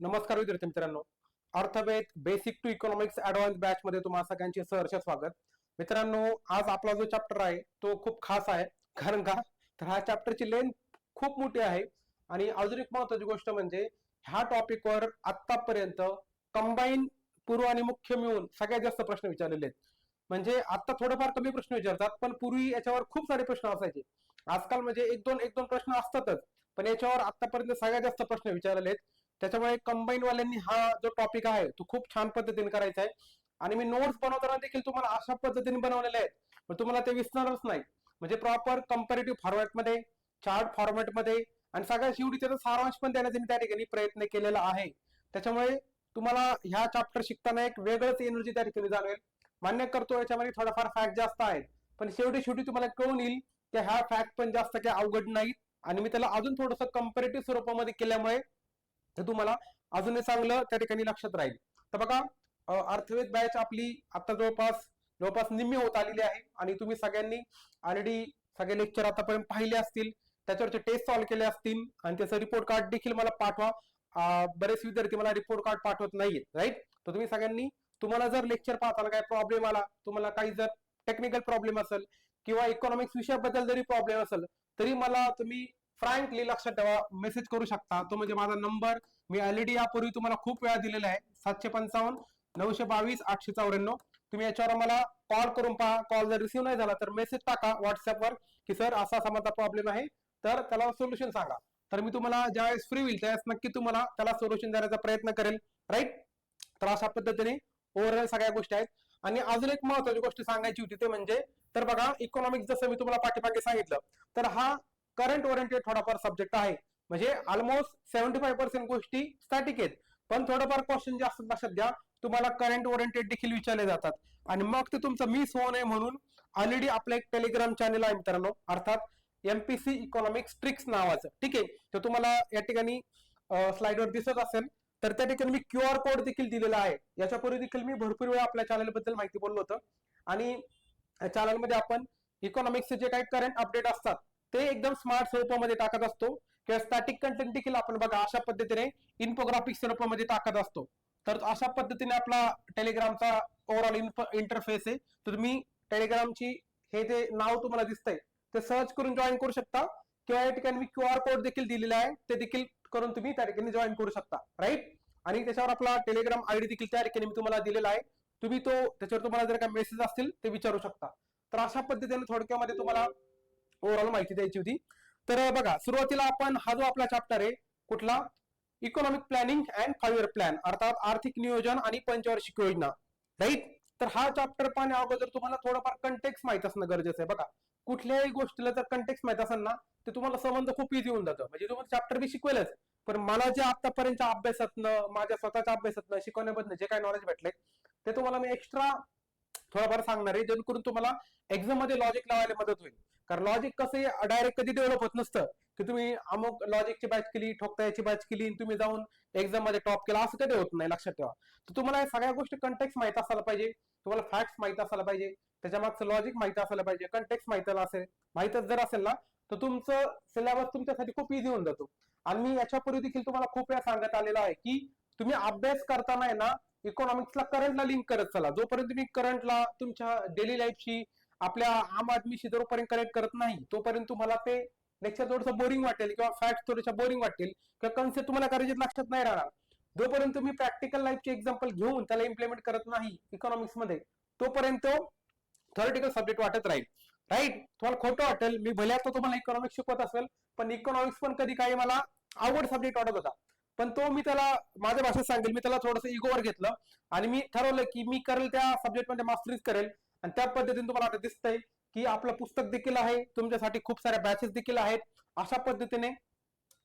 नमस्कार विद्यार्थी मित्रांनो, Arthved basic to economics advance batch मध्ये तुम्हाला सगळ्यांचे सहर्ष स्वागत. मित्रांनो, आज आपला जो चॅप्टर आहे तो खूप खास आहे. कारण का तर हा चॅप्टरची लेंथ खूप मोठी आहे आणि अजून एक महत्वाची गोष्ट म्हणजे ह्या टॉपिकवर आतापर्यंत कंबाईन पूर्व आणि मुख्य मिळून सगळ्यात जास्त प्रश्न विचारलेले आहेत. म्हणजे आता थोडंफार कमी प्रश्न विचारतात, पण पूर्वी याच्यावर खूप सारे प्रश्न असायचे. आजकाल म्हणजे एक दोन प्रश्न असतातच, पण याच्यावर आतापर्यंत सगळ्यात जास्त प्रश्न विचारलेले आहेत. त्याच्यामुळे कंबाईन वाल्यांनी हा जो टॉपिक आहे तो खूप छान पद्धतीने करायचा आहे. आणि मी नोट्स बनवताना देखील तुम्हाला अशा पद्धतीने बनवलेले आहेत, पण तुम्हाला ते विसरणारच नाही. म्हणजे प्रॉपर कंपॅरेटिव्ह फॉर्मॅटमध्ये, चार्ट फॉर्मॅटमध्ये आणि सगळ्यात शेवटी त्याचा सारांश पण देण्याचा मी त्या ठिकाणी प्रयत्न केलेला आहे. त्याच्यामुळे तुम्हाला ह्या चॅप्टर शिकताना एक वेगळंच एनर्जी त्या ठिकाणी जाणवेल. मान्य करतो याच्यामध्ये थोडाफार फॅक्ट जास्त आहेत, पण शेवटी तुम्हाला कळून येईल की ह्या फॅक्ट पण जास्त काही अवघड नाहीत. आणि मी त्याला अजून थोडंसं कंपॅरेटिव्ह स्वरूपामध्ये केल्यामुळे ते तुम्हाला अजूनही चांगलं त्या ठिकाणी लक्षात राहील. तर बघा, अर्थवेद बॅच आपली आता जवळपास निम्मी होत आलेली आहे आणि तुम्ही सगळ्यांनी ऑलरेडी सगळे लेक्चर आतापर्यंत पाहिले असतील, त्याच्यावरचे टेस्ट सॉल्व्ह केले असतील आणि त्याचं रिपोर्ट कार्ड देखील मला पाठवा. बरेच विद्यार्थी मला रिपोर्ट कार्ड पाठवत नाहीये, राईट. तर तुम्ही सगळ्यांनी, तुम्हाला जर लेक्चर पाहताना काही प्रॉब्लेम आला, तुम्हाला काही जर टेक्निकल प्रॉब्लेम असेल किंवा इकॉनॉमिक्स विषयाबद्दल जरी प्रॉब्लेम असेल, तरी मला तुम्ही फ्रँकली लक्षात ठेवा मेसेज करू शकता. तो म्हणजे माझा नंबर मी ऑलरेडी यापूर्वी तुम्हाला खूप वेळा दिलेला आहे, 755-922-894. तुम्ही याच्यावर मला कॉल करून पहा. कॉल जर रिसिव्ह नाही झाला तर मेसेज टाका व्हॉट्सअपवर की सर असा असा माझा प्रॉब्लेम आहे, तर त्याला सोल्युशन सांगा. तर मी तुम्हाला ज्यावेळेस फ्री होईल त्यावेळेस नक्की तुम्हाला त्याला सोल्युशन देण्याचा प्रयत्न करेल, राईट. तर अशा पद्धतीने ओव्हरऑल सगळ्या गोष्टी आहेत. आणि अजून एक महत्वाची गोष्ट सांगायची होती ते म्हणजे, तर बघा, इकॉनॉमिक्स जसं मी तुम्हाला पाठीमागे सांगितलं, तर हा करंट ओरिएंटेड थोडाफार सब्जेक्ट आहे. म्हणजे ऑलमोस्ट 75% गोष्टी स्टॅटिक आहेत, पण थोडंफार क्वेश्चन जे असतात लक्षात घ्या, तुम्हाला करंट ओरिएंटेड देखील विचारले जातात. आणि मग ते तुमचं मिस होऊ नये म्हणून ऑलरेडी आपलं एक टेलिग्राम चॅनल आहे मित्रांनो, अर्थात एमपीसी इकॉनॉमिक्स ट्रिक्स नावाचं, ठीक आहे. तर तुम्हाला या ठिकाणी स्लाइडवर दिसत असेल, तर त्या ठिकाणी मी QR कोड देखील दिलेला आहे. याच्यापूर्वी देखील मी भरपूर वेळा आपल्या चॅनल बद्दल माहिती बोललो होतं. आणि चॅनलमध्ये आपण इकॉनॉमिक्सचे जे काही करंट अपडेट असतात ते एकदम स्मार्ट स्वरूपामध्ये टाकत असतो, किंवा स्टॅटिक कंटेंट देखील आपण बघा अशा पद्धतीने इन्फोग्राफिक स्वरूपामध्ये टाकत असतो. तर अशा पद्धतीने आपला टेलिग्रामचा ओव्हरऑल इंटरफेस आहे. तर तुम्ही टेलिग्रामची हे जे नाव तुम्हाला दिसतंय ते सर्च करून जॉईन करू शकता, किंवा या ठिकाणी मी QR कोड देखील दिलेला आहे, ते देखील करून तुम्ही त्या ठिकाणी जॉईन करू शकता, राईट. आणि त्याच्यावर आपला टेलिग्राम आयडी देखील त्या ठिकाणी मी तुम्हाला दिलेला आहे. तुम्ही त्याच्यावर तुम्हाला जर काही मेसेज असतील ते विचारू शकता. तर अशा पद्धतीने थोडक्यामध्ये तुम्हाला ओव्हरऑल माहिती द्यायची होती. तर बघा, सुरुवातीला आपण हा जो आपला चॅप्टर आहे कुठला, economic planning and 5 year plan, अर्थात आर्थिक नियोजन आणि पंचवार्षिक योजना, राईट. तर हा चॅप्टर पाहण्या अगोदर तुम्हाला थोडंफार कंटेक्स्ट माहित असणं गरजेचं आहे. बघा, कुठल्याही गोष्टीला जर कंटेक्स्ट माहित असेल ना, तर तुम्हाला संबंध खूप इझी होऊन जातं. म्हणजे तुम्हाला चॅप्टर बी शिकवेलच, पण मला जे आतापर्यंतच्या अभ्यासातनं, माझ्या स्वतःच्या अभ्यासातनं, शिकवण्यामधनं जे काही नॉलेज भेटले ते तुम्हाला मी एक्स्ट्रा थोडंफार सांगणार आहे, जेणेकरून तुम्हाला एक्झाम मध्ये लॉजिक लावायला मदत होईल. कारण लॉजिक कसं डायरेक्ट कधी डेव्हलप होत नसतं की तुम्ही अमुक लॉजिकची बॅच केली, ठोकतायाची बॅच केली, तुम्ही जाऊन एक्झाम मध्ये टॉप केला, असं कधी होत नाही, लक्षात ठेवा. तर तुम्हाला सगळ्या गोष्टी कंटेक्स्ट माहित असायला पाहिजे, तुम्हाला फॅक्ट्स माहित असायला पाहिजे, त्याच्या मागचं लॉजिक माहित असायला पाहिजे, कंटेक्स्ट माहितच जर असेल ना, तर तुमचं सिलेबस तुमच्यासाठी खूप इझी होऊन जातो. आणि मी याच्यापूर्वी देखील तुम्हाला खूप वेळा सांगत आलेला आहे की तुम्ही अभ्यास करताना आहे ना, इकॉनॉमिक्सला करंटला लिंक करत चला. जोपर्यंत तुम्ही करंटला तुमच्या डेली लाईफशी, आपल्या आम आदमीशी जोपर्यंत कनेक्ट करत नाही, तोपर्यंत तुम्हाला ते लेक्चर थोडंसं बोरिंग वाटेल, किंवा फॅक्ट थोड्याशा बोरिंग वाटेल, किंवा कन्सेप्ट तुम्हाला करायचे लक्षात नाही राहणार. जोपर्यंत तुम्ही प्रॅक्टिकल लाईफचे एक्झाम्पल घेऊन त्याला इम्प्लिमेंट करत नाही इकॉनॉमिक्स मध्ये, तोपर्यंत थॉरिटिकल सब्जेक्ट वाटत राहील, राईट. तुम्हाला खोटं वाटेल, मी भले आता तुम्हाला इकॉनॉमिक्स शिकवत असेल, पण इकॉनॉमिक्स पण कधी काही मला अवघड सब्जेक्ट वाटत होता. पण तो मी त्याला माझ्या भाषेत सांगेल, मी त्याला थोडंसं इगोवर घेतलं आणि मी ठरवलं की मी करेल त्या सब्जेक्टमध्ये मास्टरीज करेल. आणि त्या पद्धतीने तुम्हाला आता दिसतंय की आपलं पुस्तक देखील आहे, तुमच्यासाठी खूप साऱ्या बॅचेस देखील आहेत. अशा पद्धतीने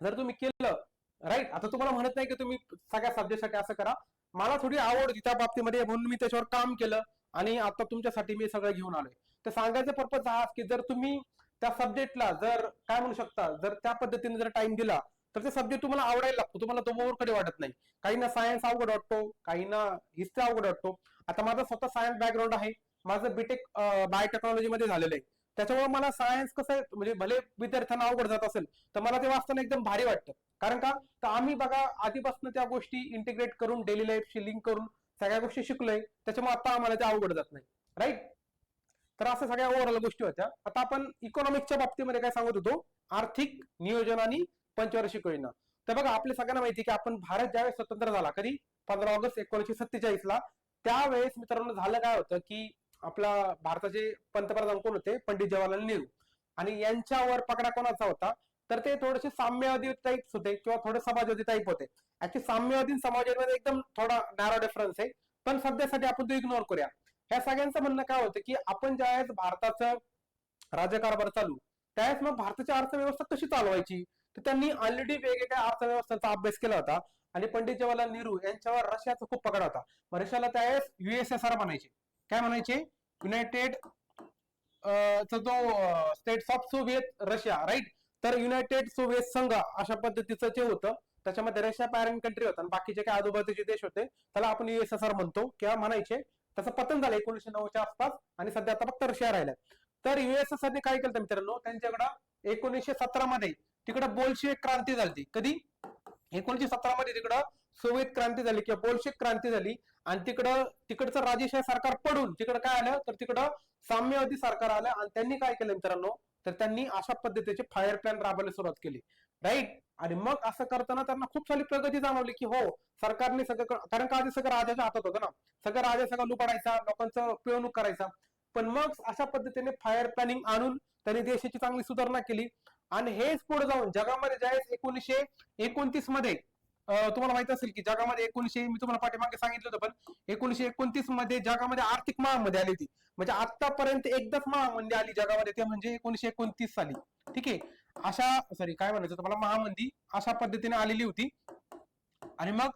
जर तुम्ही केलं, राईट. आता तुम्हाला म्हणत नाही की तुम्ही सगळ्या सब्जेक्टसाठी असं करा, मला थोडी आवड होती त्या बाबतीमध्ये म्हणून मी त्याच्यावर काम केलं आणि आता तुमच्यासाठी मी सगळं घेऊन आलोय. तर सांगायचा पर्पज हा की जर तुम्ही त्या सब्जेक्टला जर काय म्हणू शकता, जर त्या पद्धतीने जर टाइम दिला, तर ते सब्जेक्ट तुम्हाला आवडायला लागतो, तुम्हाला तो बोर कधी वाटत नाही. काहींना सायन्स अवघड वाटतो, काहींना हिस्ट्री अवघड वाटतो. आता माझा स्वतः सायन्स बॅकग्राऊंड आहे, माझं बीटेक बायोटेक्नॉलॉजी मध्ये झालेलं आहे. त्याच्यामुळे मला सायन्स कसं आहे, म्हणजे भले विद्यार्थ्यांना अवघड जात असेल तर मला ते वाचताना एकदम भारी वाटतं. कारण का तर आम्ही बघा आधीपासून त्या गोष्टी इंटिग्रेट करून डेली लाईफशी लिंक करून सगळ्या गोष्टी शिकलोय, त्याच्यामुळे आता आम्हाला ते अवघड जात नाही. राईट. तर असं सगळ्या ओव्हरऑल गोष्टी होत्या. आता आपण इकॉनॉमिक्सच्या बाबतीमध्ये काय सांगत होतो, आर्थिक नियोजन आणि पंचवार्षिक योजना. तर बघा आपल्या सगळ्यांना माहिती की आपण भारत ज्यावेळेस स्वतंत्र झाला, कधी 15 ऑगस्ट 1947 ला, त्यावेळेस मित्रांनो झालं काय होतं की आपला भारताचे पंतप्रधान कोण होते, पंडित जवाहरलाल नेहरू. आणि यांच्यावर पकडा कोणाचा होता, तर ते थोडेसे साम्यवादी टाईप होते किंवा थोडे समाजवादी टाईप होते. ऍक्च्युली साम्यवादी समाजवादी एकदम थोडा नॅरो डिफरन्स आहे, पण सध्यासाठी आपण तो इग्नोर करूया. ह्या सगळ्यांचं म्हणणं काय होतं की आपण ज्यावेळेस भारताचं राज्यकारभार चालू, त्यावेळेस मग भारताची अर्थव्यवस्था कशी चालवायची, तर त्यांनी ऑलरेडी वेगवेगळ्या अर्थव्यवस्थांचा अभ्यास केला होता. आणि पंडित जवाहरलाल नेहरू यांच्यावर रशियाचा खूप पकड होता. रशियाला त्यावेळेस USSR म्हणायचे. काय म्हणायचे? युनायटेड जो states of Soviet Russia. Right. तर युनायटेड सोव्हिएत संघ अशा पद्धतीचं जे होतं, त्याच्यामध्ये रशिया पॅरेंट कंट्री होता आणि बाकीचे काही आजूबाजूचे देश होते, त्याला आपण USSR म्हणतो किंवा म्हणायचे. त्याचं पतन झालं 1909च्या आसपास आणि सध्या आता फक्त रशिया राहिला. तर USSRने काय केलं मित्रांनो, त्यांच्याकडं 1917 मध्ये तिकडं बोल्शेविक क्रांती झाली. कधी? 1917 मध्ये तिकडं सोव्हिएत क्रांती झाली किंवा बोल्शेविक क्रांती झाली. आणि तिकडचं राजेशाही सरकार पडून तिकडं काय आलं, तर तिकडं साम्यवादी सरकार आलं. आणि त्यांनी काय केलं मित्रांनो, तर त्यांनी अशा पद्धतीचे फायर प्लॅन राबवायला सुरुवात केली. राईट. आणि मग असं करताना त्यांना खूप सारी प्रगती जाणवली की हो, सरकारने सगळं, कारण का आधी सगळं राजाच्या हातात होतं ना, सगळं राजा सगळं लुबाडायचा, लोकांचं पिळवणूक करायचा. पण मग अशा पद्धतीने फायर प्लॅनिंग आणून त्यांनी देशाची चांगली सुधारणा केली. आणि हेच पुढे जाऊन जगामध्ये ज्यावेळेस 1929 मध्ये तुम्हाला माहित असेल की जगामध्ये मी तुम्हाला पाठीमागे सांगितलं होतं, पण 1929 मध्ये जगामध्ये आर्थिक महामंदी आली होती. म्हणजे आतापर्यंत एकदाच महामंदी आली जगामध्ये, ते म्हणजे 1929 साली. ठीक आहे. काय म्हणायचं तुम्हाला, महामंदी अशा पद्धतीने आलेली होती. आणि मग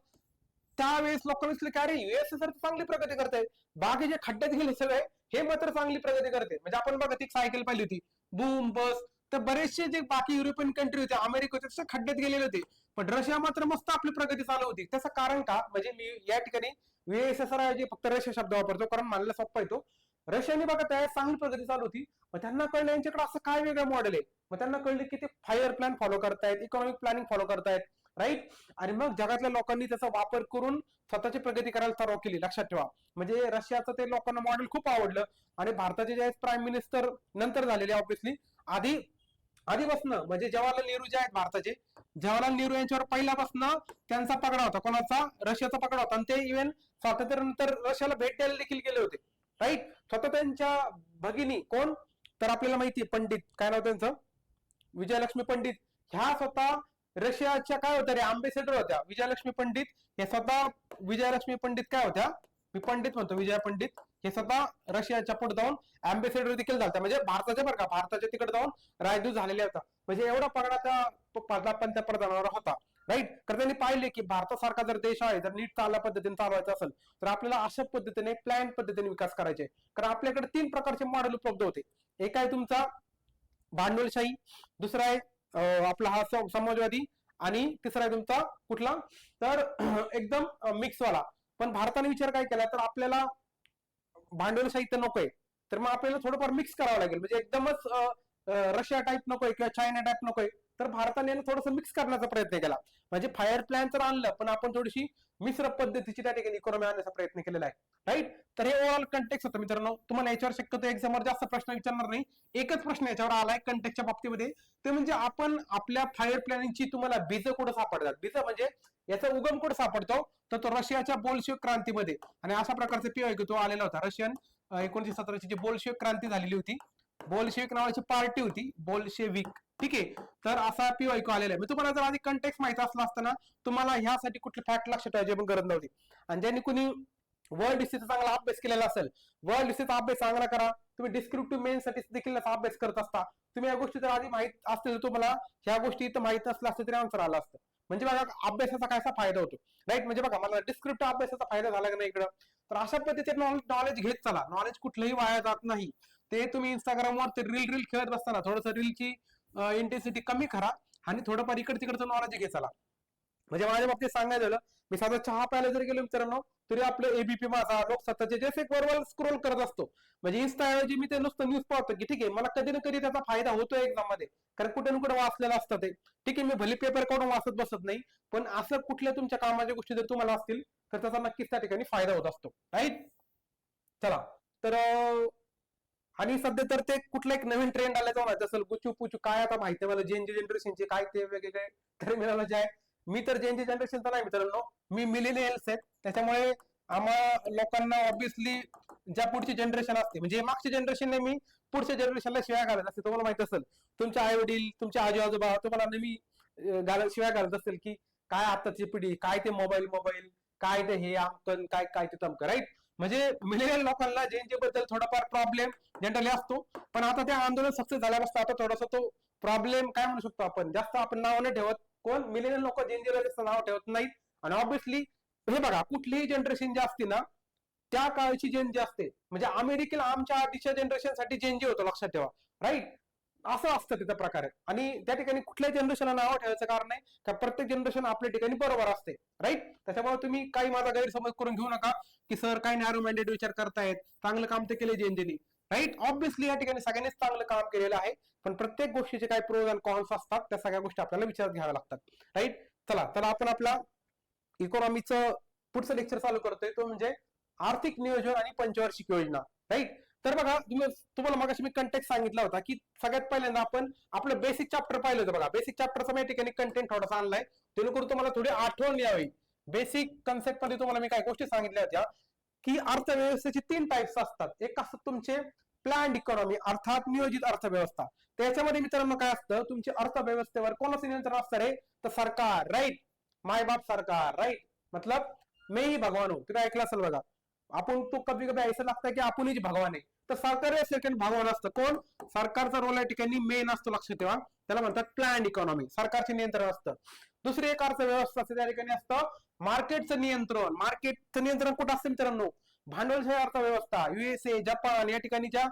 त्यावेळेस लोकांना दिसलं की अरे USSR चांगली प्रगती करताय, बाकीचे खड्ड्यात गेले सगळे, हे मात्र चांगली प्रगती करते. म्हणजे आपण बघा ती सायकल पाहिली होती, बूम बस. तर बरेचसे जे बाकी युरोपियन कंट्री होते, अमेरिका होते, तसे खड्ड्यात गेलेले होते. पण रशिया मात्र मस्त आपली प्रगती चालू होती. त्याचं कारण का, म्हणजे मी या ठिकाणी USSR ऐवजी फक्त रशिया शब्द वापरतो कारण मानला सोपा येतो. रशियाने बघा त्यावेळेस चांगली प्रगती चालू होती. मग त्यांना कळलं यांच्याकडे असं काय वेगळं मॉडेल आहे. मग त्यांना कळलं की ते फायर प्लॅन फॉलो करतायत, इकॉनॉमिक प्लॅनिंग फॉलो करतायत. राईट. आणि मग जगातल्या लोकांनी त्याचा वापर करून स्वतःची प्रगती करायला सुरुवात केली. लक्षात ठेवा. म्हणजे रशियाचं ते लोकांना मॉडेल खूप आवडलं. आणि भारताचे जे प्राईम मिनिस्टर नंतर झालेले ऑब्व्हियसली, आधीपासनं म्हणजे जवाहरलाल नेहरू जे आहेत भारताचे, जवाहरलाल नेहरू यांच्यावर पहिल्यापासून त्यांचा पगडा होता. कोणाचा? रशियाचा पगडा होता. आणि ते इव्हन स्वातंत्र्यानंतर रशियाला भेट द्यायला देखील गेले होते. राईट. स्वतः त्यांच्या भगिनी कोण, तर आपल्याला माहिती पंडित, काय नाव त्यांचं, विजयलक्ष्मी पंडित. ह्या स्वतः रशियाच्या काय होत्या रे, अँबेसेडर होत्या. विजयलक्ष्मी पंडित हे स्वतः, विजयलक्ष्मी पंडित काय होत्या, मी पंडित म्हणतो, विजया पंडित, हे स्वतः रशियाच्या पुढे जाऊन अँबेसेडर देखील झाल्या. म्हणजे भारताच्या बरं का, भारताच्या तिकडे जाऊन राजदूत झालेले होता. म्हणजे एवढा पगडा त्या पंतप्रधानावर होता. राईट. तर त्यांनी पाहिले की भारतासारखा जर देश आहे, जर नीट चालल्या पद्धतीने चालवायचं असेल, तर आपल्याला अशा पद्धतीने प्लॅन पद्धतीने विकास करायचे. कारण आपल्याकडे 3 प्रकारचे मॉडेल उपलब्ध होते. एक आहे तुमचा भांडवलशाही, दुसरा आहे आपला हा समाजवादी, आणि तिसरा आहे तुमचा कुठला, तर एकदम मिक्सवाला. पण भारताने विचार काय केला, तर आपल्याला भांडवलशाही तर नकोय, तर मग आपल्याला थोडंफार मिक्स करावं लागेल. म्हणजे एकदमच रशिया टाईप नकोय किंवा चायना टाईप नकोय, तर भारताने थोडंसं मिक्स करण्याचा प्रयत्न केला. म्हणजे फायर प्लॅन तर आणलं, पण आपण थोडीशी मिश्र पद्धतीची त्या ठिकाणी इकॉनॉमी आणण्याचा प्रयत्न केलेला आहे. राईट. तर हे ओव्हरऑल कंटेक्स होतं मित्रांनो. तुम्हाला याच्यावर शक्यतो एक्झामवर जास्त प्रश्न विचारणार नाही, एकच प्रश्न याच्यावर आलाय कंटेक्सच्या बाबतीमध्ये, ते म्हणजे आपण आपल्या फायर प्लॅनिंगची तुम्हाला बीज कुठं सापडतात. बीज म्हणजे याचा उगम कुठं सापडतो, तर तो रशियाच्या बोल्शेविक क्रांतीमध्ये. आणि अशा प्रकारचा पीओ तो आलेला होता. रशियन 1917ची जी बोल्शेविक क्रांती झालेली होती, बोल्शेविक नावाची पार्टी होती, बोल्शेविक. ठीक आहे. तर असा पीओ आलेला आहे. तुम्हाला जर आधी कंटेक्स माहिती असला असताना, तुम्हाला ह्यासाठी कुठले फॅक्ट लक्षात ठेवायची पण गरज नव्हती. आणि ज्यांनी कुणी वर्ल्ड हिस्ट्रीचा चांगला अभ्यास केलेला असेल, वर्ल्ड हिस्ट्रीचा अभ्यास चांगला करा. तुम्ही डिस्क्रिप्टिव्ह मेन साठी देखील अभ्यास करत असता, तुम्ही या गोष्टी जर आधी माहित असतील, तुम्हाला ह्या गोष्टी इथं माहित असल्या असतं तरी आन्सर आला असतं. म्हणजे बघा अभ्यासाचा कसा फायदा होतो. राईट. म्हणजे बघा मला डिस्क्रिप्टिव्ह अभ्यासाचा फायदा झाला की नाही इकडं, तर अशा पद्धतीने नॉलेज घेत चला. नॉलेज कुठलंही वाया जात नाही. ते तुम्ही इंस्टाग्रामवर ते रील खेळत बसताना थोडंसं रीलची इंटेन्सिटी कमी करा आणि थोडंफार इकडे तिकडचं नॉलेज घेत चला. म्हणजे माझ्या बाबतीत सांगायचं झालं, मी साधा चहा प्यायला जर गेलो मित्रांनो तरी आपलं एबीपी माझा लोकसत्ताचे जे वर स्क्रोल करत असतो. म्हणजे इंस्टाऐवजी मी ते नुसतं न्यूज पाहतो की ठीक आहे मला कधी ना कधी त्याचा फायदा होतोय एक्झाम मध्ये, कारण कुठे ना कुठे वाचलेलं असतं ते. ठीक आहे मी भले पेपर काढून वाचत बसत नाही, पण असं कुठल्या तुमच्या कामाच्या गोष्टी जर तुम्हाला असतील तर त्याचा नक्कीच त्या ठिकाणी फायदा होत असतो. राईट. चला तर आणि सध्या तर ते कुठलं एक नवीन ट्रेंड आल्याचं म्हणायचं असेल गुचू पुचू काय आता माहिती मला जेनजी जनरेशनचे काय ते वेगवेगळे टर्मिनॉलॉजी आहे. मी तर जेनजी जनरेशनचा नाही मित्रांनो, मी मिलेनियल्स आहेत. त्याच्यामुळे आम्हा लोकांना ऑब्विसली ज्या पुढची जनरेशन असते म्हणजे मागच्या जनरेशनने मी पुढच्या जनरेशनला शिवाय घालत असते. तुम्हाला माहित असेल तुमच्या आई वडील तुमचे आजी आजोबा तुम्हाला नेहमी शिवाय घालत असेल की काय आताची पिढी काय ते मोबाईल मोबाईल काय ते हे आमकन काय काय ते तमकं. राईट. म्हणजे मिलेनियल लोकांना जेनजी बद्दल थोडाफार प्रॉब्लेम जनरली असतो, पण आता ते आंदोलन सक्सेस झाल्यापासून आता थोडासा तो प्रॉब्लेम काय म्हणू शकतो आपण जास्त आपण नाव नाही ठेवत. कोण मिलेनियल लोक जेनजीला जास्त नाव ठेवत नाहीत. आणि ऑब्विसली हे बघा कुठलीही जनरेशन जी असते ना त्या काळची जेनजी असते. म्हणजे अमेरिकेला आमच्या आधीच्या जनरेशनसाठी जेनजी होतं लक्षात ठेवा. राईट. असं असतं तिथं प्रकारे. आणि त्या ठिकाणी कुठल्याही जनरेशनला नाव ठेवायचं कारण नाही का प्रत्येक जनरेशन आपल्या ठिकाणी बरोबर असते. राईट. त्याच्यामुळे तुम्ही काही माझा गैरसमज करून घेऊ नका की सर काय नॅरो माइंडेड विचार करतायत, चांगलं काम ते केले जेनजीनी. राईट. ऑब्विसली या ठिकाणी सगळ्यांनीच चांगलं काम केलेलं आहे, पण प्रत्येक गोष्टीचे काही प्रोज आणि कॉन्स असतात, त्या सगळ्या गोष्टी आपल्याला विचारात घ्याव्या लागतात. राईट. चला तर आपण आपला इकॉनॉमीचं पुढचं लेक्चर चालू करतोय तो म्हणजे आर्थिक नियोजन आणि पंचवार्षिक योजना. राईट. तर बघा तुम्हाला मगाशी मी कंटेक्ट सांगितला होता की सगळ्यात पहिल्यांदा आपण आपलं बेसिक चॅप्टर पाहिलं होतं. बघा बेसिक चॅप्टरचा मी ठिकाणी कंटेंट थोडासा आणलाय जेणेकरून तुम्हाला थोडी आठवण यावी. बेसिक कन्सेप्ट मध्ये तुम्हाला मी काही गोष्टी सांगितल्या होत्या की अर्थव्यवस्थेचे 3 टाइप्स असतात. एक असतात तुमचे प्लॅन्ड इकॉनॉमी अर्थात नियोजित अर्थव्यवस्था. त्याच्यामध्ये मित्रांनो काय असतं तुमच्या अर्थव्यवस्थेवर कोणाचं नियंत्रण असतं रे, तर सरकार. राईट. माय बाप सरकार. राईट. मतलब मैं ही भगवान हूं. तुम्ही ऐकलं असेल बघा आपण तो कधी कधी ऐसा लागतं की आपणच भगवान आहे, तर सरकार या सेकंड भगवान असतं. कोण? सरकारचा रोल या ठिकाणी मेन असतो लक्षात ठेवा. त्याला म्हणतात प्लॅन्ड इकॉनॉमी. सरकारचे नियंत्रण असतं. दुसरी एक अर्थव्यवस्था असते त्या ठिकाणी असतं मार्केटचं नियंत्रण. मार्केटचं नियंत्रण कुठं असतं मित्रांनो? भांडवलशाही अर्थव्यवस्था युएसए जपान या ठिकाणी ज्या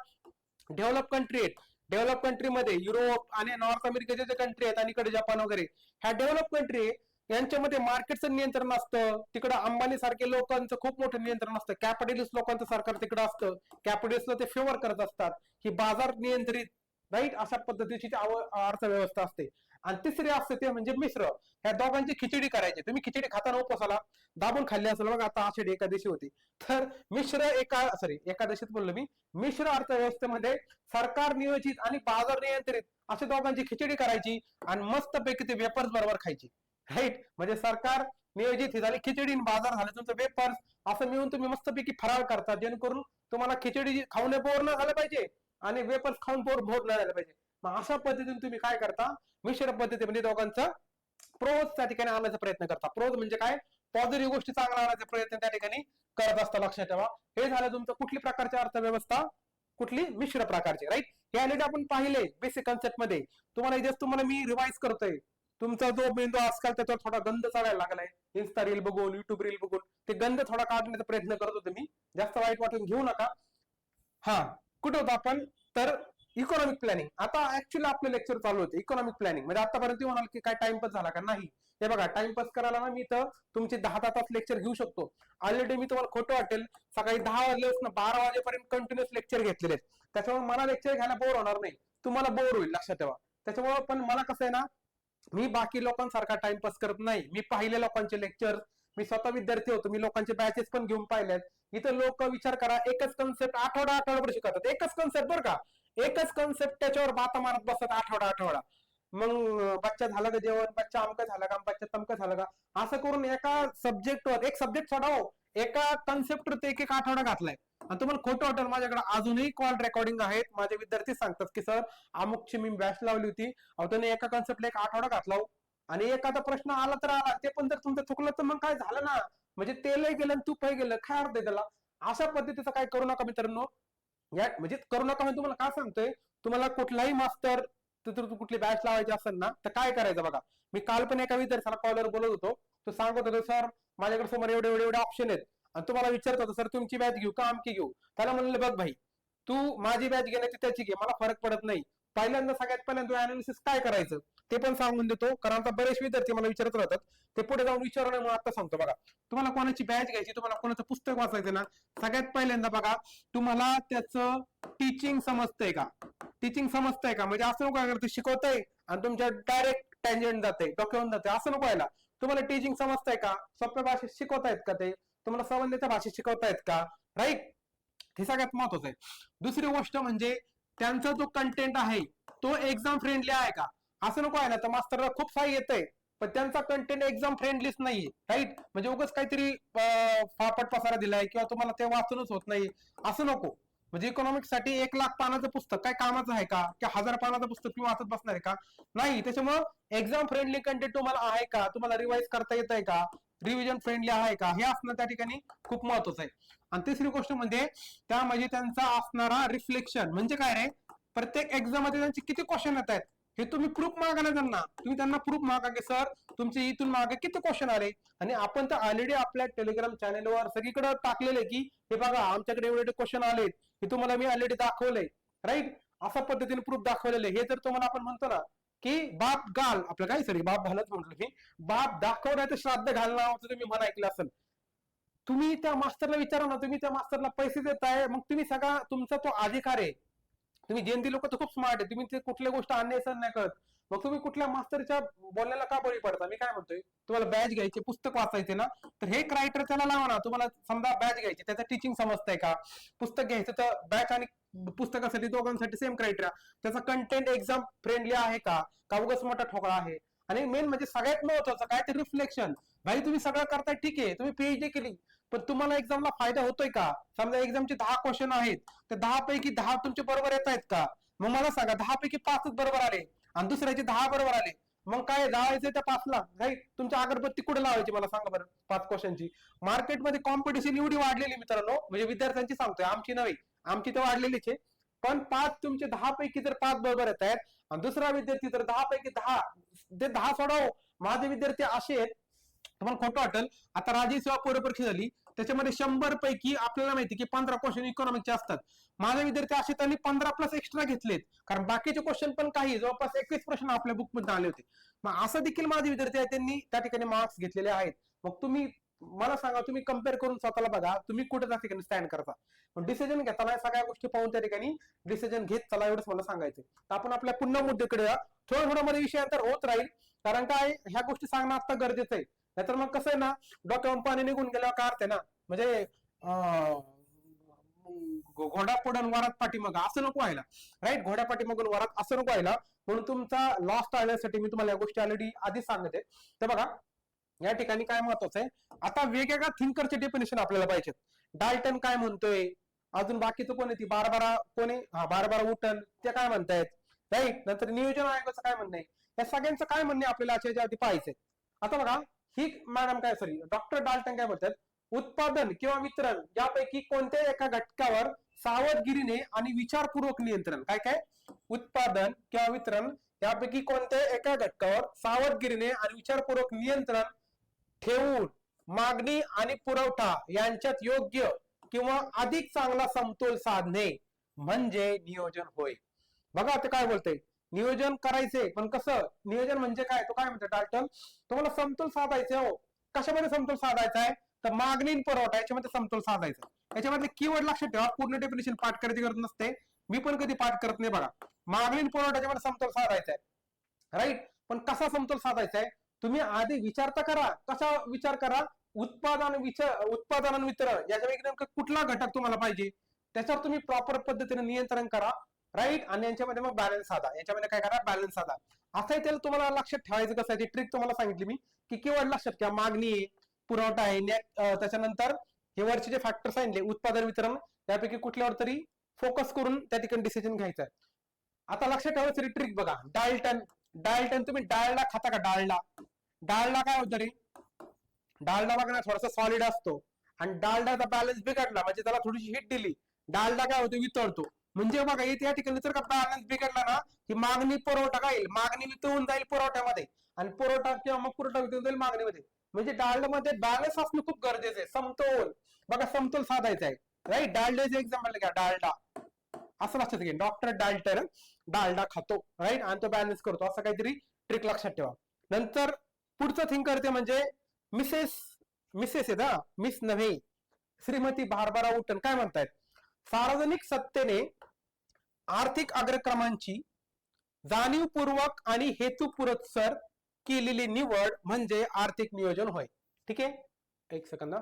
डेव्हलप कंट्री आहेत, डेव्हलप कंट्रीमध्ये युरोप आणि नॉर्थ अमेरिकेचे जे कंट्री आहेत आणि इकडे जपान वगैरे ह्या डेव्हलप कंट्री यांच्यामध्ये मार्केटचं नियंत्रण असतं. तिकडं अंबानी सारखे लोकांचं खूप मोठं नियंत्रण असतं. कॅपिटलिस्ट लोकांचं सरकार तिकडं असतं. कॅपिटलिस्टला ते फेवर करत असतात. ही बाजार नियंत्रित राईट अशा पद्धतीची अर्थव्यवस्था असते. आणि तिसरी असते ते म्हणजे मिश्र. ह्या दोघांची खिचडी करायची. तुम्ही खिचडी खाताना उपवासाला दाबून खाल्ली असेल बघा, आता आषाढी एकादशी होती तर मिश्र एकादशीत बोललो मी. मिश्र अर्थव्यवस्थेमध्ये सरकार नियोजित आणि बाजार नियंत्रित अशा दोघांची खिचडी करायची आणि मस्तपैकी ते वेपर्स बरोबर खायची. राईट. म्हणजे सरकार नियोजित ही झाली खिचडी, बाजार झाले तुमचं वेपर्स. असं मिळून तुम्ही मस्तपैकी फराळ करता जेणेकरून तुम्हाला खिचडी खाऊन बोर न झालं पाहिजे आणि वेपर्स खाऊन बोर नाही झालं पाहिजे. मग अशा पद्धतीने तुम्ही काय करता मिश्र पद्धतीमध्ये दोघांचा प्रोज त्या ठिकाणी आणण्याचा प्रयत्न करता. प्रोज म्हणजे काय? पॉझिटिव्ह गोष्टी चांगला आणण्याचा प्रयत्न त्या ठिकाणी करत असता. लक्षात ठेवा. हे झालं तुमचं कुठली प्रकारची अर्थव्यवस्था, कुठली मिश्र प्रकारची. राईट. हे ऑलरेडी आपण पाहिले बेसिक कन्सेप्ट मध्ये. तुम्हाला जस्ट तुम्हाला मी रिवाइज करतोय. तुमचा जो मेंदू आजकाल त्याच्यावर थोडा गंध चढायला लागलाय इन्स्टा रील बघून युट्यूब रील बघून, ते गंध थोडा काढण्याचा प्रयत्न करत होतो मी. जास्त वाईट वाटून घेऊ नका. हा कुठं होतो आपण तर इकॉनॉमिक प्लॅनिंग. आता ऍक्च्युअली आपलं लेक्चर चालू होते इकॉनॉमिक प्लॅनिंग. म्हणजे आतापर्यंत म्हणाल की काय टाइमपास झाला का? नाही. हे बघा टाइमपास करायला ना मी तर तुमचे 10 तास लेक्चर घेऊ शकतो. ऑलरेडी मी तुम्हाला खोटं वाटेल सकाळी 10 वाजल्यापासून 12 वाजेपर्यंत कंटिन्युअस लेक्चर घेतलेले आहेत. त्याच्यामुळे मला लेक्चर घ्यायला बोर होणार नाही, तुम्हाला बोर होईल लक्षात ठेवा. त्याच्यामुळे पण मला कसं आहे ना मी बाकी लोकांसारखा टाइमपास करत नाही. मी पाहिले लोकांचे लेक्चर, मी स्वतः विद्यार्थी होतो, मी लोकांचे बॅचेस पण घेऊन पाहिलेत. इथं लोक विचार करा एकच कन्सेप्ट आठवडाभर शिकवतात. एकच कन्सेप्ट बरं का, एकच कन्सेप्ट त्याच्यावर बाता मारत बसतात आठवडा. मग बच्चा झालं का जेवण, बच्चा अमकं झालं का, बच्चा तमकं झालं का, असं करून एका सब्जेक्टवर एक सब्जेक्ट सोडावं एका कन्सेप्टवर एक एक आठवडा घातलाय. आणि तुम्हाला खोटं वाटेल माझ्याकडे अजूनही कॉल रेकॉर्डिंग आहेत. माझे विद्यार्थी सांगतात की सर अमुकची मी बॅच लावली होती, अहो त्याने एका कन्सेप्टला एक आठवडा घातला आणि एखादा प्रश्न आला तर आला, ते पण जर तुमचं चुकलं तर मग काय झालं ना, म्हणजे तेलही गेलं तूपही गेलं, काय अर्थ आहे त्याला. अशा पद्धतीचं काय करू नका मित्रांनो. या म्हणजे करू नका म्हणजे तुम्हाला काय सांगतोय, तुम्हाला कुठलाही मास्टर कुठली बॅच लावायची असेल ना तर काय करायचं बघा. मी काल पण एका विद्यार्थ्याला कॉलवर बोलत होतो, तो सांगत होतो सर माझ्याकडे समोर एवढे ऑप्शन आहेत आणि तुम्हाला विचारत होतो सर तुमची बॅच घेऊ का आमकी घेऊ. त्याला म्हणलं बघ भाई तू माझी बॅच घेण्याची त्याची घे, मला फरक पडत नाही, पहिल्यांदा सगळ्यात पहिल्यांदा अनालिसिस काय करायचं ते पण सांगून देतो, कारण आता बरेच विद्यार्थी मला विचारत राहतात, ते पुढे जाऊन विचारणे म्हणून आता सांगतो बघा. तुम्हाला कोणाची बॅच घ्यायची, तुम्हाला कोणाचं पुस्तक वाचायचं ना, सगळ्यात पहिल्यांदा बघा तुम्हाला त्याचं टीचिंग समजतंय का, टीचिंग समजतंय का, म्हणजे असं नको करते शिकवतंय आणि तुमच्या डायरेक्ट टँजंट जाते, डोक्यावरून जाते, असं नको व्हायला. तुम्हाला टीचिंग समजतंय का, सोप्या भाषेत शिकवतायत का, ते तुम्हाला संबंधित भाषेत शिकवतायत का, राईट, हे सगळ्यात महत्वाचं आहे. दुसरी गोष्ट म्हणजे त्यांचा जो कंटेंट आहे तो एक्झाम फ्रेंडली आहे का. असं नको आहे ना, तर मास्तरला खूप सारी येतंय पण त्यांचा कंटेंट एक्झाम फ्रेंडलीच नाहीये, राईट, म्हणजे उगाच काहीतरी फापट पसारा दिलाय किंवा तुम्हाला ते वाचूनच होत नाही, असं नको. म्हणजे इकॉनॉमिक्स साठी 1,00,000 पानाचं पुस्तक काय कामाचं आहे का, की 1000 पानाचं पुस्तक तुम्ही वाचत बसणार आहे का, नाही. त्याच्यामुळे एक्झाम फ्रेंडली कंटेंट तुम्हाला आहे का, तुम्हाला रिवाइज करता येत आहे का, रिव्हिजन फ्रेंडली आहे का, हे असणं त्या ठिकाणी खूप महत्वाचं आहे. आणि तिसरी गोष्ट म्हणजे त्यामध्ये त्यांचा असणारा रिफ्लेक्शन, म्हणजे काय रे, प्रत्येक एक्झाम मध्ये त्यांचे किती क्वेश्चन येत आहेत हे तुम्ही प्रूफ मागा ना त्यांना, तुम्ही त्यांना प्रूफ मागा की सर तुमचे इथून मागे किती क्वेश्चन आले. आणि आपण तर ऑलरेडी आपल्या टेलिग्राम चॅनेलवर सगळीकडे टाकलेले की हे बघा आमच्याकडे एवढे क्वेश्चन आलेत, हे तुम्हाला मी ऑलरेडी दाखवलंय, राईट, अशा पद्धतीने प्रूफ दाखवलेले. हे जर तुम्हाला आपण म्हणतो ना की बाप घाल आपलं, काय सॉरी बाप घालच म्हटलं मी, बाप दाखवण्याचं श्राद्ध घालणं नावाचं तुम्ही म्हण ऐकलं असेल. तुम्ही त्या मास्टरला विचारा ना, तुम्ही त्या मास्टरला पैसे देताय, मग तुम्ही सगळा तुमचा तो अधिकार आहे. तुम्ही जयंती लोक तर खूप स्मार्ट आहे, तुम्ही ते कुठल्या गोष्ट अन्याय नाही करत, मग तुम्ही कुठल्या मास्तरच्या बोलण्याला का बळी पडता. मी काय म्हणतोय, तुम्हाला बॅच घ्यायचे, पुस्तक वाचायचे ना, तर हे क्रायटेरिया त्याला लावा ना. तुम्हाला समजा बॅच घ्यायची, त्याचं टीचिंग समजतंय का, पुस्तक घ्यायचं तर बॅच आणि पुस्तकासाठी दोघांसाठी सेम क्रायटेरिया, त्याचा कंटेंट एक्झाम फ्रेंडली आहे का, उगाच मोठा ठोकळा आहे. आणि मेन म्हणजे सगळ्यात महत्वाचं काय ते रिफ्लेक्शन. भाई तुम्ही सगळं करताय ठीक आहे, तुम्ही पीएचडी केली, पण तुम्हाला एक्झामला फायदा होतोय का. समजा एक्झामचे 10 क्वेश्चन आहेत, तर 10 पैकी 10 तुमचे बरोबर येत आहेत का, मग मला सांगा 10 पैकी 5च बरोबर आले आणि दुसऱ्याचे 10 बरोबर आले, मग काय जायचं त्या 5ला, राईट. तुमच्या अगरबत्ती कुठे लावायची मला सांगा बरं. 5 क्वेश्चनची मार्केटमध्ये कॉम्पिटिशन एवढी वाढलेली मित्रांनो, म्हणजे विद्यार्थ्यांची सांगतोय, आमची नव्हे, आमची तर वाढलेलीच आहे. पण 5 तुमचे 10 पैकी जर 5 बरोबर येत आहेत आणि दुसरा विद्यार्थी तर 10 पैकी 10, ते 10 सोडव. माझे विद्यार्थी असे आहेत, तुम्हाला खोटं वाटेल, आता राज्य सेवा पूर्वपरीक्षा झाली, त्याच्यामध्ये 100 पैकी आपल्याला माहिती की 15 क्वेश्चन इकॉनॉमिकचे असतात. माझे विद्यार्थी असे त्यांनी 15 प्लस एक्स्ट्रा घेतलेत, कारण बाकीचे क्वेश्चन पण काही जवळपास 21 प्रश्न आपल्या बुक मध्ये आले होते. मग असं देखील माझे विद्यार्थी आहेत, त्यांनी त्या ठिकाणी मार्क्स घेतलेले आहेत. मग तुम्ही मला सांगा, तुम्ही कम्पेअर करून स्वतःला बघा, तुम्ही कुठे त्या ठिकाणी स्टँड करता. पण डिसिजन घेताना सगळ्या गोष्टी पाहून त्या ठिकाणी डिसिजन घेत चला, एवढंच मला सांगायचं. तर आपण आपल्या पुन्हा मुद्द्याकडे या. थोडं थोडं मध्ये विषयांतर होत राहील, कारण काय ह्या गोष्टी सांगणं आता गरजेचं आहे. नाहीतर मग कसं आहे ना, डोक्यावरून पाणी निघून गेल्यावर काय अर्थ आहे ना, म्हणजे घोडा पुढे वरात पाठीमाग असं नको व्हायला, राईट, घोड्या पाठीमागून वरात असं नको व्हायला. म्हणून तुमचा लॉस टाळण्यासाठी मी तुम्हाला या गोष्टी ऑलरेडी आधीच सांगते. तर बघा या ठिकाणी काय महत्वाचं आहे, आता वेगवेगळ्या थिंकरचे डेफिनेशन आपल्याला पाहिजेत. डाल्टन काय म्हणतोय, अजून बाकीचं कोण आहे, ती बारबारा कोण आहे, हा बारबारा उटन, ते काय म्हणतायत, राईट. नंतर नियोजन आयोगाचं काय म्हणणं आहे, या सगळ्यांचं काय म्हणणं आहे आपल्याला याच्या आधी पाहायचंय. आता बघा ही मॅडम काय, सॉरी डॉक्टर डाल्टन काय म्हणतात, उत्पादन किंवा वितरण यापैकी कोणत्याही एका घटकावर सावधगिरीने आणि विचारपूर्वक नियंत्रण, काय काय, उत्पादन किंवा वितरण यापैकी कोणत्याही एका घटकावर सावधगिरीने आणि विचारपूर्वक नियंत्रण ठेवून मागणी आणि पुरवठा यांच्यात योग्य किंवा अधिक चांगला समतोल साधणे म्हणजे नियोजन होय. बघा आता काय बोलतंय, नियोजन करायचे, पण कसं नियोजन म्हणजे काय, तो काय म्हणतो डाल्टन, तुम्हाला समतोल साधायचा. हो, कशामध्ये समतोल साधायचा आहे, तर मागणी आणि पुरवठा याच्यामध्ये समतोल साधायचा. याच्यामध्ये कीवर्ड लक्षात ठेवा, पूर्ण डेफिनेशन पाठ करायची गरज नसते, मी पण कधी पाठ करत नाही. बघा मागणी आणि पुरवठ्याच्या समतोल साधायचा आहे, राईट. पण कसा समतोल साधायचा आहे, तुम्ही आधी विचारता करा, कसा विचार करा, उत्पादन आणि वितरण याच्यापैकी नेमकं कुठला घटक तुम्हाला पाहिजे, त्याच्यावर तुम्ही प्रॉपर पद्धतीने नियंत्रण करा, राईट. आणि यांच्यामध्ये मग बॅलन्स साधा, याच्यामध्ये काय करा, बॅलन्स साधा. असंही त्याला तुम्हाला लक्षात ठेवायचं कसं आहे, ट्रिक तुम्हाला सांगितली मी, की कीवर्ड लक्षात घ्या, मागणी आहे, पुरवठा आहे, त्याच्यानंतर हे वरचे जे फॅक्टर सांगितले, उत्पादन वितरण, त्यापैकी कुठल्यावर तरी फोकस करून त्या ठिकाणी डिसिजन घ्यायचा आहे. आता लक्षात ठेवायचं ट्रिक बघा, डाल्टन तुम्ही डाळला खाता का, डाळला काय होतं रे, डाळला बघा थोडासा सॉलिड असतो, आणि डाळडाचा बॅलन्स बिघडला म्हणजे त्याला थोडीशी हिट दिली, डाळडा काय होतो, वितळतो. म्हणजे बघा इथे या ठिकाणी जर का बॅलन्स बिघडला ना, की मागणी पुरवठा काय, मागणी वितळून जाईल पुरवठ्यामध्ये, आणि पुरवठा किंवा मग पुरवठा वितळून जाईल मागणीमध्ये. म्हणजे डाळमध्ये बॅलन्स असणं खूप गरजेचं आहे, समतोल. बघा समतोल साधायचा आहे, राईट. डाळड्याचे एक्झाम्पल घ्या, डाळडा, असं लक्षात घे. डॉक्टर डाल्टन डालडा खातो, राईट, आणि तो बॅलन्स करतो, असं काहीतरी ट्रिक लक्षात ठेवा. नंतर पुढचं थिंकर ते म्हणजे मिसेस मिसेस आहेत हा, मिस नव्हे, श्रीमती बार्बरा उटन काय म्हणतायत, सार्वजनिक सत्तेने आर्थिक अग्रक्रमांची जाणीवपूर्वक आणि हेतुपुरस्सर केलेली निवड म्हणजे आर्थिक नियोजन होय. ठीक आहे, एक सेकंद,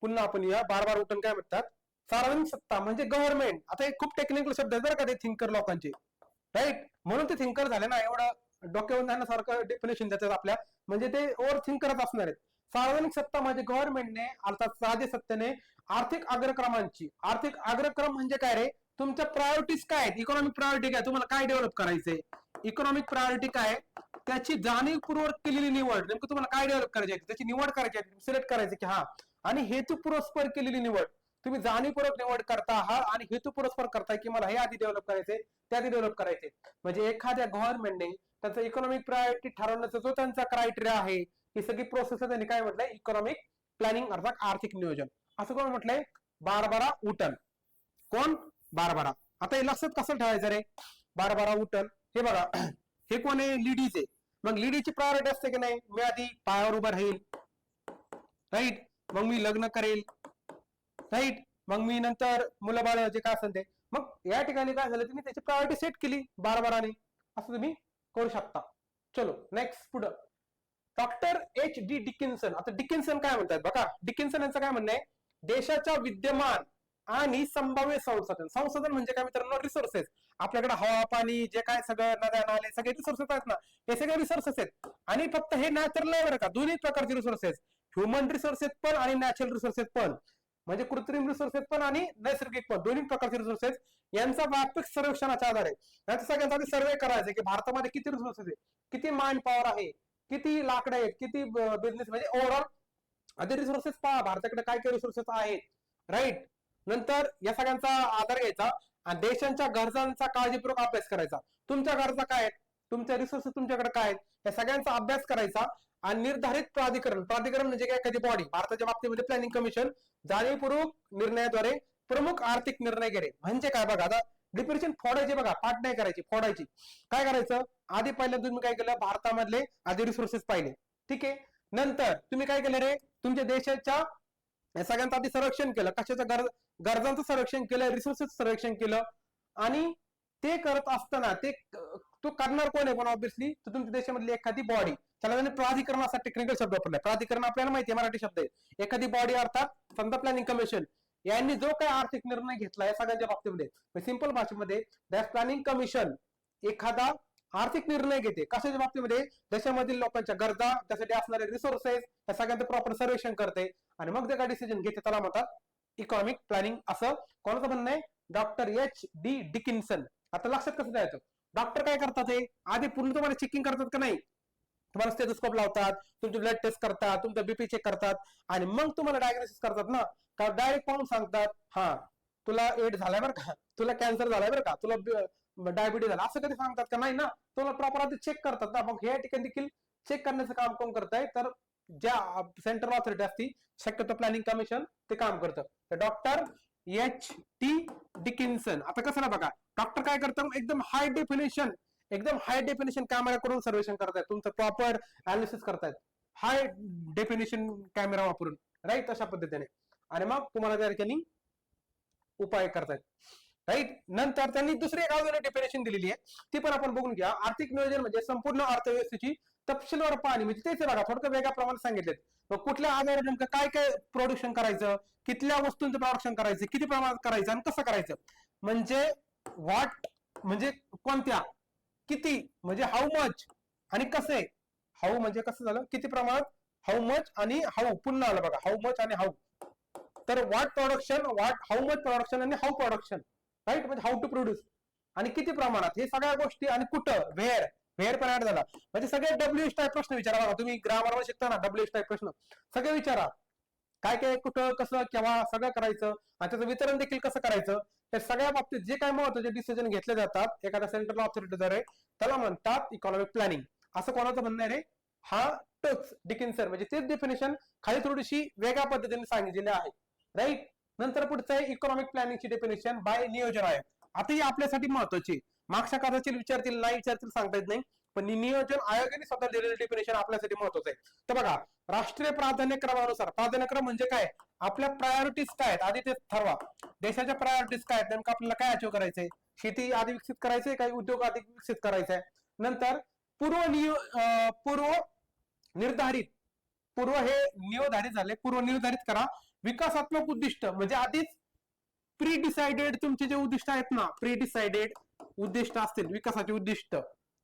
पुन्हा आपण या. बार्बरा उटन काय म्हणतात, सार्वजनिक सत्ता म्हणजे गव्हर्नमेंट. आता हे खूप टेक्निकल शब्द आहेत बरं का ते थिंकर लोकांचे, राईट, म्हणून ते थिंकर झाले ना, एवढं डोक्यावर जाण्यासारखं डेफिनेशन देतात आपल्या, म्हणजे ते ओव्हर थिंकरच असणार आहेत. सार्वजनिक सत्ता म्हणजे गव्हर्नमेंटने अर्थात राज्य सत्तेने आर्थिक अग्रक्रमांची, आर्थिक अग्रक्रम म्हणजे काय रे, तुमच्या प्रायोरिटीज काय आहेत, इकॉनॉमिक प्रायोरिटी काय, तुम्हाला काय डेव्हलप करायचंय, इकॉनॉमिक प्रायोरिटी काय, त्याची जाणीवपूर्वक केलेली निवड, नेमकं तुम्हाला काय डेव्हलप करायची आहे त्याची निवड करायची आहे, सिलेक्ट करायचं की हा, आणि हेतुपुरस्पर केलेली निवड, तुम्ही जाणीवपूर्वक निवड करता आहात आणि हेतुपुरस्पर करताय की मला हे आधी डेव्हलप करायचे, ते आधी डेव्हलप करायचे. म्हणजे एखाद्या गव्हर्नमेंटने त्यांचा इकॉनॉमिक प्रायोरिटी ठरवण्याचा जो त्यांचा क्रायटेरिया आहे, ही सगळी प्रोसेस त्यांनी काय म्हटलंय, इकॉनॉमिक प्लॅनिंग अर्थात आर्थिक नियोजन, असं कोण म्हटलंय, बार्बरा उटन. कोण, बार्बरा. आता हे लक्षात कसं ठेवायचं रे, बार्बरा उटन, हे बघा, हे कोण आहे, लेडीज आहे. मग लेडीजची प्रायोरिटी असते की नाही, मी आधी पायावर उभं राहील, राईट, मग मी लग्न करेल, राईट, मग मी नंतर मुलं बाळ जे काय असेल ते. मग या ठिकाणी काय झालं, तुम्ही त्याची प्रायोरिटी सेट केली बारबाराने, असं तुम्ही करू शकता. चलो नेक्स्ट पुढं, डॉक्टर एच डी डिकिन्सन. आता डिकिन्सन काय म्हणतात बघा, डिकिन्सन यांचं काय म्हणणं आहे, देशाच्या विद्यमान आणि संभाव्य संसाधन, संसाधन म्हणजे काय मित्रांनो, रिसोर्सेस, आपल्याकडे हवा पाणी जे काय सगळं नद्या नाले सगळे रिसोर्सेस आहेत ना, हे सगळे रिसोर्सेस आहेत. आणि फक्त हे नॅचरल आहे बरं का, दोन्ही प्रकारचे रिसोर्सेस, ह्युमन रिसोर्सेस पण आणि नॅचरल रिसोर्सेस पण, म्हणजे कृत्रिम रिसोर्सेस पण आणि नैसर्गिक पण, दोन्ही प्रकारचे रिसोर्सेस यांचा व्यापक सर्वेक्षणाचा आधार आहे. याचा सगळ्यांचा सर्वे करायचे की भारतामध्ये किती रिसोर्सेस आहे, किती माइंड पॉवर आहे, किती लाकडं आहेत, किती बिझनेस, म्हणजे ओव्हरऑल आधी रिसोर्सेस पहा भारताकडे काय काय रिसोर्सेस आहेत, राईट. नंतर या सगळ्यांचा आधार घ्यायचा आणि देशांच्या गरजांचा काळजीपूर्वक अभ्यास करायचा. तुमच्या गरजा काय आहेत, तुमच्या रिसोर्सेस तुमच्याकडे काय आहेत, या सगळ्यांचा अभ्यास करायचा आणि निर्धारित प्राधिकरण, प्राधिकरण म्हणजे काय, एखादी बॉडी, भारताच्या बाबतीमध्ये प्लॅनिंग कमिशन, जाणीवपूर्वक निर्णयाद्वारे प्रमुख आर्थिक निर्णय घेणे. म्हणजे काय बघा, आता डिप्रेशन फोडायचे बघा, पाठ नाही करायची, फोडायची. काय करायचं, आधी पहिल्यांदा तुम्ही काय केलं, भारतामधले आधी रिसोर्सेस पाहिले, ठीक आहे. नंतर तुम्ही काय केलं रे, तुमच्या देशाच्या सगळ्यांचं आधी संरक्षण केलं, कशाच्या गरजांचं संरक्षण केलं, रिसोर्सेस संरक्षण केलं. आणि ते करत असताना ते तो करणार कोण आहे पण ऑब्विसली, तर तुमच्या देशामधली एखादी बॉडी, त्याला त्यांनी प्राधिकरण असा टेक्निकल शब्द वापरलाय. प्राधिकरण आपल्याला माहिती आहे मराठी शब्द आहे, एखादी बॉडी अर्थात समजा प्लॅनिंग कमिशन, यांनी जो काही आर्थिक निर्णय घेतला या सगळ्यांच्या बाबतीमध्ये, सिंपल भाषेमध्ये प्लॅनिंग कमिशन एखादा आर्थिक निर्णय घेते, कशाच्या बाबतीमध्ये, देशामधील लोकांच्या गरजा, त्यासाठी असणारे रिसोर्सेस, त्या सगळ्यांचं प्रॉपर सर्वेक्षण करते आणि मग जे काही डिसिजन घेते त्याला म्हणतात इकॉनॉमिक प्लॅनिंग. असं कोणाचं म्हणणं आहे, डॉक्टर एच डी डिकिन्सन. आता लक्षात कसं द्यायचं, डॉक्टर काय करतात, हे आधी पूर्ण तुम्हाला चेकिंग करतात का नाही, तुम्हाला स्टेथोस्कोप लावतात, तुमची ब्लड टेस्ट करतात, तुमचा बीपी चेक करतात आणि मग तुम्हाला डायग्नोसिस करतात ना, का डायरेक्ट पाहून सांगतात, हा तुला एड्स झालाय बरं का, तुला कॅन्सर झालाय बरं का, तुला डायबिटीज झाला, असं कधी सांगतात का नाही ना, तुला प्रॉपर आधी चेक करतात ना. मग या ठिकाणी देखील चेक करण्याचं काम कोण करताय, तर ज्या सेंट्रल ऑथॉरिटी असती, शक्यतो प्लॅनिंग कमिशन ते काम करतं. तर डॉक्टर एच टी डिकिन्सन. आता कसं ना बघा, डॉक्टर काय करतात, एकदम हाय डेफिनेशन कॅमेरा करून सर्वेक्षण करतायत, तुमचं प्रॉपर अनालिसिस करतायत हाय डेफिनेशन कॅमेरा वापरून, राईट, अशा पद्धतीने, आणि मग तुम्हाला त्या ठिकाणी उपाय करतायत, राईट. नंतर त्यांनी दुसरी एक अजून डेफिनेशन दिलेली आहे, ती पण आपण बघून घ्या. आर्थिक नियोजन म्हणजे संपूर्ण अर्थव्यवस्थेची तपशीलवार पाहणी, म्हणजे तेच बघा, थोडक्यात वेगळ्या प्रमाणात सांगितलेत. मग कुठल्या आधारे नेमकं काय काय प्रोडक्शन करायचं, कितल्या वस्तूंचं प्रोडक्शन करायचं, किती प्रमाणात करायचं आणि कसं करायचं, म्हणजे व्हॉट म्हणजे कोणत्या, किती म्हणजे हाऊ मच, आणि कसे, हाऊ म्हणजे कसं झालं, किती प्रमाणात, हाऊ मच आणि हाऊ, पुन्हा आलं बघा, हाऊ मच आणि हाऊ. तर what production, how much production आणि हाऊ प्रोडक्शन, राईट, म्हणजे हाऊ टू प्रोड्यूस आणि किती प्रमाणात, हे सगळ्या गोष्टी. आणि कुठं, व्हेअर पण ऍड झाला, म्हणजे सगळे डब्ल्यूएच टाईप प्रश्न विचारा बघा, तुम्ही ग्रामर मध्ये शिकता ना, डब्ल्यूएच टाईप प्रश्न सगळे विचारा, काय काय कुठं कसं केव्हा सगळं करायचं आणि त्याचं वितरण देखील कसं करायचं. त्या सगळ्या बाबतीत जे काही महत्त्वाचे डिसिजन घेतले जातात एखाद्या सेंट्रल ऑथॉरिटीद्वारे, त्याला म्हणतात इकॉनॉमिक प्लॅनिंग. असं कोणाचं म्हणणं आहे रे, हा टोच डिकिन्सन, म्हणजे तेच डेफिनेशन खाली थोडीशी वेगळ्या पद्धतीने सांगितलेली आहे, राईट. नंतर पुढचं आहे इकॉनॉमिक प्लॅनिंगची डेफिनेशन बाय नियोजन आयोग. आता ही आपल्यासाठी महत्वाची, मागच्या कदाचित विचारतील नाही विचारतील सांगता येत नाही, पण नियोजन आयोगाने स्वतः दिलेलं डेफिनेशन आपल्यासाठी महत्वाचं आहे. तर बघा, राष्ट्रीय प्राधान्यक्रमानुसार, प्राधान्यक्रम म्हणजे काय, आपल्या प्रायोरिटीज काय आहेत आधी ते ठरवा. देशाच्या प्रायोरिटीज काय आहेत, नेमकं आपल्याला काय अचीव करायचंय, शेती आधी विकसित करायचंय, काही उद्योग आधी विकसित करायचंय. नंतर पूर्व निर्धारित, पूर्व हे निर्धारित झाले, पूर्व निर्धारित करा विकासात्मक उद्दिष्ट, म्हणजे आधीच प्री डिसाइडेड तुमचे जे उद्दिष्ट आहेत ना, प्री डिसाइडेड उद्दिष्ट असतील विकासाचे उद्दिष्ट,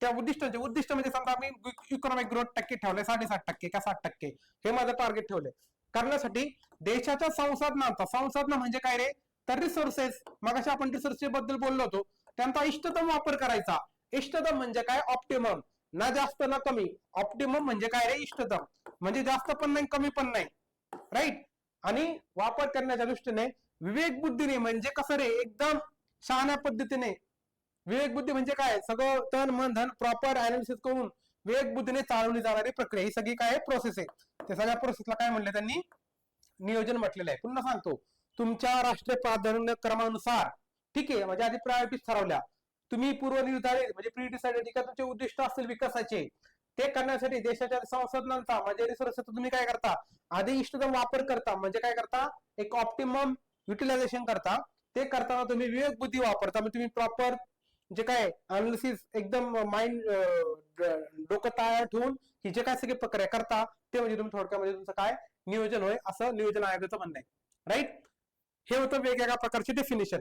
त्या उद्दिष्टांचे उद्दिष्ट म्हणजे समजा आम्ही इकॉनॉमिक ग्रोथ टक्के ठेवले 7.5% का 60%, हे माझं टार्गेट ठेवले करण्यासाठी देशाच्या संसाधनांचा, संसाधन म्हणजे काय रे, तर रिसोर्सेस, मगाशी आपण रिसोर्सेस बद्दल बोललो होतो, त्यांचा इष्टतम वापर करायचा. इष्टतम म्हणजे काय, ऑप्टिमम, ना जास्त ना कमी. ऑप्टिमम म्हणजे काय रे, इष्टतम म्हणजे जास्त पण नाही कमी पण नाही, राईट. आणि वापर करण्याच्या दृष्टीने विवेक बुद्धीने, म्हणजे कसं रे, एकदम शहाण्या पद्धतीने. विवेक बुद्धी म्हणजे काय, सगळं तन मन धन प्रॉपर अनालिसिस करून विवेक बुद्धीने चालवली जाणारी प्रक्रिया, ही सगळी काय प्रोसेस आहे. त्या सगळ्या प्रोसेसला काय म्हणले त्यांनी, नियोजन म्हटलेलं आहे. पुन्हा सांगतो, तुमच्या राष्ट्रीय प्राधान्यक्रमानुसार, ठीक आहे, म्हणजे आधी प्रायोरिटीज ठरवल्या तुम्ही, पूर्व निर्धारित म्हणजे प्री डिसाइडेड का तुमचे उद्दिष्ट असतील विकासाचे, ते करण्यासाठी देशाच्या संसाधनांचा म्हणजे रिसोर्सेसचा तुम्ही काय करता, आधी इष्टतम वापर करता, म्हणजे काय करता, एक ऑप्टिमम युटिलायझेशन करता. ते करताना तुम्ही विवेक बुद्धी वापरता, म्हणजे तुम्ही प्रॉपर जे काय अनालिसिस एकदम माइंड डोकं तयार ठेवून ही जे काय सगळी प्रक्रिया करता, ते म्हणजे तुम्ही थोडक्यामध्ये तुमचं काय नियोजन होय, असं नियोजन आयोगाचं म्हणणं आहे, राईट. हे होतं वेगवेगळ्या प्रकारचे डेफिनेशन.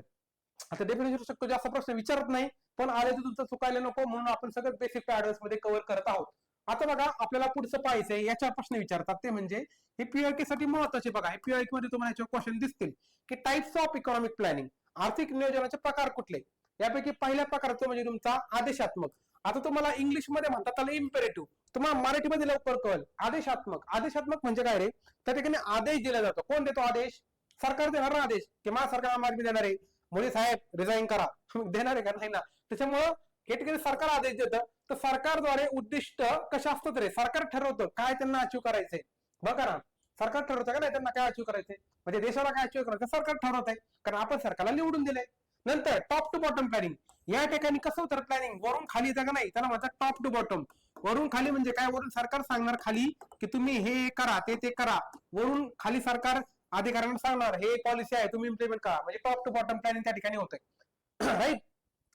आता डेफिनेशन शक्य जास्त प्रश्न विचारत नाही, पण आले तर तुमचं चुकायला नको म्हणून आपण सगळं बेसिक ऍडव्हान्स मध्ये कव्हर करत आहोत. आता बघा, आपल्याला पुढचं पाहायचंय, याच्या प्रश्न विचारतात ते म्हणजे हे पीआयके साठी महत्वाचे. बघा, हे पीआयके मध्ये तुम्हाला क्वेश्चन दिसतील की टाइप्स ऑफ इकॉनॉमिक प्लॅनिंग, आर्थिक नियोजनाचे प्रकार कुठले. यापैकी पहिल्या प्रकारचं म्हणजे तुमचा आदेशात्मक. आता तुम्हाला इंग्लिश मध्ये म्हणतात त्याला इम्पेरेटिव्ह, तुम्हाला मराठीमध्ये लवकर कळेल. आदेशात्मक, आदेशात्मक म्हणजे काय रे, त्या ठिकाणी आदेश दिला जातो. कोण देतो आदेश, सरकार देणार ना आदेश, की माझा सरकार मार्गी देणार आहे, मोदी साहेब रिझाईन करा, देणार आहे का नाही ना. त्याच्यामुळं हे ठिकाणी सरकार आदेश देतं. तर सरकारद्वारे उद्दिष्ट कशा असतात रे, सरकार ठरवतं काय त्यांना अचीव करायचंय. बघा ना, सरकार ठरवतं का नाही त्यांना काय अचीव करायचंय, म्हणजे देशाला काय अचीव करायचं सरकार ठरवत आहे, कारण आपण सरकारला निवडून दिलंय. नंतर टॉप टू बॉटम प्लॅनिंग, या ठिकाणी कसं होतं प्लॅनिंग, वरून खाली जागा नाही, त्याला म्हणतात टॉप टू बॉटम. वरून खाली म्हणजे काय, वरून सरकार सांगणार खाली की तुम्ही हे करा ते करा, वरून खाली सरकार अधिकाऱ्यांना सांगणार हे पॉलिसी आहे तुम्ही इम्प्लिमेंट करा, म्हणजे टॉप टू बॉटम प्लॅनिंग त्या ठिकाणी होतंय, राईट.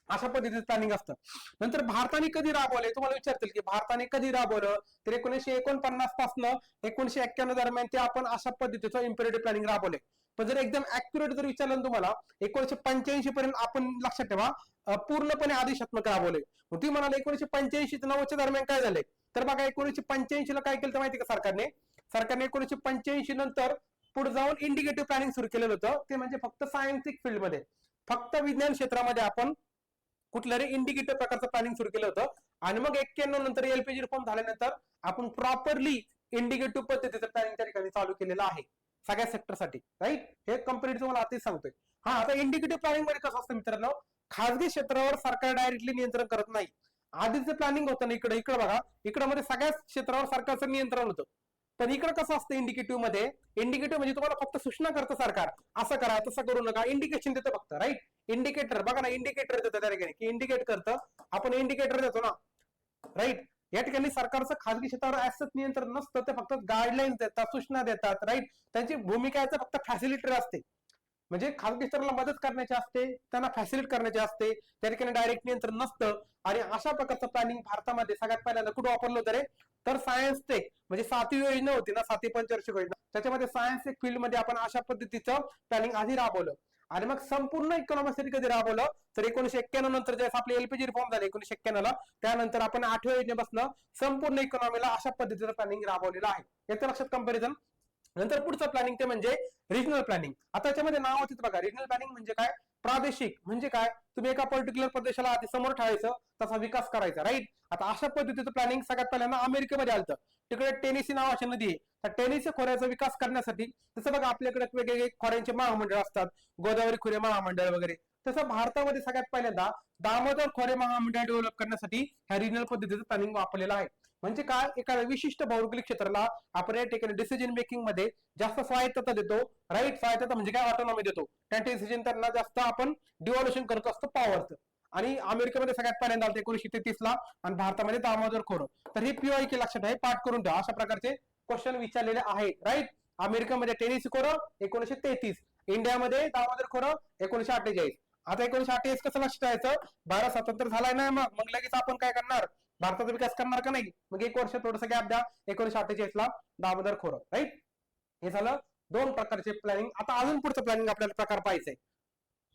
अशा पद्धतीचं प्लॅनिंग असतं. नंतर भारताने कधी राबवले, तुम्हाला विचारतील की भारताने कधी राबवलं, तर 1949 पासून 1991 दरम्यान ते आपण अशा पद्धतीचं इम्पेरेटिव्ह प्लॅनिंग राबवले. पण जर एकदम ऍक्युरेट जर विचारलं तुम्हाला 1985 पर्यंत, आपण लक्षात ठेवा पूर्णपणे आदेशात्मक राबवले. ती म्हणाले 1985 ते 90 दरम्यान काय झाले, तर बघा 1985 ला काय केलं माहिती का सरकारने, 1985 नंतर पुढे जाऊन इंडिकेटिव्ह प्लॅनिंग सुरू केलेलं होतं. ते म्हणजे फक्त सायन्टिफिक फील्डमध्ये, फक्त विज्ञान क्षेत्रामध्ये आपण कुठल्या रे इंडिकेटर प्रकारचं प्लॅनिंग सुरू केलं होतं. आणि मग 91 नंतर एलपीजी रिफॉर्म झाल्यानंतर आपण प्रॉपरली इंडिकेटिव्ह पद्धतीचं प्लॅनिंग त्या ठिकाणी चालू केलेलं आहे सगळ्या सेक्टरसाठी, राईट. हे कंप्लीट तुम्हाला आताच सांगतोय. हा, आता इंडिकेटिव्ह प्लॅनिंग मध्ये कसं असतं मित्रांनो, खासगी क्षेत्रावर सरकार डायरेक्टली नियंत्रण करत नाही. आधीच प्लॅनिंग होतं ना, इकडे बघा, इकडे मध्ये सगळ्याच क्षेत्रावर सरकारचं नियंत्रण होतं. पण इकडे कसं असतं इंडिकेटिव्ह मध्ये, इंडिकेटिव्ह म्हणजे तुम्हाला फक्त सूचना करतं सरकार, असं करा तसं करू नका, इंडिकेशन देतं फक्त, राईट. इंडिकेटर बघा ना, इंडिकेटर देतं त्या ठिकाणी की इंडिकेट करतं, आपण इंडिकेटर देतो ना, राईट. या ठिकाणी सरकारचं खासगी क्षेत्रावर ऍसेट नियंत्रण नसतं, ते फक्त गाईडलाईन्स देतात, सूचना देतात, राईट. त्यांची भूमिका फक्त फॅसिलिटेटर असते, म्हणजे खासगी क्षेत्राला मदत करण्याची असते, त्यांना फॅसिलिट करण्याची असते, त्या ठिकाणी डायरेक्ट नियंत्रण नसतं. आणि अशा प्रकारचं प्लॅनिंग भारतामध्ये सगळ्यात पहिल्यांदा कुठं वापरलं होतं रे, तर सायन्स टेक म्हणजे 7वी योजना होती ना, 7वी पंचवार्षिक योजना, त्याच्यामध्ये सायन्स टेक फील्ड मध्ये आपण अशा पद्धतीचं प्लॅनिंग आधी राबवलं. आणि मग संपूर्ण इकॉनॉमीसाठी कधी राबवलं, तर 1991 नंतर ज्यावेळेस आपले एलपीजी रिफॉर्म झाले 1991 ला, त्यानंतर आपण 8व्या योजनेपासून संपूर्ण इकॉनॉमीला अशा पद्धतीचं प्लॅनिंग राबवलेलं आहे. याचं लक्षात कंपॅरिझन. नंतर पुढचं प्लॅनिंग ते म्हणजे रिजनल प्लॅनिंग. आता त्याच्यामध्ये नाव होते बघा, रिजनल प्लॅनिंग म्हणजे काय, प्रादेशिक म्हणजे काय, तुम्ही एका पर्टिक्युलर प्रदेशाला आधी समोर ठेवायचं, तसा विकास करायचा, राईट. आता अशा पद्धतीचं प्लॅनिंग सगळ्यात पहिल्यांदा अमेरिकेमध्ये आलं. तिकडे टेनेसी नावाची नदी आहे, त्या टेनेसी खोऱ्याचा विकास करण्यासाठी, तसं बघा आपल्याकडे वेगवेगळे खोऱ्यांचे महामंडळ असतात, गोदावरी खोरे महामंडळ वगैरे, तसं भारतामध्ये सगळ्यात पहिल्यांदा दामोदर खोरे महामंडळ डेव्हलप करण्यासाठी ह्या रिजनल पद्धतीचं प्लॅनिंग वापरलेलं आहे. म्हणजे काय, एखाद्या विशिष्ट भौगोलिक क्षेत्राला आपण या ठिकाणी डिसिजन मेकिंग मध्ये जास्त स्वायत्तता देतो. राईट, स्वायत्तता म्हणजे काय, ऑटोनॉमी देतो. त्या डिसिजन त्यांना जास्त आपण डिव्होल्युशन करत असतो पॉवरचं. आणि अमेरिकेमध्ये सगळ्यात पहिल्यांदा आलं 1933 ला, आणि भारतामध्ये दामोदर खोरं. तर हे PYQ लक्षात आहे, पाठ करून ठेवा. अशा प्रकारचे क्वेश्चन विचारलेले आहेत. राईट, अमेरिकेमध्ये टेनिसी खोरं 1933, इंडियामध्ये दामोदर खोरं 1948. आता 1948 कसं लक्षात ठेवायचं, भारत स्वतंत्र झालाय ना, मग लगेच आपण काय करणार, भारताचा विकास करणार का नाही. मग एक वर्ष थोडंसं गॅप द्या. 1948 ला दामोदर खोरं. राईट, हे झालं दोन प्रकारचे प्लॅनिंग. आता अजून पुढचं प्लॅनिंग आपल्याला प्रकार पाहायचंय.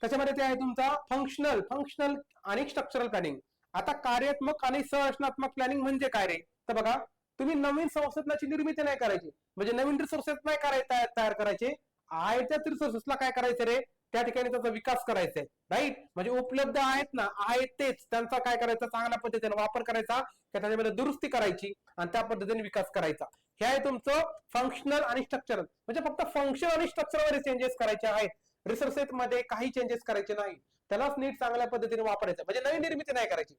त्याच्यामध्ये ते आहे तुमचा फंक्शनल आणि स्ट्रक्चरल प्लॅनिंग. आता कार्यात्मक आणि संरचनात्मक प्लॅनिंग म्हणजे काय रे, तर बघा, तुम्ही नवीन संसाधनाची निर्मिती नाही करायची, म्हणजे नवीन रिसोर्सेस नाही तयार करायचे, आहे त्याच रिसोर्सेसला काय करायचं रे, त्या ठिकाणी त्याचा विकास करायचा आहे. राईट, म्हणजे उपलब्ध आहेत ना, आहेत तेच त्यांचा काय करायचा, चांगल्या पद्धतीने वापर करायचा, त्याच्यामध्ये दुरुस्ती करायची आणि त्या पद्धतीने विकास करायचा. हे आहे तुमचं फंक्शनल आणि स्ट्रक्चरल. म्हणजे फक्त फंक्शन आणि स्ट्रक्चरवर चेंजेस करायचे आहेत, रिसोर्सेस मध्ये काही चेंजेस करायचे नाही. त्यालाच नीट चांगल्या पद्धतीने वापरायचं, म्हणजे नवीन निर्मिती नाही करायची,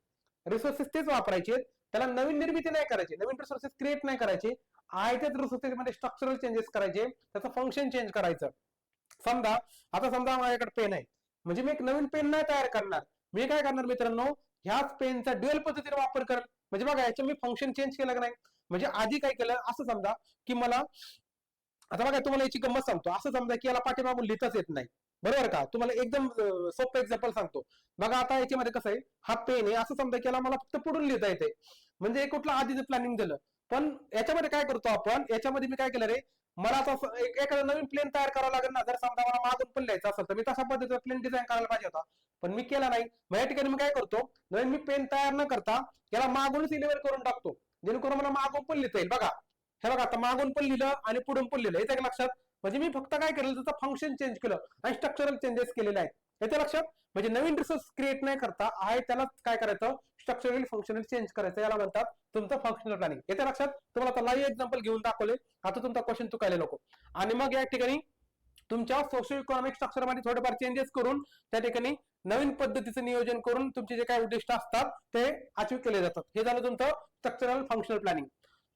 रिसोर्सेस तेच वापरायचे, त्याला नवीन निर्मिती नाही करायची, नवीन रिसोर्सेस क्रिएट नाही करायचे, आहे त्याच रिसोर्सेस मध्ये स्ट्रक्चरल चेंजेस करायचे, त्याचं फंक्शन चेंज करायचं. आता समजा माझ्याकडे पेन आहे, म्हणजे मी एक नवीन पेन नाही तयार करणार, मी काय करणार मित्रांनो, ह्याच पेनचा ड्युअल पद्धतीने वापर कर. म्हणजे बघा, याच्या मी फंक्शन चेंज केलं का नाही. म्हणजे आधी काय केलं, असं समजा की मला, आता बघा तुम्हाला याची गंमत सांगतो, असं समजा की याला पाठीमागून लिहिताच येत नाही, बरोबर का. तुम्हाला एकदम सोपं एक्झाम्पल सांगतो. बघा आता याच्यामध्ये कसं आहे, हा पेन आहे, असं समजा की याला मला फक्त पुढून लिहिता येते, म्हणजे कुठलं आधीच प्लॅनिंग झालं. पण याच्यामध्ये काय करतो आपण, याच्यामध्ये मी काय केलं रे, मला आता एखादा नवीन प्लेन तयार करावा लागेल ना. जर समजा मला मागून पण लिहायचं असेल तर मी तशा पद्धतीचा प्लेन डिझाईन करायला पाहिजे होता, पण मी केला नाही. मग या ठिकाणी मी काय करतो, नवीन मी पेन तयार न करता याला मागूनच इलेव्हन करून टाकतो, जेणेकरून मला मागून पण लिहिता येईल. बघा, हे बघा, आता मागून पण लिहिलं आणि पुढून पण लिहिलं, येतं लक्षात. म्हणजे मी फक्त काय केलं, त्याचं फंक्शन चेंज केलं आणि स्ट्रक्चरल चेंजेस केलेले आहेत, येते लक्षात. म्हणजे नवीन रिसोर्स क्रिएट नाही करता, आहे त्याला काय करायचं, स्ट्रक्चरल फंक्शनल चेंज करायचं, याला म्हणतात तुमचं फंक्शनल प्लॅनिंग. येते लक्षात. तुम्हाला आता लाईव्ह एक्झाम्पल घेऊन दाखवले, आता तुमचा क्वेश्चन चुकायला नको. आणि मग या ठिकाणी तुमच्या सोशल इकॉनॉमिक स्ट्रक्चर मध्ये थोडेफार चेंजेस करून त्या ठिकाणी नवीन पद्धतीचं नियोजन करून तुमचे जे काही उद्दिष्ट असतात ते अचीव केले जातात. हे झालं तुमचं स्ट्रक्चरल फंक्शनल प्लॅनिंग.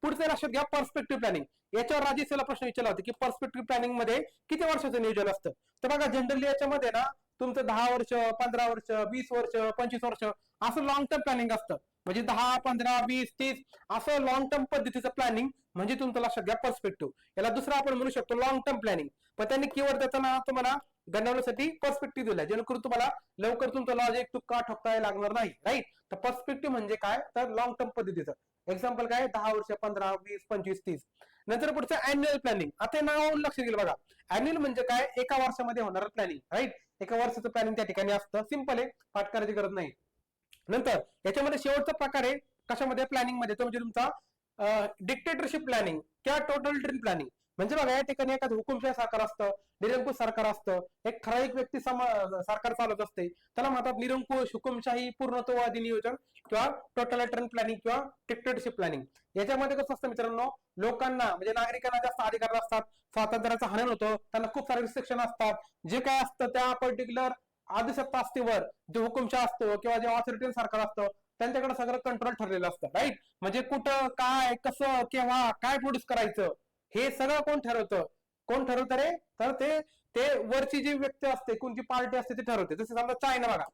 पुढचे लक्षात घ्या, पर्स्पेक्टिव्ह प्लॅनिंग. याच्यावर राजेशला प्रश्न विचारला होता की पर्स्पेक्टिव्ह प्लॅनिंग मध्ये किती वर्षाचं नियोजन असतं. तर बघा, जनरली याच्यामध्ये ना तुमचं 10 वर्ष, 15 वर्ष, 20 वर्ष, 25 वर्ष असं लॉंग टर्म प्लॅनिंग असतं. म्हणजे 10, 15, 20, 30 असं लॉंग टर्म पद्धतीचं प्लॅनिंग म्हणजे तुमचं लक्षात घ्या पर्स्पेक्टिव्ह. याला दुसरं आपण म्हणू शकतो लॉंग टर्म प्लॅनिंग. पण त्यांनी कीवर्ड त्याचं नाव तुम्हाला गणवण्यासाठी पर्स्पेक्टिव्ह दिलाय, जेणेकरून तुम्हाला लवकर तुमचं लॉजिक तुका ठोकता लागणार नाही. राईट, तर पर्स्पेक्टिव्ह म्हणजे काय, तर लॉंग टर्म पद्धतीचं. एक्झाम्पल काय, 10 वर्ष, 15, 20, 25, 30. नंतर पुढचं अॅन्युअल प्लॅनिंग. आता नाव लक्ष दिलं बघा, अॅन्युअल म्हणजे काय, एका वर्षामध्ये होणार प्लॅनिंग. राईट, एका वर्षाचं प्लॅनिंग त्या ठिकाणी असतं. सिंपल आहे, पाठ करायची गरज नाही. नंतर याच्यामध्ये शेवटचा प्रकार आहे कशामध्ये, प्लॅनिंग मध्ये, तो म्हणजे तुमचा डिक्टेटरशिप प्लॅनिंग किंवा टोटल ड्रीम प्लॅनिंग. म्हणजे बघा, या ठिकाणी एखादं हुकुमशाही सरकार असतं, निरंकुश सरकार असतं, एक ठराविक व्यक्ती सरकार चालवत असते, त्याला म्हणतात निरंकुश, हुकुमशाही, पूर्णत्ववादी नियोजन किंवा टोटलिटरियन प्लॅनिंग किंवा डिक्टेटरशिप प्लॅनिंग. याच्यामध्ये कसं असतं मित्रांनो, लोकांना म्हणजे नागरिकांना जास्त अधिकार असतात, स्वातंत्र्याचं हनन होतं, त्यांना खूप सारे रिस्ट्रिक्शन असतात. जे काय असतं त्या पर्टिक्युलर आदिसत्ता असतेवर जे हुकुमशाह असतो किंवा जे ऑथॉरिटेरियन सरकार असतं त्यांच्याकडे सगळं कंट्रोल ठरलेलं असतं. राईट, म्हणजे कुठं काय कसं केव्हा काय प्रोड्यूस करायचं हे सगळं कोण ठरवतं, कोण ठरवतं रे, तर ते वरची जी व्यक्ती असते, कोणची पार्टी असते ते ठरवते. जसं समजा चायना बघा,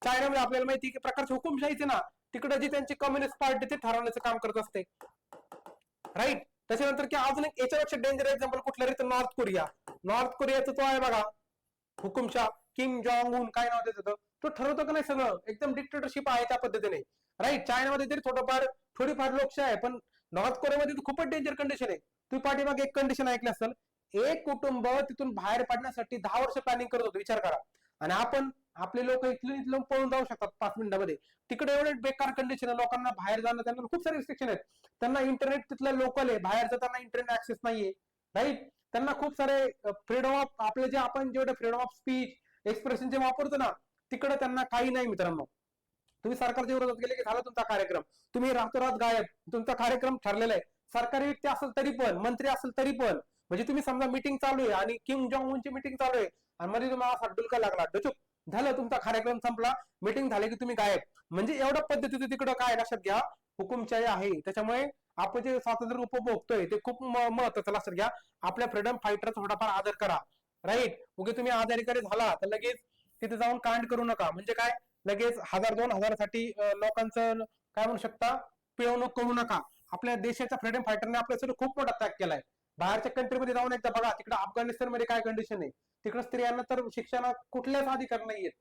चायनामध्ये आपल्याला माहिती की प्रकारची हुकुमशाहीचे ना, तिकडे जी त्यांची कम्युनिस्ट पार्टी ते ठरवण्याचं काम करत असते. राईट, त्याच्यानंतर की अजून एक याच्यापेक्षा डेंजर एक्झाम्पल कुठलं रे, तर नॉर्थ कोरिया. नॉर्थ कोरियाचा तो आहे बघा हुकुमशाह, किम जॉंग उन, काय नाव त्याचं, तो ठरवतो का नाही सगळं, एकदम डिक्टेटरशिप आहे त्या पद्धतीने. राईट, चायनामध्ये तरी थोडीफार लोकशाही आहे, पण नॉर्थ कोरियामध्ये खूपच डेंजर कंडिशन आहे. तुम्ही पाठीमागे एक कंडिशन ऐकली असेल, एक कुटुंब तिथून बाहेर पडण्यासाठी 10 वर्ष प्लॅनिंग करत होतं, विचार करा. आणि आपण आपले लोक इथून पळून जाऊ शकतात 5 मिनिटांमध्ये. तिकडे एवढे बेकार कंडिशन आहे, लोकांना बाहेर जाणं, त्यांना खूप सारे रिस्ट्रिक्शन आहेत. त्यांना इंटरनेट तिथलं लोकल आहे, बाहेरचं त्यांना इंटरनेट ऍक्सेस नाहीये. राईट, त्यांना खूप सारे फ्रीडम ऑफ, आपले जे आपण जेवढे फ्रीडम ऑफ स्पीच, एक्सप्रेशन जे वापरतो ना, तिकडे त्यांना काही नाही मित्रांनो. तुम्ही सरकारच्या विरोधात गेले की झाला तुमचा कार्यक्रम, तुम्ही रातोरात गायब, तुमचा कार्यक्रम ठरलेला आहे. सरकारी व्यक्ती असेल तरी पण, मंत्री असेल तरी पण, म्हणजे तुम्ही समजा मीटिंग चालू आहे आणि किम जॉंग उनची मीटिंग चालू आहे आणि मध्ये तुम्हाला असा डुलका लागला, डचुक झालं, तुमचा कार्यक्रम संपला, मीटिंग झाली की तुम्ही गायब. म्हणजे एवढ्या पद्धतीचं तिकडं काय लक्षात घ्या, हुकुमशाही आहे. त्याच्यामुळे आपण जे स्वातंत्र्य उपभोगतोय ते खूप महत्वाचं. लक्षात घ्या, आपल्या फ्रीडम फायटरचा थोडाफार आदर करा. राईट. उगे तुम्ही आजारी झाला तर लगेच तिथे जाऊन कांड करू नका. म्हणजे काय, लगेच 1000-2000 साठी लोकांचं काय म्हणू शकता पिळवणूक करू नका. आपल्या देशाच्या फ्रीडम फायटरने आपल्यासाठी खूप मोठा त्याग केलाय. बाहेरच्या कंट्रीमध्ये जाऊन एकदा बघा, तिकडे अफगाणिस्तान मध्ये काय कंडिशन आहे. तिकडे स्त्रियांना तर शिक्षणात कुठल्याच अधिकार नाहीयेत.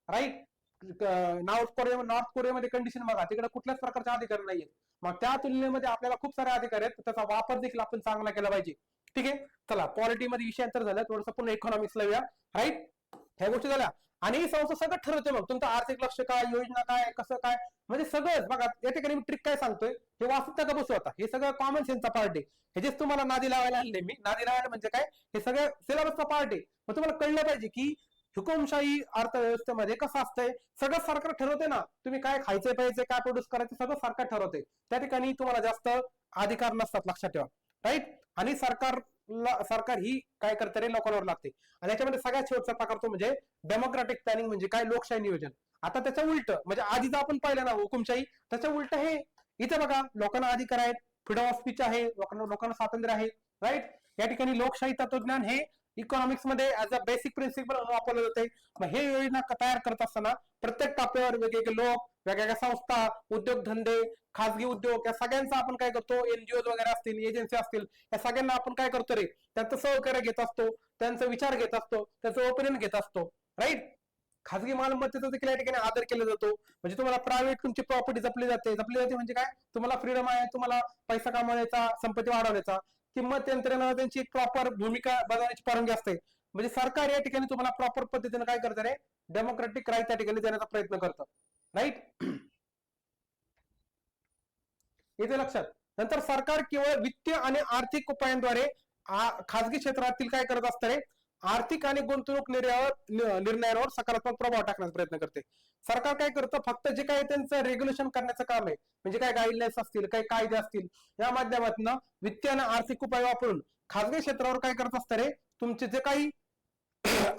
राईट. नॉर्थ कोरियामध्ये कंडिशन बघा, तिकडे कुठल्याच प्रकारचे अधिकार नाहीयेत. मग त्या तुलनेमध्ये आपल्याला खूप सारे अधिकार आहेत, त्याचा वापर देखील आपण चांगला केला पाहिजे. ठीक आहे. चला, पॉलिटीमध्ये विषयांतर झालं, थोडंसं पुन्हा इकॉनॉमिक्सला येऊया. राईट. ह्या गोष्टी झाल्या. आणि ही संस्था सगळं ठरवते मग तुमचं आर्थिक लक्ष काय, योजना काय, कसं काय, म्हणजे सगळंच बघा. या ठिकाणी मी ट्रिक काय सांगतोय, हे वाचता का बसू आता, हे सगळं कॉमन सेन्सचा पार्ट आहे. हे जेच तुम्हाला नादी लावायला आणले मी, नादी लावायला म्हणजे काय, हे सगळं सिलेबसचा पार्ट आहे. मग तुम्हाला कळलं पाहिजे की हुकुमशाही अर्थव्यवस्थेमध्ये कसं असतंय. सगळं सरकार ठरवते ना, तुम्ही काय खायचे प्यायचे, काय प्रोड्यूस करायचे, सगळं सरकार ठरवते. त्या ठिकाणी तुम्हाला जास्त अधिकार नसतात, लक्षात ठेवा. राईट. आणि सरकार ही काय करते रे, लोकांवर लागते. आणि याच्यामध्ये सगळ्यात शेवटचा प्रकार तो म्हणजे डेमोक्रेटिक प्लॅनिंग, म्हणजे काय, लोकशाही नियोजन. आता त्याच्या उलट, म्हणजे आधीच आपण पाहिलं ना हुकुमशाही, त्याच्या उलट हे इथे बघा, लोकांना अधिकार आहेत, फ्रीडम ऑफ स्पीच आहे, लोकांना स्वातंत्र्य आहे. राईट. या ठिकाणी लोकशाही तत्वज्ञान हे इकॉनॉमिक्स मध्ये ऍज अ बेसिक प्रिन्सिपल वापरलं जाते. मग हे योजना तयार करत असताना प्रत्येक टप्प्यावर वेगवेगळे लोक, वेगवेगळ्या संस्था, उद्योगधंदे, खासगी उद्योग, या सगळ्यांचा आपण काय करतो, एनजीओ वगैरे असतील, एजन्सी असतील, या सगळ्यांना आपण काय करतो रे, त्यांचं सहकार्य घेत असतो, त्यांचा विचार घेत असतो, त्यांचं ओपिनियन घेत असतो. राईट. खासगी मालमत्तेचा देखील या ठिकाणी आदर केला जातो. म्हणजे तुम्हाला प्रायव्हेट तुमची प्रॉपर्टी जपली जाते म्हणजे काय, तुम्हाला फ्रीडम आहे, तुम्हाला पैसा कमवण्याचा, संपत्ती वाढवण्याचा, किंमत यंत्रणा त्यांची एक प्रॉपर भूमिका बजावण्याची परवानगी असते. म्हणजे सरकार या ठिकाणी तुम्हाला प्रॉपर पद्धतीने काय करतं रे, डेमोक्रेटिक राईट त्या ठिकाणी देण्याचा प्रयत्न करतं. राईट. येते लक्षात. नंतर सरकार केवळ वित्तीय आणि आर्थिक उपायांद्वारे खासगी क्षेत्रातील काय करत असतं रे, आर्थिक आणि गुंतवणूक निर्णयावर सकारात्मक प्रभाव टाकण्याचा प्रयत्न करते. सरकार काय करतं, फक्त जे काही त्यांचं रेग्युलेशन करण्याचं काम आहे, म्हणजे काय गाईडलाईन्स असतील, काही कायदे असतील, या माध्यमातून वित्तीय आणि आर्थिक उपाय वापरून खासगी क्षेत्रावर काय करत असतं रे, तुमचे जे काही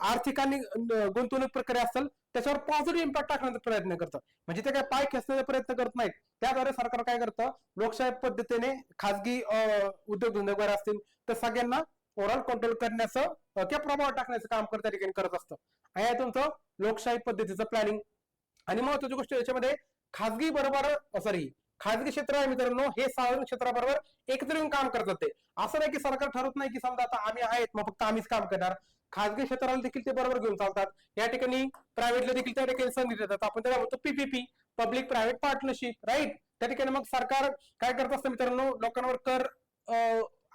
आर्थिक आणि गुंतवणूक प्रक्रिया असेल त्याच्यावर पॉझिटिव्ह इम्पॅक्ट टाकण्याचा प्रयत्न करतं. म्हणजे ते काय पाय खेचण्याचा प्रयत्न करत नाहीत. त्याद्वारे सरकार काय करतं, लोकशाही पद्धतीने खासगी उद्योगधंदे वगैरे असतील तर सगळ्यांना ओव्हरऑल कंट्रोल करण्याचं किंवा प्रभाव टाकण्याचं काम त्या ठिकाणी करत असतं. आणि आहे तुमचं लोकशाही पद्धतीचं प्लॅनिंग. आणि महत्वाची गोष्ट याच्यामध्ये खासगी क्षेत्र आहे मित्रांनो, हे सार्वजनिक क्षेत्राबरोबर एकत्र येऊन काम करतात. ते असं नाही की सरकार ठरवत नाही की समजा आता आम्ही आहेत मग फक्त आम्हीच काम करणार. खासगी क्षेत्राला देखील ते बरोबर घेऊन चालतात. या ठिकाणी प्रायव्हेटला देखील त्या ठिकाणी संधी देतात. आपण त्याला म्हणतो PPP, public private partnership. Right. त्या ठिकाणी मग सरकार काय करत असतं मित्रांनो, लोकांवर कर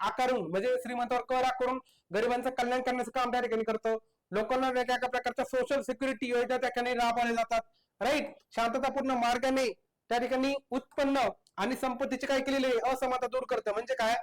आकारून, म्हणजे श्रीमंतावर कर आकारून गरिबांचं कल्याण करण्याचं काम त्या ठिकाणी करतं. लोकांना वेगवेगळ्या प्रकारच्या सोशल सिक्युरिटी योजना त्या ठिकाणी राबवल्या जातात. राईट. शांततापूर्ण मार्गाने त्या ठिकाणी उत्पन्न आणि संपत्तीचे काय केलेले असमानता दूर करतं. म्हणजे काय,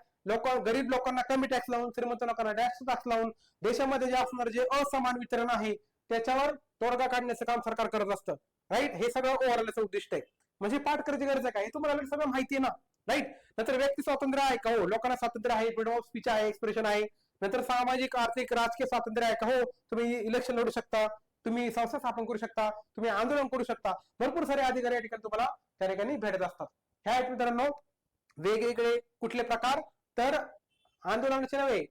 गरीब लोकांना कमी टॅक्स लावून, श्रीमंत लोकांना टॅक्स लावून देशामध्ये जे असणार जे असमान वितरण आहे त्याच्यावर तोडगा काढण्याचं काम सरकार करत असतं. राईट. हे सगळं ओव्हरऑल उद्दिष्ट आहे. म्हणजे पाठ करायची गरज आहे काय, तुम्हाला सगळं माहिती आहे ना. राईट. नंतर व्यक्ती स्वातंत्र्य आहे का, हो, लोकांना स्वातंत्र्य आहे, फ्रीडम ऑफ स्पीच आहे, एक्सप्रेशन आहे. नंतर सामाजिक, आर्थिक, राजकीय स्वातंत्र्य आहे का, हो, तुम्ही इलेक्शन लढू शकता, तुम्ही संस्था स्थापन करू शकता, तुम्ही आंदोलन करू शकता. भरपूर सारे अधिकार या ठिकाणी तुम्हाला त्या ठिकाणी भेटत असतात. ह्या आहेत मित्रांनो वेगवेगळे कुठले प्रकार, तर आंदोलनाचे नव्हे,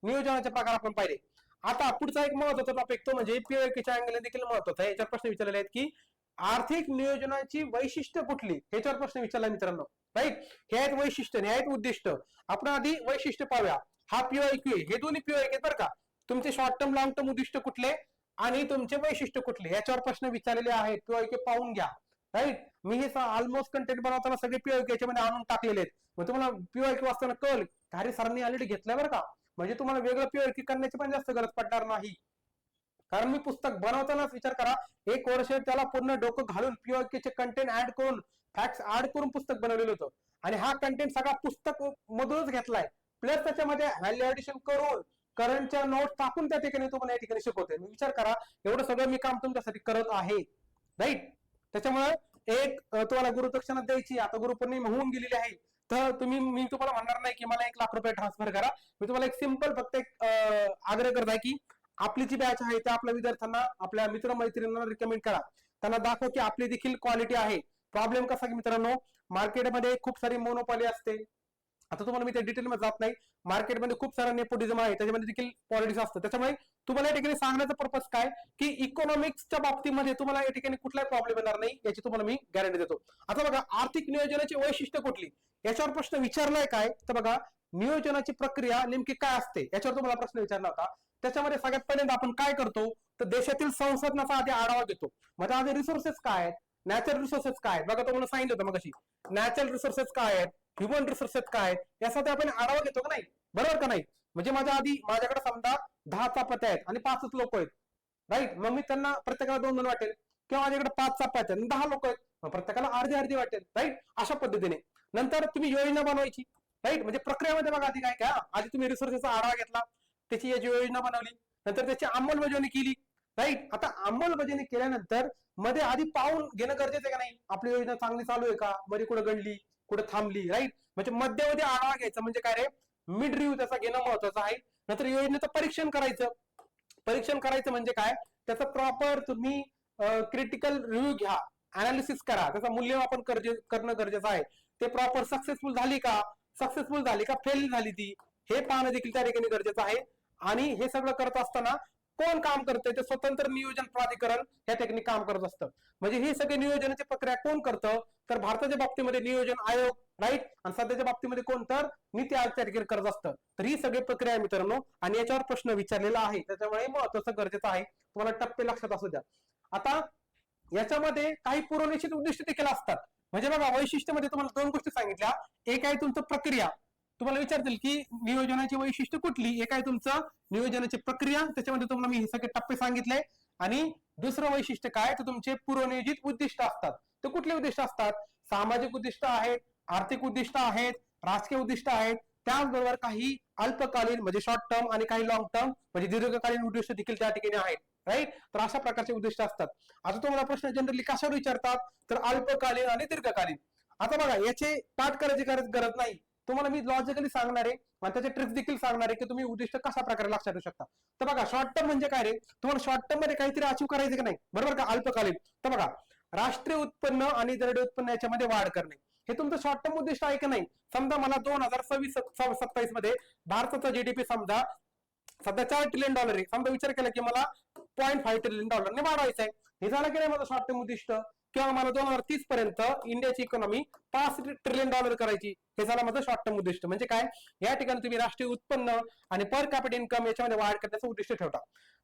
नियोजनाचे प्रकार आपण पाहिले. आता पुढचा एक महत्वाचा टॉपिक तो म्हणजे पीओकेच्या अँगल देखील महत्वाचा आहे. याच्यावर प्रश्न विचारलेले आहेत की आर्थिक नियोजनाची वैशिष्ट्य कुठली, ह्याच्यावर प्रश्न विचारला मित्रांनो. राईट. हे आहेत वैशिष्ट्य, हे आहेत उद्दिष्ट. आपण आधी वैशिष्ट्य पाहूया. हा पीओक्यू हे दोन्ही पीओके बरं का. तुमचे शॉर्ट टर्म लॉंग टर्म उद्दिष्ट कुठले आणि तुमचे वैशिष्ट्य कुठले, याच्यावर प्रश्न विचारलेले आहेत. पीओके पाहून घ्या. राईट. मी हे ऑलमोस्ट कंटेंट बनवताना सगळे पीओके याच्यामध्ये आणून टाकलेले आहेत. मग तुम्हाला पीओके वाचताना कळेल कार्य सरांनी ऑलरेडी घेतलंय बरं का. म्हणजे तुम्हाला वेगळं पीओके करण्याची पण जास्त गरज पडणार नाही. कारण मी पुस्तक बनवतानाच विचार करा, 1 वर्ष त्याला पूर्ण डोकं घालून पीओकेचे कंटेंट ऍड करून, फॅक्ट्स ऍड करून पुस्तक बनवलेलं होतं. आणि हा कंटेंट सगळा पुस्तक मधूनच घेतलाय. प्लस त्याच्यामध्ये व्हॅल्यू ऍडिशन करून करंटच्या नोट्स टाकून त्या ठिकाणी तुम्हाला या ठिकाणी शिकवते. विचार करा, एवढं सगळं मी काम तुमच्यासाठी करत आहे. राईट. त्याच्यामुळे एक तुम्हाला गुरुदक्षिणा द्यायची, आता गुरुपौर्णिमा होऊन गेलेली आहे, तर मी तुम्हाला म्हणणार नाही की मला 1 लाख रुपये ट्रान्सफर करा. मी तुम्हाला एक सिंपल फक्त एक आग्रह करत आहे की आपली जी बॅच आहे त्या आपल्या विद्यार्थ्यांना, आपल्या मित्रमैत्रिणींना रिकमेंड करा. त्यांना दाखव की आपली देखील क्वालिटी आहे. प्रॉब्लेम कसा की मित्रांनो, मार्केटमध्ये खूप सारी मोनोपॉली असते. आता तुम्हाला मी त्या डिटेलमध्ये जात नाही. मार्केटमध्ये खूप सारा नेपोटिझम आहे, त्याच्यामध्ये देखील पॉलिटिक्स असतं. त्याच्यामुळे तुम्हाला या ठिकाणी सांगण्याचा पर्पज काय की इकॉनॉमिक्सच्या बाबतीमध्ये तुम्हाला या ठिकाणी कुठलाही प्रॉब्लेम येणार नाही, याची तुम्हाला मी गॅरंटी देतो. आता बघा, आर्थिक नियोजनाची वैशिष्ट्य कुठली, याच्यावर प्रश्न विचारलाय काय, तर बघा नियोजनाची प्रक्रिया नेमकी काय असते याच्यावर तुम्हाला प्रश्न विचारला होता. त्याच्यामध्ये सगळ्यात पहिल्यांदा आपण काय करतो, तर देशातील संसाधनाचा आधी आढावा घेतो. म्हणजे आधी रिसोर्सेस काय आहेत, नॅचरल रिसोर्सेस काय आहेत, बघा तुम्हाला सांगितलं होतं मग, नॅचरल रिसोर्सेस काय आहेत, ह्युमन रिसोर्सेस काय आहेत, यासाठी आपण आढावा घेतो का नाही, बरोबर का नाही. म्हणजे माझ्याकडे समजा 10 चपात्या आहेत आणि 5च लोक आहेत, राईट. मग मी त्यांना प्रत्येकाला 2-2 वाटेल, किंवा माझ्याकडे 5 चपात्या आहेत 10 लोक आहेत, मग प्रत्येकाला अर्धी अर्धी वाटेल, राईट. अशा पद्धतीने नंतर तुम्ही योजना बनवायची, राईट. म्हणजे प्रक्रियेमध्ये बघा आधी काय आधी तुम्ही रिसोर्सेसचा आढावा घेतला, त्याची याची योजना बनवली, नंतर त्याची अंमलबजावणी केली, राईट. आता अंमलबजावणी केल्यानंतर मध्ये आधी पाहून घेणं गरजेचं आहे का नाही, आपली योजना चांगली चालू आहे का, मध्ये कुठे गणली कुठे थांबली, राईट. म्हणजे मध्यमध्ये आढावा घ्यायचा, म्हणजे काय रे, मिड रिव्ह्यू त्याचा घेणं महत्वाचं आहे. नंतर योजनेचं परीक्षण करायचं. परीक्षण करायचं म्हणजे काय, त्याचं प्रॉपर तुम्ही क्रिटिकल रिव्ह्यू घ्या, अनालिसिस करा, त्याचं मूल्यमापन करणं गरजेचं आहे. ते प्रॉपर सक्सेसफुल झाली का, फेल झाली ती, हे पाहणं देखील त्या ठिकाणी गरजेचं आहे. आणि हे सगळं करत असताना कोण काम करतंय, ते स्वतंत्र नियोजन प्राधिकरण या ठिकाणी काम करत असतं. म्हणजे ही सगळी नियोजनाची प्रक्रिया कोण करतं, तर भारताच्या बाबतीमध्ये नियोजन आयोग, राईट. आणि सध्याच्या बाबतीमध्ये कोण, तर नीती आयोग त्या ठिकाणी करत असतं. तर ही सगळी प्रक्रिया आहे मित्रांनो, आणि याच्यावर प्रश्न विचारलेला आहे, त्याच्यामुळे महत्वाचं गरजेचं आहे, तुम्हाला टप्पे लक्षात असू द्या. आता याच्यामध्ये काही पूर्वनिश्चित उद्दिष्ट देखील असतात. म्हणजे बघा, वैशिष्ट्यामध्ये तुम्हाला 2 गोष्टी सांगितल्या. एक आहे तुमचं प्रक्रिया, तुम्हाला विचारतील की नियोजनाची वैशिष्ट्य कुठली, एक आहे तुमचं नियोजनाची प्रक्रिया, त्याच्यामध्ये तुम्हाला मी हे सगळे टप्पे सांगितले. आणि दुसरं वैशिष्ट्य काय, तर तुमचे पूर्वनियोजित उद्दिष्ट असतात. ते कुठले उद्दिष्ट असतात, सामाजिक उद्दिष्ट आहेत, आर्थिक उद्दिष्ट आहेत, राजकीय उद्दिष्ट आहेत, त्याचबरोबर काही अल्पकालीन म्हणजे शॉर्ट टर्म आणि काही लॉंग टर्म म्हणजे दीर्घकालीन उद्दिष्ट देखील त्या ठिकाणी आहेत, राईट. तर अशा प्रकारचे उद्दिष्ट असतात. आता तुम्हाला प्रश्न जनरली कशावर विचारतात, तर अल्पकालीन आणि दीर्घकालीन. आता बघा, याचे पाठ करायची गरज नाही, तुम्हाला मी लॉजिकली सांगणार आहे आणि त्याचे ट्रिक्स देखील सांगणार आहे की तुम्ही उद्दिष्ट कशा प्रकारे लक्षात ठेवू शकता. तर बघा, शॉर्ट टर्म म्हणजे काय रे, तुम्हाला शॉर्ट टर्म मध्ये काहीतरी अचीव करायचं की नाही, बरोबर का. अल्पकालीन, तर बघा, राष्ट्रीय उत्पन्न आणि दरडोई उत्पन्न याच्यामध्ये वाढ करणे, हे तुमचं शॉर्ट टर्म उद्दिष्ट आहे की नाही. समजा मला 2026-27 मध्ये भारताचा जीडीपी समजा सध्या $4 ट्रिलियन आहे, समजा विचार केला की मला $0.5 ट्रिलियन वाढवायचं आहे, हे झालं की नाही माझं शॉर्ट टर्म उद्दिष्ट. किंवा मला 2030 पर्यंत इंडियाची इकॉनॉमी $5 ट्रिलियन करायची, हे झालं माझं शॉर्ट टर्म उद्दिष्ट. म्हणजे काय, या ठिकाणी तुम्ही राष्ट्रीय उत्पन्न आणि पर कॅपिटल इन्कम याच्यामध्ये वाढ करण्याचं उद्दिष्ट ठेवता.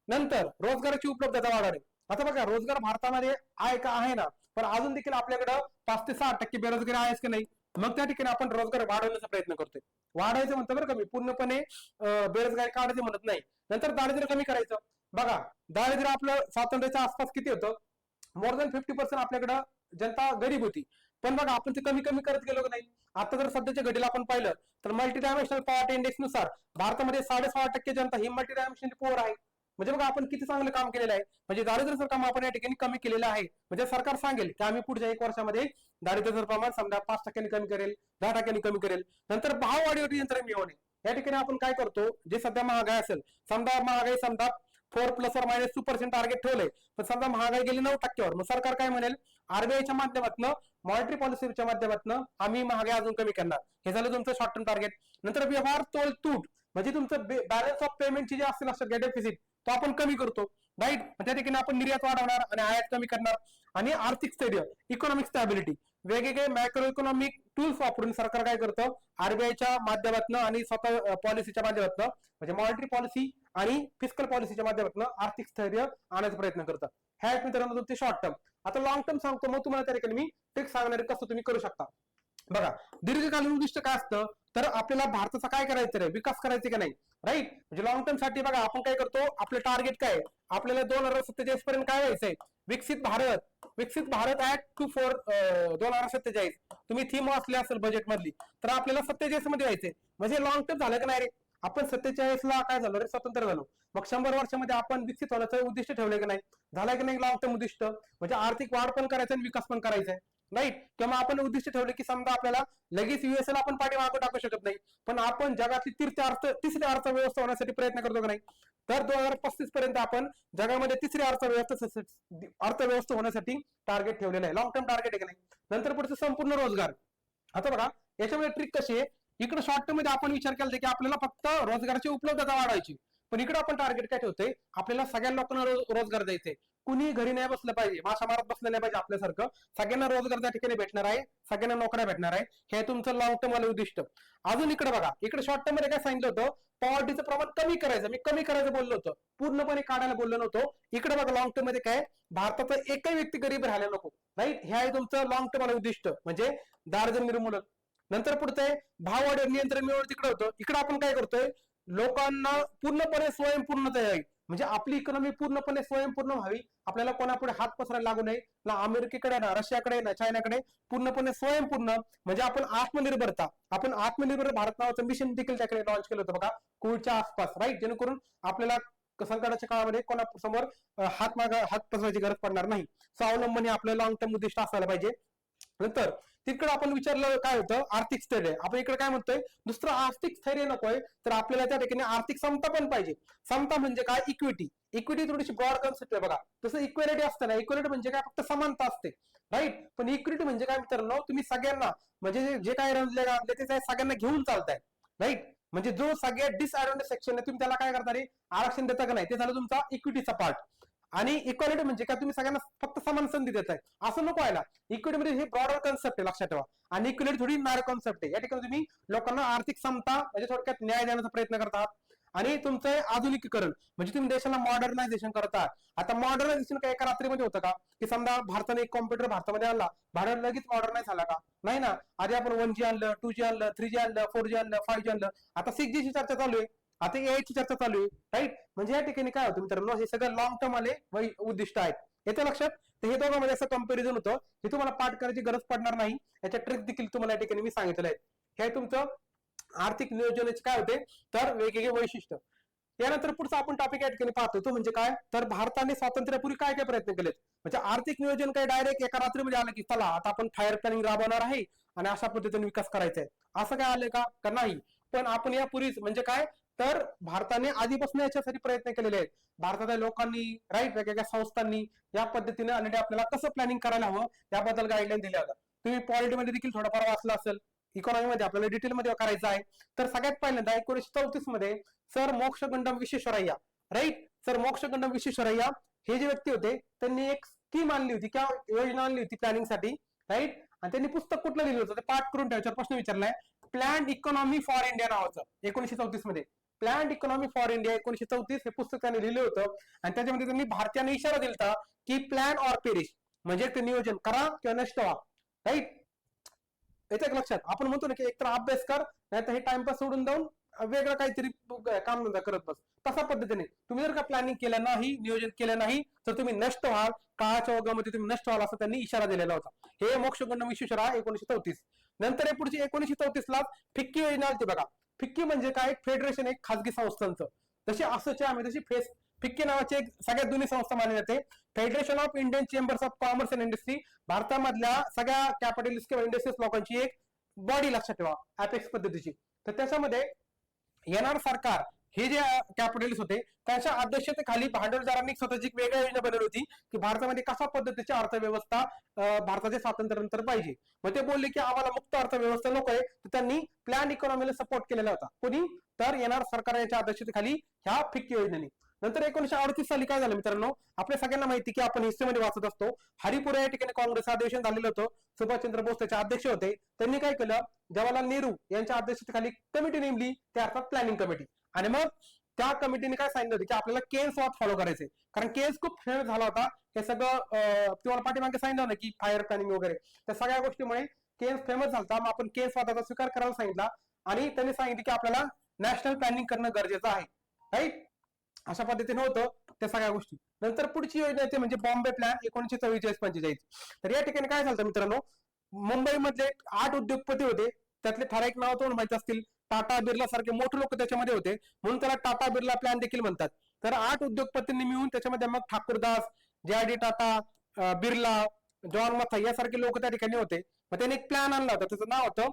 नंतर रोजगाराची उपलब्धता वाढवणे. आता बघा, रोजगार भारतामध्ये आहे का, आहे ना, पण अजून देखील आपल्याकडे 5 ते 6% बेरोजगारी आहेच की नाही. मग त्या ठिकाणी आपण रोजगार वाढवण्याचा प्रयत्न करतोय. वाढायचं म्हणतं बरं का मी, पूर्णपणे बेरोजगारी काढायचं म्हणत नाही. नंतर दारिद्र्य कमी करायचं. बघा, दारिद्र्य आपलं स्वातंत्र्याच्या आसपास किती होतं, मोर दॅन 50% आपल्याकडं जनता गरीब होती. पण बघा, आपण ते कमी कमी करत गेलो की नाही. आता जर सध्याच्या घडीला आपण पाहिलं तर मल्टी डायमेन्शनल पॉवर्टी इंडेक्स नुसार भारतामध्ये 6.5% जनता ही मल्टी डायमेन्शनल पोअर आहे. म्हणजे बघा, आपण किती चांगलं काम केलेलं आहे. म्हणजे दारिद्र्याचं काम आपण या ठिकाणी कमी केलेलं आहे. म्हणजे सरकार सांगेल की आम्ही पुढच्या 1 वर्षामध्ये दारिद्र्याचं प्रमाण समजा 5% कमी करेल, 10% कमी करेल. नंतर भाववाढीवर नियंत्रण मिळवणे, या ठिकाणी आपण काय करतो, जे सध्या महागाई असेल, समजा महागाई समजा 4 ± 2% टार्गेट ठेवलंय, पण समजा महागाई गेली 9%वर, मग सरकार काय म्हणेल, आरबीआयच्या माध्यमातून मॉनिटरी पॉलिसीच्या माध्यमातून आम्ही महागाई अजून कमी करणार. हे झालं तुमचं शॉर्ट टर्म टार्गेट. नंतर व्यवहार तोल तूट, म्हणजे तुमचं बॅलन्स ऑफ पेमेंटची जे असेल असं डेफिसिट, तो आपण कमी करतो, राईट. त्या ठिकाणी आपण निर्यात वाढवणार आणि आयात कमी करणार. आणि आर्थिक स्थैर्य, इकॉनॉमिक स्टॅबिलिटी, वेगवेगळे मॅक्रो इकॉनॉमिक टूल्स वापरून सरकार काय करतं, आरबीआयच्या माध्यमातून आणि स्वतः पॉलिसीच्या माध्यमातून, म्हणजे मॉनिटरी पॉलिसी आणि फिस्कल पॉलिसीच्या माध्यमातून आर्थिक स्थैर्य आणण्याचा प्रयत्न करतात. ह्या मित्रांनो तुमचे शॉर्ट टर्म. आता लॉंग टर्म सांगतो, मग तुम्हाला त्या ठिकाणी मी ट्रिक सांगणार कसं तुम्ही करू शकता. बघा, दीर्घकालीन उद्दिष्ट काय असतं, तर आपल्याला भारताचा काय करायचं रे, विकास करायचा की नाही, राईट. म्हणजे लॉंग टर्म साठी बघा, आपण काय करतो, आपलं टार्गेट काय, आपल्याला 2047 पर्यंत काय व्हायचंय, विकसित भारत ऍट 2047. तुम्ही थीम वाचली असेल बजेट मधली, तर आपल्याला 47 मध्ये व्हायचंय. म्हणजे लॉंग टर्म झालं का नाही रे, आपण 47 ला काय झालो रे, स्वतंत्र झालो. मग 100 वर्षामध्ये आपण विकसित होण्याचं उद्दिष्ट ठेवलंय की नाही, झालंय की नाही लॉंग टर्म उद्दिष्ट. म्हणजे आर्थिक वाढ पण करायचं आणि विकास पण करायचा आहे. राईट. किंवा आपण उद्दिष्ट ठेवले की समजा आपल्याला लगेच युएसला आपण पाठी मागं टाकू शकत नाही, पण आपण जगातली तिसरी अर्थव्यवस्था होण्यासाठी प्रयत्न करतो का नाही. तर 2035 पर्यंत आपण जगामध्ये तिसरी अर्थव्यवस्था होण्यासाठी टार्गेट ठेवलेलं आहे, लॉंग टर्म टार्गेट आहे की नाही. नंतर पुढचं संपूर्ण रोजगार. आता बघा याच्यामध्ये ट्रिक कशी आहे, इकडे शॉर्ट टर्म मध्ये आपण विचार केला की आपल्याला फक्त रोजगाराची उपलब्धता वाढवायची, पण इकडे आपण टार्गेट काय ठेवतोय, आपल्याला सगळ्या लोकांना रोजगार द्यायचे. कुणी घरी नाही बसलं पाहिजे, माशा मारत बसलं नाही पाहिजे आपल्यासारखं, सगळ्यांना रोजगार त्या ठिकाणी भेटणार आहे, सगळ्यांना नोकऱ्या भेटणार आहे. हे तुमचं लॉंग टर्म वाले उद्दिष्ट. अजून इकडे बघा, इकडे शॉर्ट टर्म मध्ये काय सांगितलं होतं, पॉवर्टीचं प्रमाण कमी करायचं. मी कमी करायचं बोललो होतो, पूर्णपणे काढायला बोललो नव्हतो. इकडे बघा लॉंग टर्म मध्ये काय, भारताचा एकही व्यक्ती गरीब राहायला नको, राईट. हे आहे तुमचं लॉंग टर्म वाले उद्दिष्ट, म्हणजे दारिद्र्य निर्मूलन. नंतर पुढचं आहे भाव वाढ नियंत्रण मिळवणं. तिकडे होतं, इकडे आपण काय करतोय, लोकांना पूर्णपणे स्वयंपूर्णता यावी, म्हणजे आपली इकॉनॉमी पूर्णपणे स्वयंपूर्ण व्हावी. आपल्याला कोणापुढे हात पसरायला लागू नये, ना अमेरिकेकडे ना रशियाकडे ना चायनाकडे, पूर्णपणे स्वयंपूर्ण. म्हणजे आपण आत्मनिर्भर भारत नावाचं मिशन देखील त्याकडे लॉन्च केलं होतं बघा कोविडच्या आसपास, राईट. जेणेकरून आपल्याला संकटाच्या काळामध्ये कोणासमोर हात पसरायची गरज पडणार नाही. स्वावलंबन हे आपलं लॉंग टर्म उद्दिष्ट असायला पाहिजे. नंतर तिकडे आपण विचारलं काय होतं, आर्थिक स्थैर्य. आपण इकडे काय म्हणतोय, दुसरं आर्थिक स्थैर्य नकोय, तर आपल्याला त्या ठिकाणी आर्थिक समता पण पाहिजे. समता म्हणजे काय, इक्विटी. इक्विटी थोडीशी ब्रॉड कन्सेप्ट आहे बघा. तसं इक्वेलिटी असतं ना, इक्वेलिटी म्हणजे काय, फक्त समानता असते, राईट. पण इक्विटी म्हणजे काय मित्रांनो, तुम्ही सगळ्यांना, म्हणजे जे काय रंजले ते सगळ्यांना घेऊन चालताय, राईट. म्हणजे जो सगळ्यात डिसएडव्हान्टेज सेक्शन आहे, तुम्ही त्याला काय करता रे, आरक्षण देता का नाही, ते झालं तुमचा इक्विटीचा पार्ट. आणि इक्वालिटी म्हणजे काय, तुम्ही सगळ्यांना फक्त समान संधी देताय, असं नको व्हायला. इक्विटी मध्ये हे ब्रॉडर कन्सेप्ट आहे, लक्षात ठेवा. आणि इक्विलिटी थोडी नॅरो कन्सेप्ट आहे. या ठिकाणी तुम्ही लोकांना आर्थिक समता म्हणजे थोडक्यात न्याय देण्याचा प्रयत्न करतात. आणि तुमचं आधुनिकीकरण म्हणजे तुम्ही देशाला मॉडर्नायझेशन करतात. आता मॉडर्नायझेशन काय एका रात्रीमध्ये होतं का, की समजा भारताने एक कॉम्प्युटर भारतामध्ये आणला, भारत लगेच मॉडर्नाइज झाला का, नाही ना. आधी आपण 1G आणलं, 2G आणलं, 3G आणलं, 4G आणलं, 5G आणलं, आता 6G ची चर्चा चालू आहे, आता AI ची चर्चा चालू आहे, राईट. म्हणजे या ठिकाणी काय होतं मित्रांनो, हे सगळं लॉंग टर्म आले उद्दिष्ट आहेत. येतं लक्षात. तर हे दोघांमध्ये असं कंपॅरिझन होतं, हे तुम्हाला पाठ करायची गरज पडणार नाही. याच्या ट्रिक देखील तुम्हाला या ठिकाणी मी सांगितलं आहे. हे तुमचं आर्थिक नियोजनाचे काय होते, तर वेगवेगळे वैशिष्ट्य. यानंतर पुढचा आपण टॉपिक या ठिकाणी पाहतो, तो म्हणजे काय, तर भारताने स्वातंत्र्यापूर्वी काय काय प्रयत्न केलेत. म्हणजे आर्थिक नियोजन काय डायरेक्ट एका रात्रीमध्ये आलं की चला आता आपण फायर प्लॅनिंग राबवणार आहे आणि अशा पद्धतीने विकास करायचा आहे, असं काय आलं का नाही. पण आपण यापूर्वीच म्हणजे काय, तर भारताने आधीपासून याच्यासाठी प्रयत्न केलेले आहेत. भारताच्या लोकांनी, राईट, वेगवेगळ्या संस्थांनी या पद्धतीने ऑलरेडी आपल्याला कसं प्लॅनिंग करायला हवं याबद्दल गाईडलाईन दिल्या होत्या. तुम्ही पॉलिटीमध्ये देखील थोडाफार वाचलं असेल, इकॉनॉमीमध्ये आपल्याला डिटेलमध्ये करायचं आहे. तर सगळ्यात पहिल्यांदा 1934 मध्ये sir Mokshagundam Visvesvaraya, right, sir Mokshagundam Visvesvaraya हे जे व्यक्ती होते, त्यांनी एक स्कीम आणली होती किंवा योजना आणली होती प्लॅनिंगसाठी, राईट. आणि त्यांनी पुस्तक कुठलं लिहिलं होतं, ते पाठ करून ठेवायचा प्रश्न विचारलाय. प्लॅन इकॉनॉमी फॉर इंडिया नावाचं 1934 मध्ये. प्लॅन इकॉनॉमी फॉर इंडिया 1934 हे पुस्तक त्यांनी लिहिलं होतं. आणि त्याच्यामध्ये त्यांनी भारतीयांना इशारा दिला की प्लॅन ऑर पेरिश, म्हणजे ते नियोजन करा किंवा नष्ट व्हा, राईट. येतं लक्षात. आपण म्हणतो ना की एकतर अभ्यास कर, नाही तर हे टाइमपास सोडून जाऊन वेगळं काहीतरी काम धंदा करत बस. तसा पद्धतीने तुम्ही जर का प्लॅनिंग केलं नाही, नियोजन केलं नाही, तर तुम्ही नष्ट व्हाल, काळाच्या ओघामध्ये तुम्ही नष्ट व्हाल, असं त्यांनी इशारा दिलेला होता. हे मोक्षगुंडम विश्वेश्वरय्या 1934. नंतर हे पुढची 1934 ला फिक्की योजना होती बघा. फिक्की म्हणजे काय, फेडरेशन, एक खासगी संस्थांचं. जशी असोचॅम तशी फिक्की नावाची एक सगळ्यात जुनी संस्था मानली जाते. Federation of Indian chambers of commerce and industry, भारतामधल्या सगळ्या कॅपिटलिस्ट किंवा इंडस्ट्रीज लोकांची एक बॉडी, लक्षात ठेवा, अपेक्स पद्धतीची. तर त्याच्यामध्ये येणार सरकार हे जे कॅपिटलिस्ट होते त्यांच्या अध्यक्षतेखाली भांडवलदारांनी स्वतःची एक वेगळी योजना बनवली होती की भारतामध्ये कशा पद्धतीची अर्थव्यवस्था भारताच्या स्वातंत्र्यानंतर पाहिजे. मग ते बोलले की आम्हाला मुक्त अर्थव्यवस्था नको आहे, तर त्यांनी प्लॅन इकॉनॉमीला सपोर्ट केलेला होता. कोणी, तर येणार सरकार यांच्या अध्यक्षतेखाली ह्या फिक्की योजनेने. नंतर 1938 साली काय झालं मित्रांनो, आपल्या सगळ्यांना माहिती की आपण हिस्ट्रीमध्ये वाचत असतो, हरिपुरा या ठिकाणी काँग्रेस अधिवेशन झालेलं होतं. सुभाषचंद्र बोस त्याचे अध्यक्ष होते. त्यांनी काय केलं, जवाहरलाल नेहरू यांच्या अध्यक्षतेखाली कमिटी नेमली, ते अर्थात प्लॅनिंग कमिटी. आणि मग त्या कमिटीने काय सांगितलं होतं की आपल्याला केन्स वॉच फॉलो करायचे, कारण केन्स खूप फेमस झाला होता. हे सगळं तुम्हाला पाठीमागे सांगितलं ना की फायर प्लॅनिंग वगैरे, त्या सगळ्या गोष्टीमुळे केन्स फेमस झाला. मग आपण केन्स वादाचा स्वीकार करायला सांगितला आणि त्यांनी सांगितलं की आपल्याला नॅशनल प्लॅनिंग करणं गरजेचं आहे, राईट. अशा पद्धतीने होतं त्या सगळ्या गोष्टी. नंतर पुढची योजना येते म्हणजे बॉम्बे प्लॅन 1944-45. तर या ठिकाणी काय झालं मित्रांनो, मुंबईमधले 8 उद्योगपती होते, त्यातले ठराविक नाव तुम्हाला माहिती असतील, टाटा बिर्ला सारखे मोठे लोक त्याच्यामध्ये होते, म्हणून त्याला टाटा बिर्ला प्लॅन देखील म्हणतात. तर 8 उद्योगपतींनी मिळून त्याच्यामध्ये मग ठाकूरदास, जे.आर.डी. टाटा, बिर्ला, जॉन मथाई यासारखे लोक त्या ठिकाणी होते. मग त्यांनी एक प्लॅन आणला होता, त्याचं नाव होतं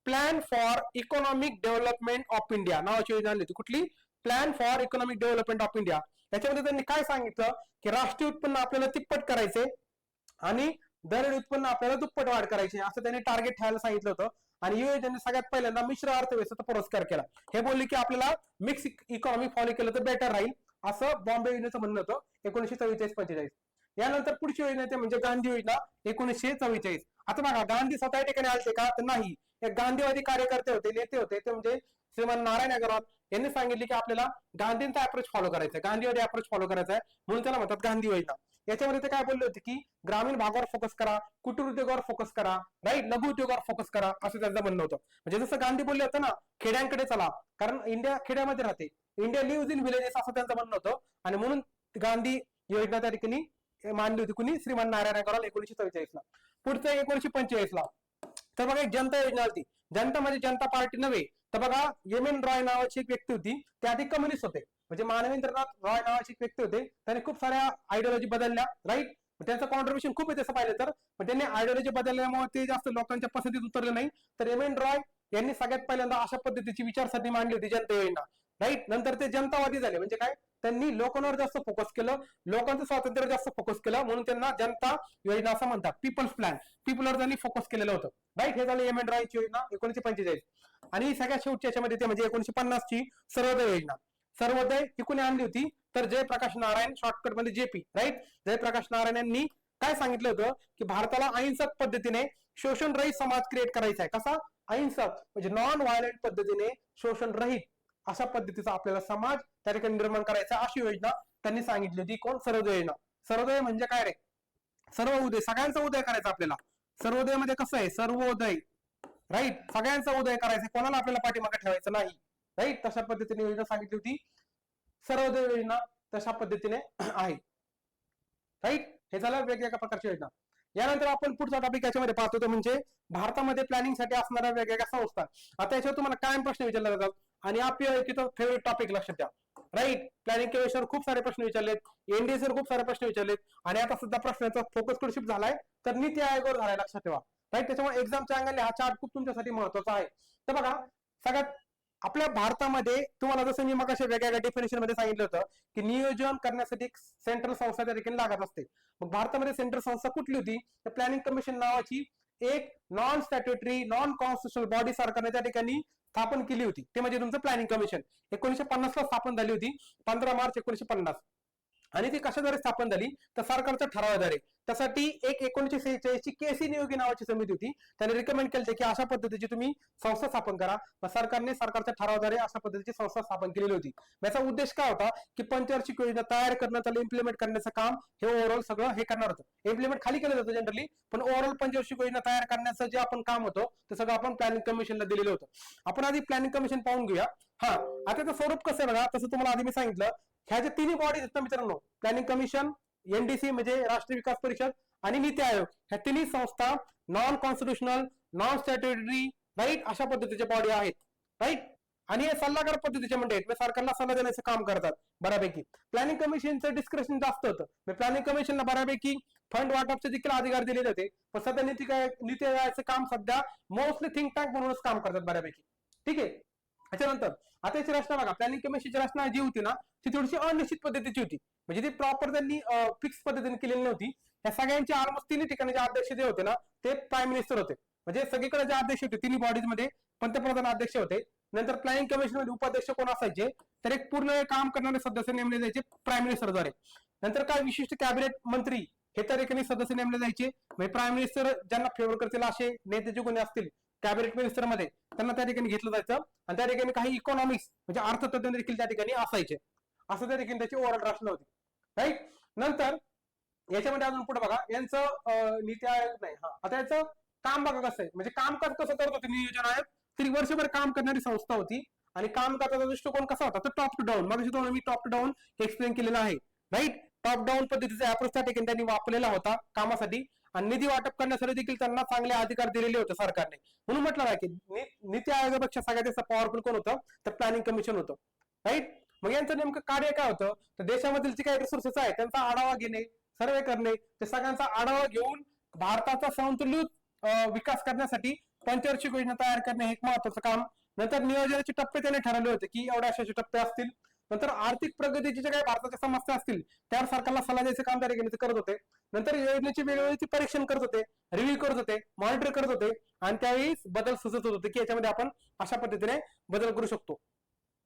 plan for economic development of India नावाची योजना आणली होती. कुठली? Plan for economic development of India. त्याच्यामध्ये त्यांनी काय सांगितलं की राष्ट्रीय उत्पन्न आपल्याला तिप्पट करायचे आणि दरडोई उत्पन्न आपल्याला दुप्पट वाढ करायची, असं त्यांनी टार्गेट ठेवायला सांगितलं होतं. आणि योजनेने सगळ्यात पहिल्यांदा मिश्र अर्थव्यवस्थेचा पुरस्कार केला. हे बोलले की आपल्याला मिक्स इकॉनॉमी फॉलो केलं तर बेटर राहील, असं बॉम्बे योजनेचं म्हणणं होतं 1944-45. यानंतर पुढची योजना ते म्हणजे गांधी योजना 1944. आता बघा, गांधी स्वतः ठिकाणी आलते का? तर नाही. एक गांधीवादी कार्यकर्ते होते, नेते होते, ते म्हणजे श्रीमान नारायण अग्रवाल यांनी सांगितले की आपल्याला गांधींचा अप्रोच फॉलो करायचा आहे, गांधीवादी अप्रोच फॉलो करायचा आहे, म्हणून त्याला म्हणतात गांधी योजना. याच्यामध्ये ते काय बोलले होते की ग्रामीण भागावर फोकस करा, कुटीर उद्योगावर फोकस करा, राईट, लघु उद्योगावर फोकस करा, असं त्यांचं म्हणणं होतं. म्हणजे जसं गांधी बोलले होतं ना, खेड्यांकडे चला, कारण इंडिया खेड्यामध्ये राहते, इंडिया लिव्हज इन विलेजेस, असं त्यांचं म्हणणं होतं. आणि म्हणून गांधी योजना त्या ठिकाणी मांडली होती. कुणी? श्रीमान नारायण अग्रवाल 1944 ला. पुढचं 1945 ला तर बघा एक जनता योजना होती. जनता म्हणजे जनता पार्टी नव्हे, तर बघा एम.एन. रॉय नावाची एक व्यक्ती होती, ते आधी कम्युनिस्ट होते. म्हणजे मानवेंद्रनाथ रॉय नावाची एक व्यक्ती होते, त्यांनी खूप साऱ्या आयडिओलॉजी बदलल्या, राईट. त्यांचं कॉन्ट्रीब्युशन खूप आहे तसं पाहिलं तर, पण त्यांनी आयडिओलॉजी बदलल्यामुळे ते जास्त लोकांच्या पसंतीत उतरले नाही. तर एम.एन. रॉय यांनी सगळ्यात पहिल्यांदा अशा पद्धतीची विचारसरणी मांडली होती, जनता योजना, राईट. नंतर ते जनतावादी झाले. म्हणजे काय? त्यांनी लोकांवर जास्त फोकस केलं, लोकांचं स्वातंत्र्य जास्त फोकस केलं, म्हणून त्यांना जनता योजना असं म्हणतात. पीपल्स प्लॅन, पीपलवर त्यांनी फोकस केलेलं होतं, राईट. हे झालं एम.एन. रॉयची योजना 1945. आणि सगळ्यात शेवटच्या याच्यामध्ये ते म्हणजे 1950 ची सर्वोदय योजना. सर्वोदय ही कोणी आणली होती? तर जयप्रकाश नारायण, शॉर्टकट मध्ये जेपी, राईट. जयप्रकाश नारायण यांनी काय सांगितलं होतं की भारताला अहिंसक पद्धतीने शोषण रहित समाज क्रिएट करायचा आहे. कसा? अहिंसक, म्हणजे नॉन व्हायलेंट पद्धतीने शोषण रहित अशा पद्धतीचा आपल्याला समाज त्या ठिकाणी निर्माण करायचा, अशी योजना त्यांनी सांगितली होती. कोण? सर्वोदय योजना. सर्वोदय म्हणजे काय रे? सर्व उदय, सगळ्यांचा उदय करायचा आपल्याला. सर्वोदय मध्ये कसं आहे? सर्वोदय, राईट, सगळ्यांचा उदय करायचा, कोणाला आपल्याला पाठीमागे ठेवायचं नाही, राईट. तशा पद्धतीने योजना सांगितली होती. सर्वोदय योजना तशा पद्धतीने आहे, राईट. हे झालं वेगवेगळ्या प्रकारची योजना. यानंतर आपण पुढचा टॉपिक याच्यामध्ये पाहतो तो म्हणजे भारतामध्ये प्लॅनिंग साठी असणाऱ्या वेगवेगळ्या संस्था. आता याच्यावर तुम्हाला कायम प्रश्न विचारले जातात आणि आपल्या फेवरेट टॉपिक लक्षात द्या, राईट. प्लॅनिंग विषयावर खूप सारे प्रश्न विचारलेत, एनडीए खूप सारे प्रश्न विचारलेत, आणि आता सध्या प्रश्नाचा फोकस कुठे शिफ्ट झालाय तर नीती आयोगावर झालाय, लक्षात ठेवा, राईट. त्याच्यामुळे एक्झामच्या अंगाने हा चार्ट खूप तुमच्यासाठी महत्वाचा आहे. तर बघा, सगळ्यात आपल्या भारतामध्ये तुम्हाला जसं मी मगाशी वेगवेगळ्या डेफिनेशन मध्ये सांगितलं होतं की नियोजन करण्यासाठी सेंट्रल संस्था त्या ठिकाणी लागत असते. मग भारतामध्ये सेंट्रल संस्था कुठली होती? तर प्लॅनिंग कमिशन नावाची एक non statutory, non constitutional body सरकारने त्या ठिकाणी स्थापन केली होती. ते म्हणजे तुमचं प्लॅनिंग कमिशन 1950 ला स्थापन झाली होती, 15 मार्च 1950. आणि ती कशाद्वारे स्थापन झाली? तर सरकारच्या ठरावाद्वारे. त्यासाठी एक 1946 ची केसी नियोगी नावाची समिती होती, त्याने रिकमेंड केले की अशा पद्धतीची तुम्ही संस्था स्थापन करा. मग सरकारने सरकारच्या ठरावाद्वारे अशा पद्धतीची संस्था स्थापन केलेली होती. याचा उद्देश काय होता की पंचवार्षिक योजना तयार करणं, त्याला इम्प्लिमेंट करण्याचं काम हे ओव्हरऑल सगळं हे करणार होतं. इम्प्लिमेंट खाली केलं जातं जनरली, पण ओव्हरऑल पंचवार्षिक योजना तयार करण्याचं जे आपण काम होतं ते सगळं आपण प्लॅनिंग कमिशनला दिलेलं होतं. आपण आधी प्लॅनिंग कमिशन पाहून घेऊया. हा, आता त्याचं स्वरूप कसं आहे बघा, तसं तुम्हाला आधी मी सांगितलं. ह्या ज्या तिन्ही बॉडीज आहेत मित्रांनो, प्लॅनिंग कमिशन, एनडीसी म्हणजे राष्ट्रीय विकास परिषद, आणि नीती आयोग, ह्या तिन्ही संस्था non constitutional, non statutory, right, अशा पद्धतीच्या बॉडी आहेत, राईट. आणि हे सल्लागार पद्धतीचे म्हणजे सरकारला सल्ला देण्याचं काम करतात बऱ्यापैकी. प्लॅनिंग कमिशनचं डिस्कशन जास्त होतं. प्लॅनिंग कमिशनला बऱ्यापैकी फंड वाटपचे देखील अधिकार दिले जाते, पण सध्या नीती आयोगाचं काम सध्या मोस्टली थिंक टँक म्हणूनच काम करतात बऱ्यापैकी, ठीक आहे. त्याच्यानंतर आता याची रचना बघा, प्लॅनिंग कमिशनची रचना जी होती ना ती थोडीशी अनिश्चित पद्धतीची होती. म्हणजे ती प्रॉपर त्यांनी फिक्स पद्धतीने केलेली नव्हती. या सगळ्यांचे ऑलमोस्ट तिन्ही ठिकाणी जे अध्यक्ष जे होते ना ते प्राईम मिनिस्टर होते. म्हणजे सगळीकडे जे अध्यक्ष होते तिन्ही बॉडीज मध्ये पंतप्रधान अध्यक्ष होते. नंतर प्लॅनिंग कमिशन मध्ये उपाध्यक्ष कोण असायचे तर एक पूर्ण काम करणारे सदस्य नेमले जायचे प्राईम मिनिस्टरद्वारे. नंतर काय विशिष्ट कॅबिनेट मंत्री हे त्या ठिकाणी सदस्य नेमले जायचे. म्हणजे प्राईम मिनिस्टर ज्यांना फेवर करतील असे नेते जे कोणी असतील कॅबिनेट मिनिस्टर मध्ये त्यांना त्या ठिकाणी घेतलं जायचं. आणि त्या ठिकाणी काही इकॉनॉमिक्स म्हणजे अर्थतज्ञ देखील त्या ठिकाणी असायचे. असं त्या ठिकाणी त्याची ओव्हरऑल रचना होती, राईट. नंतर याच्यामध्ये अजून पुढे बघा यांचं नीती आयोग नाही, हा, आता याचं काम बघा कसं आहे. म्हणजे कामकाज कसं करत होते नियोजन आयोग, तरी वर्षभर काम करणारी संस्था होती. आणि काम करण्याचा दृष्टिकोन कसा होता तर टॉप टू डाऊन. मग मी टॉप टू डाऊन एक्सप्लेन केलेला आहे, राईट. टॉप डाऊन पद्धतीचा अप्रोच त्या ठिकाणी त्यांनी वापरलेला होता कामासाठी. आणि निधी वाटप करण्यासाठी देखील त्यांना चांगले अधिकार दिलेले होते सरकारने. म्हणून म्हटलं आहे की नीती आयोगापेक्षा सगळ्यात जास्त पॉवरफुल कोण होतं तर प्लॅनिंग कमिशन होतं, राईट. मग यांचं नेमकं कार्य काय होतं तर देशामधील जे काही रिसोर्सेस आहेत त्यांचा आढावा घेणे, सर्वे करणे, ते सगळ्यांचा आढावा घेऊन भारताचा संतुलित विकास करण्यासाठी पंचवार्षिक योजना तयार करणे हे एक महत्वाचं काम. नंतर नियोजनाचे टप्पे त्याने ठरवले होते की एवढ्या अशा टप्पे असतील. नंतर आर्थिक प्रगतीचे जे काही भारताच्या समस्या असतील त्यावर सरकारला सल्ला द्यायचे काम त्या ठिकाणी करत होते. नंतर योजनेची वेळोवेळी परीक्षण करत होते, रिव्ह्यू करत होते, मॉनिटर करत होते आणि त्यावेळी बदल सुचत होते की याच्यामध्ये आपण अशा पद्धतीने बदल करू शकतो.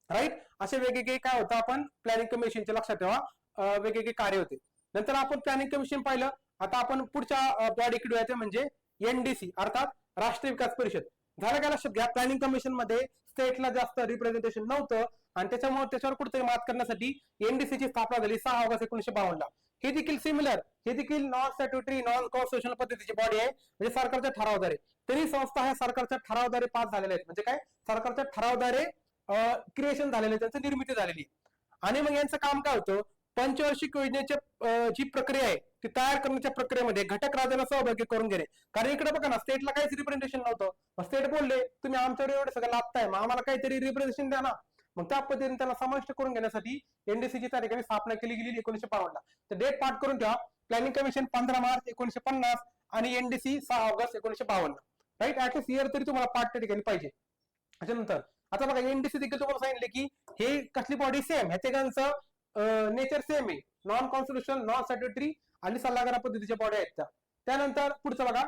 राईट, असे वेगवेगळे काय होतं आपण प्लॅनिंग कमिशनचे लक्षात ठेवा वेगवेगळे कार्य होते. नंतर आपण प्लॅनिंग कमिशन पाहिलं. आता आपण पुढच्या बॉडीकडे येते म्हणजे एनडीसी अर्थात राष्ट्रीय विकास परिषद. झालं का लक्षात घ्या, प्लॅनिंग कमिशन मध्ये स्टेटला जास्त रिप्रेझेंटेशन नव्हतं आणि त्याच्यावर कुठेतरी मात करण्यासाठी एनडीसीची स्थापना झाली 6 ऑगस्ट 1952 ला. हे देखील सिमिलर, हे देखील नॉन स्टॅट्युटरी नॉन कॉन्स्टिट्युशनल पद्धतीची बॉडी आहे, म्हणजे सरकारच्या ठरावाद्वारे. तरी संस्था ह्या सरकारच्या ठरावाद्वारे पास झालेल्या आहेत, म्हणजे काय सरकारच्या ठरावाद्वारे क्रिएशन झालेले, त्यांची निर्मिती झालेली. आणि मग यांचं काम काय होतं, पंचवार्षिक योजनेच्या जी प्रक्रिया आहे ती तयार करण्याच्या प्रक्रियेमध्ये घटक राज्याला सहभागी करून घेणे. कारण इकडे बघा ना, स्टेटला काहीच रिप्रेझेंटेशन नव्हतं. स्टेट बोलले तुम्ही आमच्यावर एवढं सगळं लाभताय, मग आम्हाला काहीतरी रिप्रेझेंटेशन द्या ना. मग त्या पद्धतीने त्याला समाविष्ट करून घेण्यासाठी एनडीसीची त्या ठिकाणी स्थापना केली गेली 1952 ला. तर डेट पाठ करून घ्या, प्लॅनिंग कमिशन 15 मार्च 1950 आणि NDC 6 August 1952. Right, at least year तरी तुम्हाला पाठ त्या ठिकाणी पाहिजे. त्याच्यानंतर आता बघा एनडीसी देखील तुम्हाला सांगितले की हे कसली बॉडी सेम, ह्या तिघांचं नेचर सेम आहे, नॉन कॉन्स्टिट्युशनल नॉन स्टॅट्युटरी आणि सल्लागार पद्धतीच्या बॉडी आहेत त्या. त्यानंतर पुढचं बघा,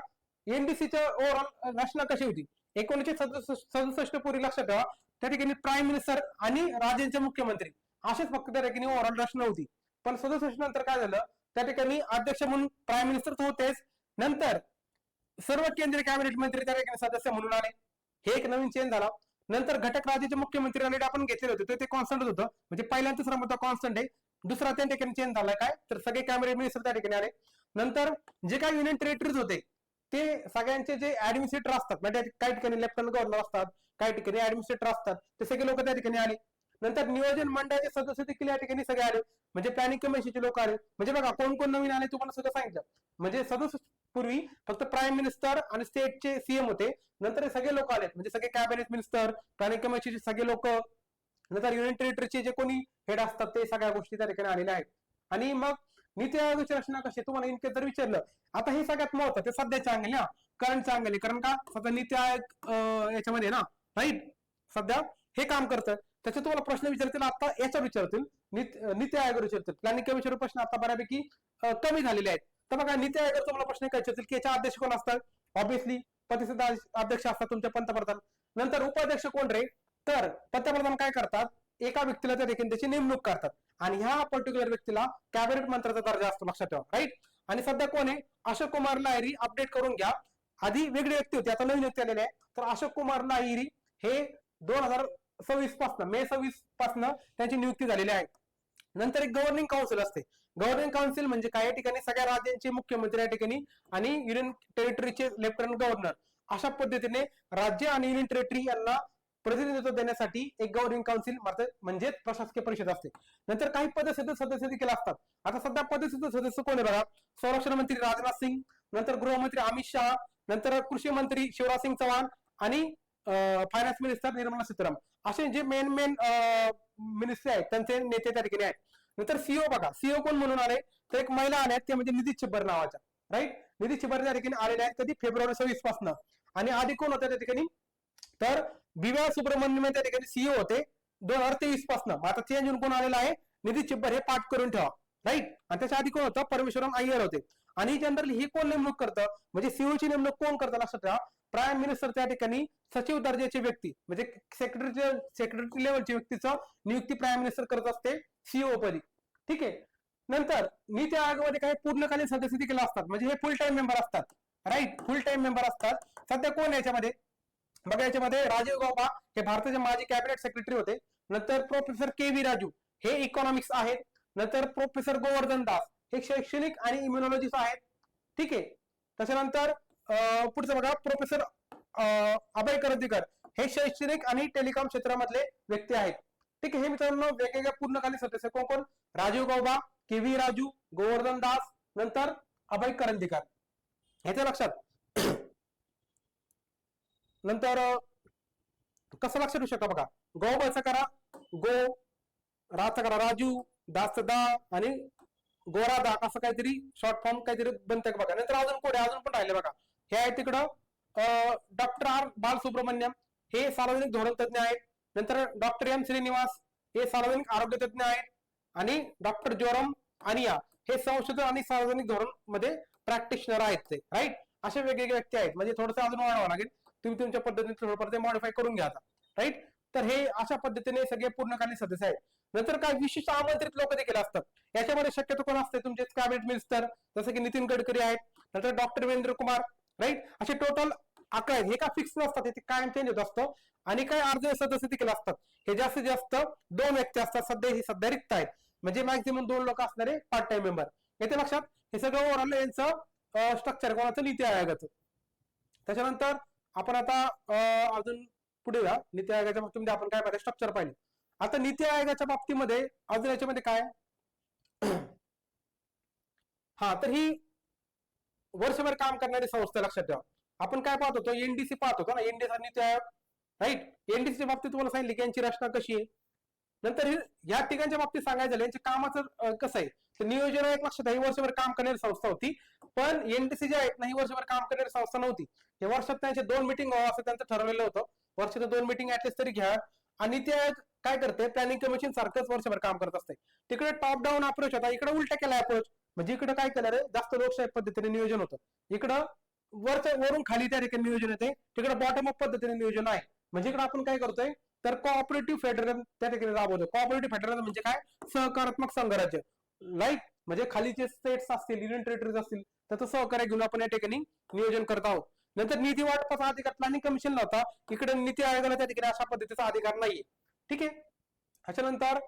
एनडीसीच्या ओव्हरऑल रचना कशी होती. 1967 पूर्वी लक्षात ठेवा त्या ठिकाणी प्राईम मिनिस्टर आणि राज्यांचे मुख्यमंत्री असेच फक्त त्या ठिकाणी ओव्हरऑल रचना होती. पण 67 नंतर काय झालं, त्या ठिकाणी अध्यक्ष म्हणून प्राईम मिनिस्टर तर होतेच, नंतर सर्व केंद्रीय कॅबिनेट मंत्री त्या ठिकाणी सदस्य म्हणून आले. हे एक नवीन चेंज झाला. नंतर घटक राज्याचे मुख्यमंत्री ऑलरेडी आपण घेतलेलं होतं, ते कॉन्स्टंट होतं, म्हणजे पहिला तिसरा मुद्दा कॉन्स्टंट आहे. दुसरा त्या ठिकाणी चेंज झालाय काय, तर सगळे कॅबिनेट मिनिस्टर त्या ठिकाणी आले. नंतर जे काही युनियन टेरिटरीज होते ते सगळ्यांचे जे ऍडमिनिस्ट्रेटर असतात, म्हणजे काही ठिकाणी लेफ्टनंट गव्हर्नर असतात, काही ठिकाणी ऍडमिनिस्ट्रेटर असतात, ते सगळे लोक त्या ठिकाणी आले. नंतर नियोजन मंडळाचे सदस्य देखील या ठिकाणी सगळे आले, म्हणजे प्लॅनिंग कमिशनचे लोक आले. म्हणजे बघा कोण कोण नवीन आले तुम्हाला सगळं सांगितलं. म्हणजे 67 पूर्वी फक्त प्राईम मिनिस्टर आणि स्टेटचे सीएम होते, नंतर हे सगळे लोक आलेत, म्हणजे सगळे कॅबिनेट मिनिस्टर, प्लॅनिंग कमिशनचे सगळे लोक, नंतर युनियन टेरिटरीचे जे कोणी हेड असतात ते सगळ्या गोष्टी त्या ठिकाणी आलेल्या आहेत. आणि मग नीती आयोगाची रचना कशी तुम्हाला इनकेस जर विचारलं, आता हे सगळ्यात महत्त्वाचं सध्याच्या अंगली ना, करंटच्या अंगली, कारण का सध्या नीती आयोग याच्यामध्ये ना, राईट, सध्या हे काम करतं. त्याचे तुम्हाला प्रश्न विचारतील आता याच्या विचारतील, नीती आयोगावर विचारतील. प्लॅनिंग कमिशन प्रश्न आता बऱ्यापैकी कमी झालेले आहेत. तर बघा नीती आयोगावर तुम्हाला प्रश्न काय विचारतील की याच्या अध्यक्ष कोण असतात, ऑब्विसली प्रतिष्ठित अध्यक्ष असतात तुमचे पंतप्रधान. नंतर उपाध्यक्ष कोण रे, तर पंतप्रधान काय करतात, एका व्यक्तीला त्या ठिकाणी त्याची नेमणूक करतात आणि ह्या पर्टिक्युलर व्यक्तीला कॅबिनेट मंत्र्याचा दर्जा असतो, लक्षात ठेवा. राईट, आणि सध्या कोण आहे, अशोक कुमार लाहिरी. अपडेट करून घ्या, आधी वेगळी व्यक्ती होती, आता नवीन व्यक्ती आलेली आहे. तर अशोक कुमार लाहिरी हे 2026 पासून, मे 26 पासून त्यांची नियुक्ती झालेली आहे. नंतर एक गव्हर्निंग काउन्सिल असते. गव्हर्निंग काउन्सिल म्हणजे काय, या ठिकाणी सगळ्या राज्यांचे मुख्यमंत्री या ठिकाणी आणि युनियन टेरिटरीचे लेफ्टनंट गव्हर्नर अशा पद्धतीने राज्य आणि युनियन टेरिटरी यांना प्रतिनिधित्व देण्यासाठी एक गव्हर्निंग काउन्सिल म्हणजे प्रशासकीय परिषद असते. नंतर काही पदसिद्ध सदस्य देखील असतात. आता सध्या पदसिद्ध सदस्य कोण आहे बघा, संरक्षण मंत्री राजनाथ सिंग, नंतर गृहमंत्री अमित शहा, नंतर कृषी मंत्री शिवराज सिंग चौहान आणि फायनान्स मिनिस्टर निर्मला सीतारामन, असे जे मेन मिनिस्टर आहेत त्यांचे नेते त्या ठिकाणी आहेत. नंतर सीओ बघा, सीओ कोण म्हणून आले, तर एक महिला आल्या ते म्हणजे निधी चिब्बर नावाच्या. राईट, निधी चिब्बर त्या ठिकाणी आलेल्या आहेत कधी, फेब्रुवारी 26 पासून. आणि आधी कोण होते त्या ठिकाणी, तर बिवा सुब्रमण्यम त्या ठिकाणी सीओ होते 2023 पासून. आता चेंज होऊन कोण आलेला आहे, निधी चिब्बर, हे पाठ करून ठेवा. राईट, आणि त्याच्या आधी कोण होतं, परमेश्वरम अय्यर होते. आणि जनरली हे कोण नेमणूक करतं, म्हणजे सीओची नेमणूक कोण करतं लक्षात ठेवा, प्राईम मिनिस्टर त्या ठिकाणी सचिव दर्जाची व्यक्ती म्हणजे सेक्रेटरी लेवलची व्यक्तीचं नियुक्ती प्राईम मिनिस्टर करत असते सीओ पदी. ठीक आहे. नंतर नीती आयोगामध्ये काही पूर्णकालीन सदस्य देखील असतात, म्हणजे हे फुल टाइम मेंबर असतात. राईट, फुल टाइम मेंबर असतात. सध्या कोण याच्यामध्ये बघा, याच्यामध्ये राजीव गौबा हे भारताचे माजी कॅबिनेट सेक्रेटरी होते. नंतर प्रोफेसर के व्ही राजू हे इकॉनॉमिक्स आहेत. नंतर प्रोफेसर गोवर्धन दास हे शैक्षणिक आणि इम्युनॉलॉजिस्ट आहेत. ठीक आहे. त्याच्यानंतर पुढचं बघा, प्रोफेसर अभय करंदीकर हे शैक्षणिक आणि टेलिकॉम क्षेत्रामधले व्यक्ती आहेत. ठीक आहे. हे मित्रांनो वेगवेगळ्या पूर्णकालीन सदस्य कोण कोण, राजीव गौबा, के व्ही राजू, गोवर्धन दास, नंतर अभय करंदीकर, ह्याच्या लक्षात. नंतर कसं लक्षात ठेवू शकता बघा, गौबाचा करा गो, राचा करा राजू, दासचा दा आणि गोरा दाग असं काहीतरी शॉर्ट फॉर्म काहीतरी बनतं बघा. नंतर अजून कोण अजून पण राहिले बघा. हे आहे तिकडं डॉक्टर आर बालसुब्रमण्यम, हे सार्वजनिक धोरण तज्ञ आहेत. नंतर डॉक्टर एम श्रीनिवास, हे सार्वजनिक आरोग्य तज्ञ आहेत. आणि डॉक्टर जोरम अनिया, हे संशोधन आणि सार्वजनिक धोरण मध्ये प्रॅक्टिशनर आहेत ते, राईट. असे वेगवेगळे व्यक्ती आहेत. म्हणजे थोडंसं अजून वाढवावं लागेल, तुम्ही तुमच्या पद्धतीने थोडंफार ते मॉडिफाय करून घ्या, राईट. तर हे अशा पद्धतीने सगळे पूर्णकालीन सदस्य आहेत. नंतर काय विशिष्ट आमंत्रित लोक देखील असतात. याच्यामध्ये शक्यतो कोण असते, तुमचे कॅबिनेट मिनिस्टर, जसं की नितीन गडकरी आहेत, नंतर डॉक्टर वीरेंद्र कुमार, राईट. असे टोटल 11 आहेत. हे काय फिक्स नसतात, ते कायम चेंज होत असतो. आणि काय अर्ज सदस्य देखील असतात. हे जास्तीत जास्त 2 व्यक्ती असतात. सध्या रिक्त आहेत, म्हणजे मॅक्झिमम 2 लोक असणारे पार्ट टाइम मेंबर. येते लक्षात. हे सगळं ओव्हरऑल यांचं स्ट्रक्चर कोणाचं, नीती आयोगाचं. त्याच्यानंतर आपण आता अजून पुढे जा. नीती आयोगाच्या बाबतीमध्ये आपण काय पाहिजे, स्ट्रक्चर पाहिजे. आता नीती आयोगाच्या बाबतीमध्ये अजून याच्यामध्ये काय हा, तर ही वर्षभर काम करणारी संस्था, लक्षात ठेवा. आपण काय पाहत होतो, एनडीसी पाहत होतो ना, एनडीसी नीती आयोग, राईट. एनडीसीच्या बाबतीत तुम्हाला सांगितलं की यांची रचना कशी आहे. नंतर या ठिकाणच्या बाबतीत सांगायचं झालं यांच्या कामाचं कसं आहे, तर नियोजन एक लक्षात आहे, ही वर्षभर काम करणारी संस्था होती. पण एनडीसी जे आहेत ना, ही वर्षभर काम करणारी संस्था नव्हती. हे वर्षात त्यांचे 2 मीटिंग व्हावं असं त्यांचं ठरवलेलं होतं. वर्षात 2 मीटिंग ऍटलीस्ट तरी घ्या. आणि ते काय करते, प्लॅनिंग कमिशन सारखंच वर्षभर काम करत असते. तिकडे टॉप डाऊन अप्रोच होता, इकडे उलटा केला अप्रोच. म्हणजे इकडे काय केलं रे, जास्त लोकशाही पद्धतीने नियोजन होतं. इकडं वरून खाली त्या ठिकाणी नियोजन येते, तिकडे बॉटम अप पद्धतीने नियोजन आहे. म्हणजे इकडे आपण काय करतोय, तर कोऑपरेटिव्ह फेडरलिझम त्या ठिकाणी राबवतो. कोऑपरेटिव्ह फेडरलिझम म्हणजे काय, सहकारात्मक संघराज्य, राईट. म्हणजे खाली जे स्टेट्स असतील, युनियन टेरिटरीज असतील, त्याचं सहकार्य घेऊन आपण या ठिकाणी नियोजन करत आहोत. नंतर निधी वाटपाचा अधिकार प्लॅनिंग कमिशनला होता, इकडे नीती आयोगाला त्या ठिकाणी अशा पद्धतीचा अधिकार नाहीये, ठीक आहे. त्याच्यानंतर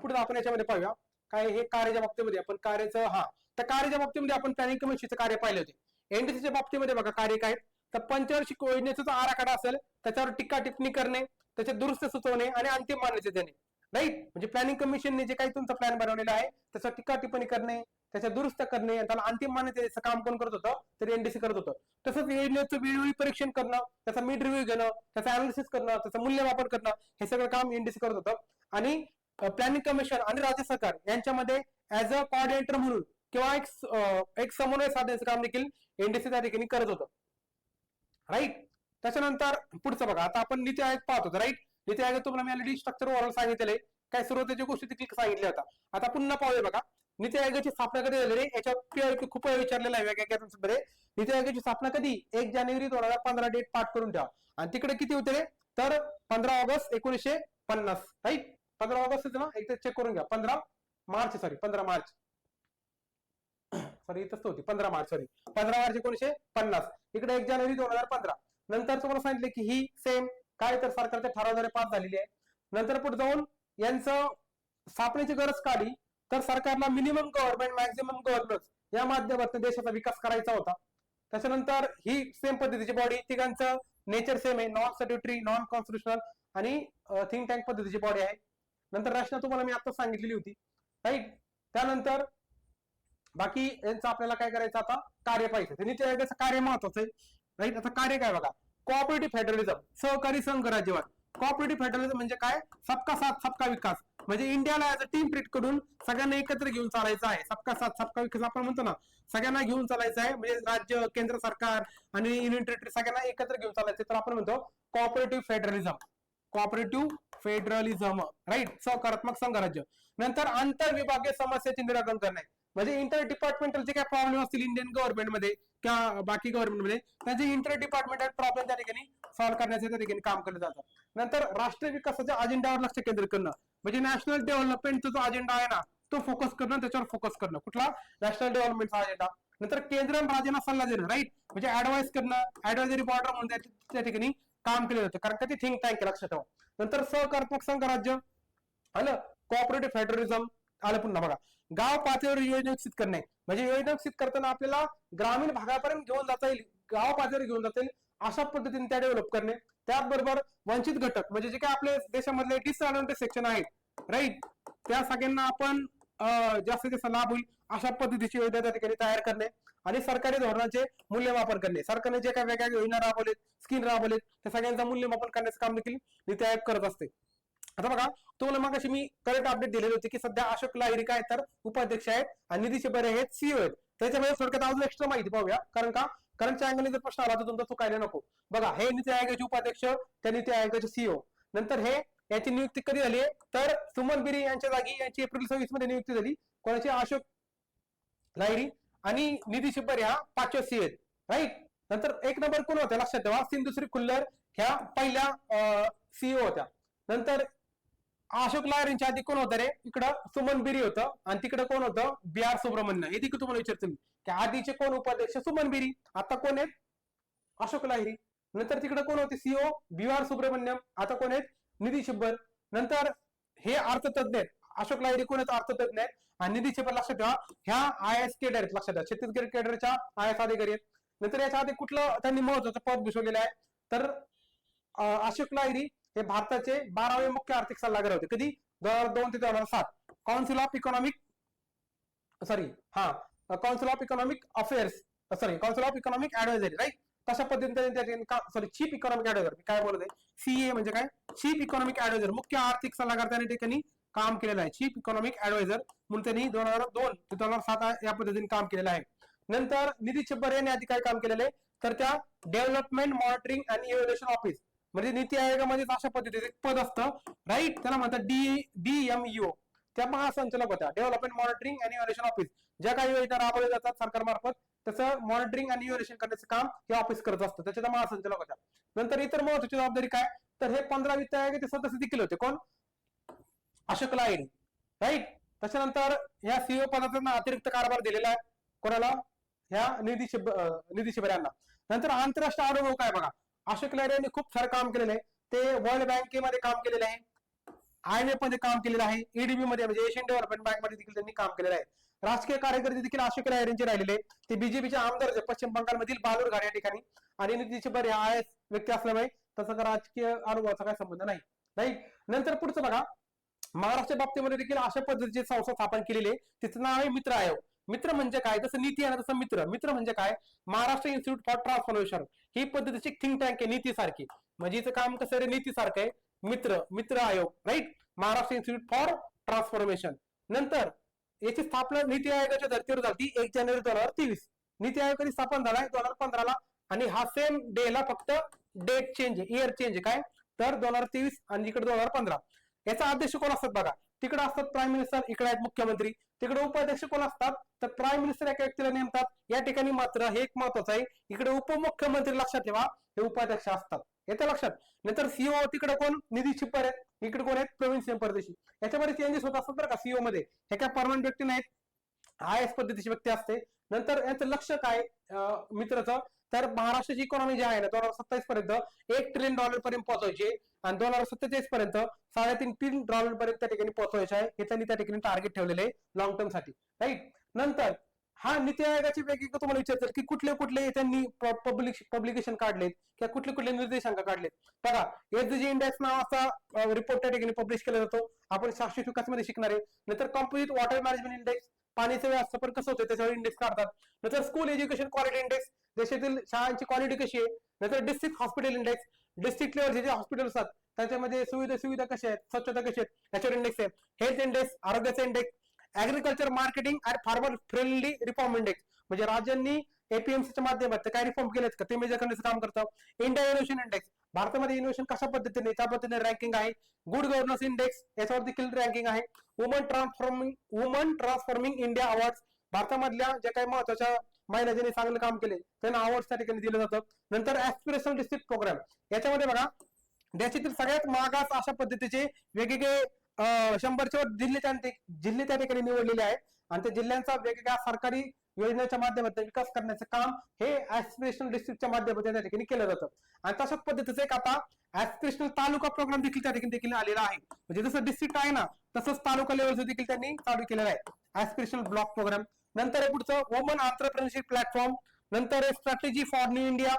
पुढे आपण याच्यामध्ये पाहूया काय, हे कार्याच्या बाबतीमध्ये आपण कार्याचं, हा, तर कार्याच्या बाबतीमध्ये आपण प्लॅनिंग कमिशनचे कार्य पाहिले होते. एनडीसीच्या बाबतीमध्ये बघा कार्य काय, तर पंचवार्षिक योजनेचा आराखडा असेल, त्याच्यावर टीका टिप्पणी करणे, त्याचे दुरुस्त सुचवणे आणि अंतिम मान्यता देणे, राईट. म्हणजे प्लॅनिंग कमिशनने जे काही तुमचा प्लॅन बनवलेला आहे, त्याचा टीका टिप्पणी करणे, त्याच्या दुरुस्त करणे, त्याला अंतिम मान्यता द्यायचं काम कोण करत होतं, तर एनडीसी करत होतं. तसंच योजनेचं वेळोवेळी परीक्षण करणं, त्याचा मिड रिव्ह्यू घेणं, त्याचं अनालिसिस करणं, त्याचं मूल्यमापन करणं, हे सगळं काम एनडीसी करत होतं. आणि प्लॅनिंग कमिशन आणि राज्य सरकार यांच्यामध्ये ऍज अ कोऑर्डिनेटर म्हणून किंवा एक समन्वय साधण्याचं काम देखील एनडीसी त्या ठिकाणी करत होतं, राईट. त्याच्यानंतर पुढचं बघा, आता आपण नीती आयोग पाहत होतो, राईट. नीती आयोग तुम्हाला मी ऑलरेडी स्ट्रक्चर ओव्हरऑल सांगितलेले, काय सुरुवातीच्या गोष्टी देखील सांगितल्या होत्या. आता पुन्हा पाहूया बघा, नीती आयोगाची स्थापना कधी झाली रे, याच्यावर खूप वेळ विचारलेला आहे वेगवेगळ्या. नीती आयोगाची स्थापना कधी, 1 जानेवारी 2015 डेट पाठ करून ठेवा. आणि तिकडे किती होते रे, तर 15 ऑगस्ट 1950, राईट. 15 ऑगस्ट ना, एकदा चेक करून घ्या. 15 मार्च सॉरी 15 मार्च सॉरी इथंच होती 15 मार्च सॉरी 15 मार्च 1950, इकडे 1 जानेवारी 2015. नंतर तुम्हाला सांगितले की ही सेम काय, तर सरकारच्या ठरावाद्वारे पास झालेली आहे. नंतर पुढे जाऊन यांचं स्थापनेची गरज काढली, तर सरकारला मिनिमम गव्हर्नमेंट मॅक्झिमम गव्हर्नन्स या माध्यमातून देशाचा विकास करायचा होता. त्याच्यानंतर ही सेम पद्धतीची बॉडी, तिघांचं नेचर सेम आहे, नॉन स्टॅट्युटरी, नॉन कॉन्स्टिट्युशनल आणि थिंक टँक पद्धतीची बॉडी आहे. नंतर रचना तुम्हाला मी आता सांगितलेली होती, राईट. त्यानंतर बाकी यांचं आपल्याला काय करायचं, आता कार्य पाहिजे. नीती आयोगाचं कार्य महत्वाचं आहे, राईट. आता कार्य काय बघा, कोऑपरेटिव्ह फेडरलिझम, सहकारी संघराज्यवाद. कोऑपरेटिव्ह फेडरलिझम म्हणजे काय, सबका साथ सबका विकास. म्हणजे इंडियाला ऍज अ टीम ट्रीट करून सगळ्यांना एकत्र घेऊन चालायचं आहे. सबका साथ सबका विकास आपण म्हणतो ना, सगळ्यांना घेऊन चालायचं आहे. म्हणजे राज्य, केंद्र सरकार आणि युनियन टेरिटरी सगळ्यांना एकत्र घेऊन चालायचं, तर आपण म्हणतो cooperative federalism. Cooperative federalism, right, सहकारात्मक संघराज्य. नंतर आंतरविभागीय समस्याचे निराकरण करणे, म्हणजे इंटर डिपार्टमेंटल जे काही प्रॉब्लेम असतील इंडियन गव्हर्नमेंटमध्ये किंवा बाकी गव्हर्नमेंटमध्ये, त्याचे इंटर डिपार्टमेंटल प्रॉब्लेम त्या ठिकाणी सॉल्व्ह करण्याचे त्या ठिकाणी काम केलं जातं. नंतर राष्ट्रीय विकासाच्या अजेंडावर लक्ष केंद्रित करणं, म्हणजे नॅशनल डेव्हलपमेंटचा जो अजेंडा आहे ना, तो फोकस करणं, त्याच्यावर फोकस करणं. कुठला, नॅशनल डेव्हलपमेंटचा अजेंडा. नंतर केंद्र राज्यांना सल्ला देणं, राईट, म्हणजे ऍडवाइस करणं, ऍडवायझरी बॉर्डर म्हणून त्या ठिकाणी काम केलं जातं, कारण का ते थिंक टँक लक्षात ठेवा. नंतर सहकारात्मक संघराज्य आलं, कोऑपरेटिव्ह फेडरलिझम आलं. पुन्हा बघा, गाव पातळीवर योजना विकसित करणे, म्हणजे योजना विकसित करताना आपल्याला ग्रामीण भागापर्यंत घेऊन जाता येईल, गाव पातळीवर घेऊन जाता येईल अशा पद्धतीने त्या डेव्हलप करणे. त्याचबरोबर वंचित घटक, म्हणजे जे काही आपल्या देशामधले डिसएडव्हान्टेज सेक्शन आहेत, राईट, त्या सगळ्यांना आपण जास्तीत जास्त लाभ होईल अशा पद्धतीची योजना त्या ठिकाणी तयार करणे. आणि सरकारी धोरणाचे मूल्यमापन करणे, सरकारने जे काही वेगळ्या योजना राबवलेत, स्कीम राबवलेत, त्या सगळ्यांचं मूल्यमापन करण्याचं काम देखील नीती आयोग करत असते. आता बघा, तुम्हाला मग अशी मी करंट अपडेट दिलेली होती की सध्या अशोक लाहिरी काय तर उपाध्यक्ष आहेत आणि निधी शिंदे आहेत सीईओ आहेत. त्याच्यामध्ये थोडक्यात अजून एक्स्ट्रा माहिती पाहूया, कारण का करंटच्या अँगलने जर प्रश्न आला तर तुमचा चुकायला नको. बघा, हे नीती आयोगाचे उपाध्यक्ष, त्या नीती आयोगाचे सीईओ. नंतर हे याची नियुक्ती कधी झाली तर सुमन बिरी यांच्या जागी यांची एप्रिल 26 मध्ये नियुक्ती झाली. कोणाची? अशोक लाहिरी. आणि निधी शिंदे हा 5वे सीए आहेत, राईट. नंतर एक नंबर कोण होत्या लक्षात ठेवा, सिंधुश्री खुल्लर ह्या पहिल्या सीईओ होत्या. नंतर अशोक लाहिरींच्या आधी कोण होतं रे? इकडं सुमन बिरी होतं आणि तिकडे कोण होतं? बी आर सुब्रमण्य. हे देखील तुम्हाला विचारतो मी की आधीचे कोण उपाध्यक्ष? सुमन बिरी. आता कोण आहेत? अशोक लाहिरी. नंतर तिकडे कोण होते सीईओ? बी आर सुब्रमण्यम. आता कोण आहेत? निधी शिंदे. नंतर हे अर्थतज्ञ आहेत. अशोक लाहिरी कोण आहेत? अर्थतज्ञ आहेत. आणि निधी शिंदे लक्षात ठेवा ह्या आय एस केडर आहेत, लक्षात ठेवा छत्तीसगड केडरच्या आय एस अधिकारी आहेत. नंतर याच्या आधी कुठलं त्यांनी महत्वाचं पद भूषवलेलं आहे तर अशोक लाहिरी हे भारताचे 12वे मुख्य आर्थिक सल्लागार होते. कधी? 2002 ते 2007. Council of economic council of economic affairs council of economic advisory, right. तशा पद्धतीने चीफ इकॉनॉमिक ऍडवायझर, काय बोलत आहे? सीए म्हणजे काय? चीफ इकॉनॉमिक ऍडवायझर, मुख्य आर्थिक सल्लागार त्यांनी ठिकाणी काम केलेलं आहे. चीफ इकॉनॉमिक ऍडवायझर म्हणून त्यांनी 2002 ते 2007 या पद्धतीने काम केलेलं आहे. नंतर निधी शिंदे यांनी आधी काय काम केलेलं आहे तर त्या डेव्हलपमेंट मॉनिटरिंग आणि इव्हॅल्युएशन ऑफिस, म्हणजे नीती आयोगामध्ये अशा पद्धतीचे एक पद असतं, राईट. त्याला म्हणतात DMEO. त्या महासंचालक होत्या, डेव्हलपमेंट मॉनिटरिंग आणि इव्हॅल्युएशन ऑफिस. ज्या काही योजना राबवल्या जातात सरकारमार्फत त्याचं मॉनिटरिंग आणि इव्हॅल्युएशन करण्याचं काम हे ऑफिस करत असतं, त्याच्या महासंचालक होत्या. नंतर इतर महत्वाची जबाबदारी काय तर हे 15 वित्त आयोगाचे सदस्य देखील होते. कोण? अशोक लाहिरी, राईट. त्याच्यानंतर या सीईओ पदाचा अतिरिक्त कारभार दिलेला आहे कोणाला? ह्या निधी शिंदे यांना. नंतर आंतरराष्ट्रीय अनुभव काय? बघा, अशोक लाहिरी यांनी खूप सारं काम केलेलं आहे. ते वर्ल्ड बँकेमध्ये काम केलेलं आहे, IMF मध्ये काम केलेलं आहे, EDB मध्ये म्हणजे एशियन डेव्हलपमेंट बँक मध्ये देखील त्यांनी काम केलेलं आहे. राजकीय कार्यकर्ते देखील अशोक लाहिरींचे राहिलेले. ते बीजेपीचे आमदार होते पश्चिम बंगालमधील बालूरघाट या ठिकाणी. आणि निधी शिंदे आय एस व्यक्ती असल्यामुळे त्याचा राजकीय अनुभवाचा काही संबंध नाही, राईट. नंतर पुढचं बघा, महाराष्ट्र बाबतीमध्ये देखील अशा पद्धतीची संस्था स्थापन केलेली आहे, तिचं नाव आहे मित्र आयोग. मित्र म्हणजे काय? जसं नीती आहे ना तसं मित्र. मित्र म्हणजे काय? महाराष्ट्र इन्स्टिट्यूट फॉर ट्रान्सफॉर्मेशन ही पद्धतीची थिंक टँक आहे नीती सारखी. म्हणजे हिचं काम कसं रे? नीती सारखं आहे. मित्र आयोग, right. Maharashtra institute for transformation. नंतर याची स्थापना नीती आयोगाच्या धर्तीवर झाली 1 जानेवारी 2023. नीती आयोग कधी स्थापन झालाय? 2015 ला. आणि हा सेम डे ला फक्त डेट चेंज आहे, इयर चेंज आहे. काय तर 2023 आणि इकडे 2015. याचा अध्यक्ष कोण असतात? बघा, तिकडे असतात प्राईम मिनिस्टर, इकडे आहेत मुख्यमंत्री. तिकडे उपाध्यक्ष कोण असतात तर प्राईम मिनिस्टर एका व्यक्तीला नेमतात. या ठिकाणी मात्र हे एक महत्वाचं आहे, इकडे उपमुख्यमंत्री लक्षात ठेवा हे उपाध्यक्ष असतात, येतं लक्षात. नंतर सीईओ तिकडे कोण? निधी शिंदे आहेत. इकडे कोण आहेत? प्रवीण सिंह परदेशी. याच्यामध्ये चेंजेस होत असतात बरं का सीईओ मध्ये. हे काय परमनंट व्यक्ती नाहीत, आय एस पद्धतीची व्यक्ती असते. नंतर याचं लक्ष काय मित्राचं तर महाराष्ट्राची इकॉनॉमी जी आहे ना 2027 पर्यंत $1 ट्रिलियन पर्यंत पोहोचायची आणि 2047 पर्यंत $3.5 पर्यंत त्या ठिकाणी पोहोचवायचे आहे. हे त्यांनी त्या ठिकाणी टार्गेट ठेवलेले आहे लॉंग टर्म साठी, राईट. नंतर हा नीती आयोगाची वेगळी तुम्हाला विचारतात की कुठले कुठले त्यांनी पब्लिकेशन काढलेत किंवा कुठले कुठले निर्देशांक काढलेत. बघा, एसडीजी इंडेक्स नावाचा रिपोर्ट त्या ठिकाणी पब्लिश केला जातो, आपण शाश्वत विकास मध्ये शिकणार आहे. नंतर कॉम्पोजिट वॉटर मॅनेजमेंट इंडेक्स, पाण्याचं व्यवस्थापन कसं होतं त्याच्यावर इंडेक्स काढतात. नंतर स्कूल एज्युकेशन क्वालिटी इंडेक्स, देशातील शाळांची क्वालिटी कशी आहे. नंतर डिस्ट्रिक्ट हॉस्पिटल इंडेक्स, डिस्ट्रिक्ट लेवलचे जे हॉस्पिटल असतात त्याच्यामध्ये सुविधा कशा आहेत, स्वच्छता कशी आहेत याच्यावर इंडेक्स आहे. हेल्थ इंडेक्स, आरोग्याचा इंडेक्स, ऍग्रिकल्चर मार्केटिंग आणि फार्मर फ्रेंडली रिफॉर्म इंडेक्स, म्हणजे राज्यांनी एपीएमसीच्या माध्यमात काय रिफॉर्म केलेत का ते मेजर करण्याचं काम करतं. इंडिया इनोव्हेशन इंडेक्स, भारतामध्ये इनोव्हेशन कशा पद्धतीने त्या पद्धतीने रँकिंग आहे. गुड गव्हर्नन्स इंडेक्स याच्यावर देखील रँकिंग आहे. वुमन ट्रान्सफॉर्मिंग इंडिया अवॉर्ड, भारतामधल्या ज्या काही महत्वाच्या महिला ज्यांनी चांगलं काम केले त्यांना अवॉर्ड त्या ठिकाणी दिलं जातं. नंतर ऍस्पिरेशनल डिस्ट्रिक्ट प्रोग्राम, याच्यामध्ये बघा देशातील सगळ्यात मागास अशा पद्धतीचे वेगवेगळे 100च्या जिल्हे त्या ठिकाणी निवडलेले आहेत आणि त्या जिल्ह्यांचा वेगवेगळ्या सरकारी योजनेच्या माध्यमातून विकास करण्याचं काम हे ऍस्पिरेशनल डिस्ट्रिक्टच्या माध्यमातून त्या ठिकाणी केलं जातं. आणि तशाच पद्धतीचं एक आता ऍस्पिरेशनल तालुका प्रोग्राम देखील त्या ठिकाणी देखील आलेला आहे. म्हणजे जसं डिस्ट्रिक्ट आहे ना तसंच तालुका लेवलचं देखील त्यांनी चालू केलेलं आहे ऍस्पिरेशनल ब्लॉक प्रोग्राम. नंतर हे पुढचं वुमन एंटरप्रेन्योरशिप प्लॅटफॉर्म, नंतर strategy for new India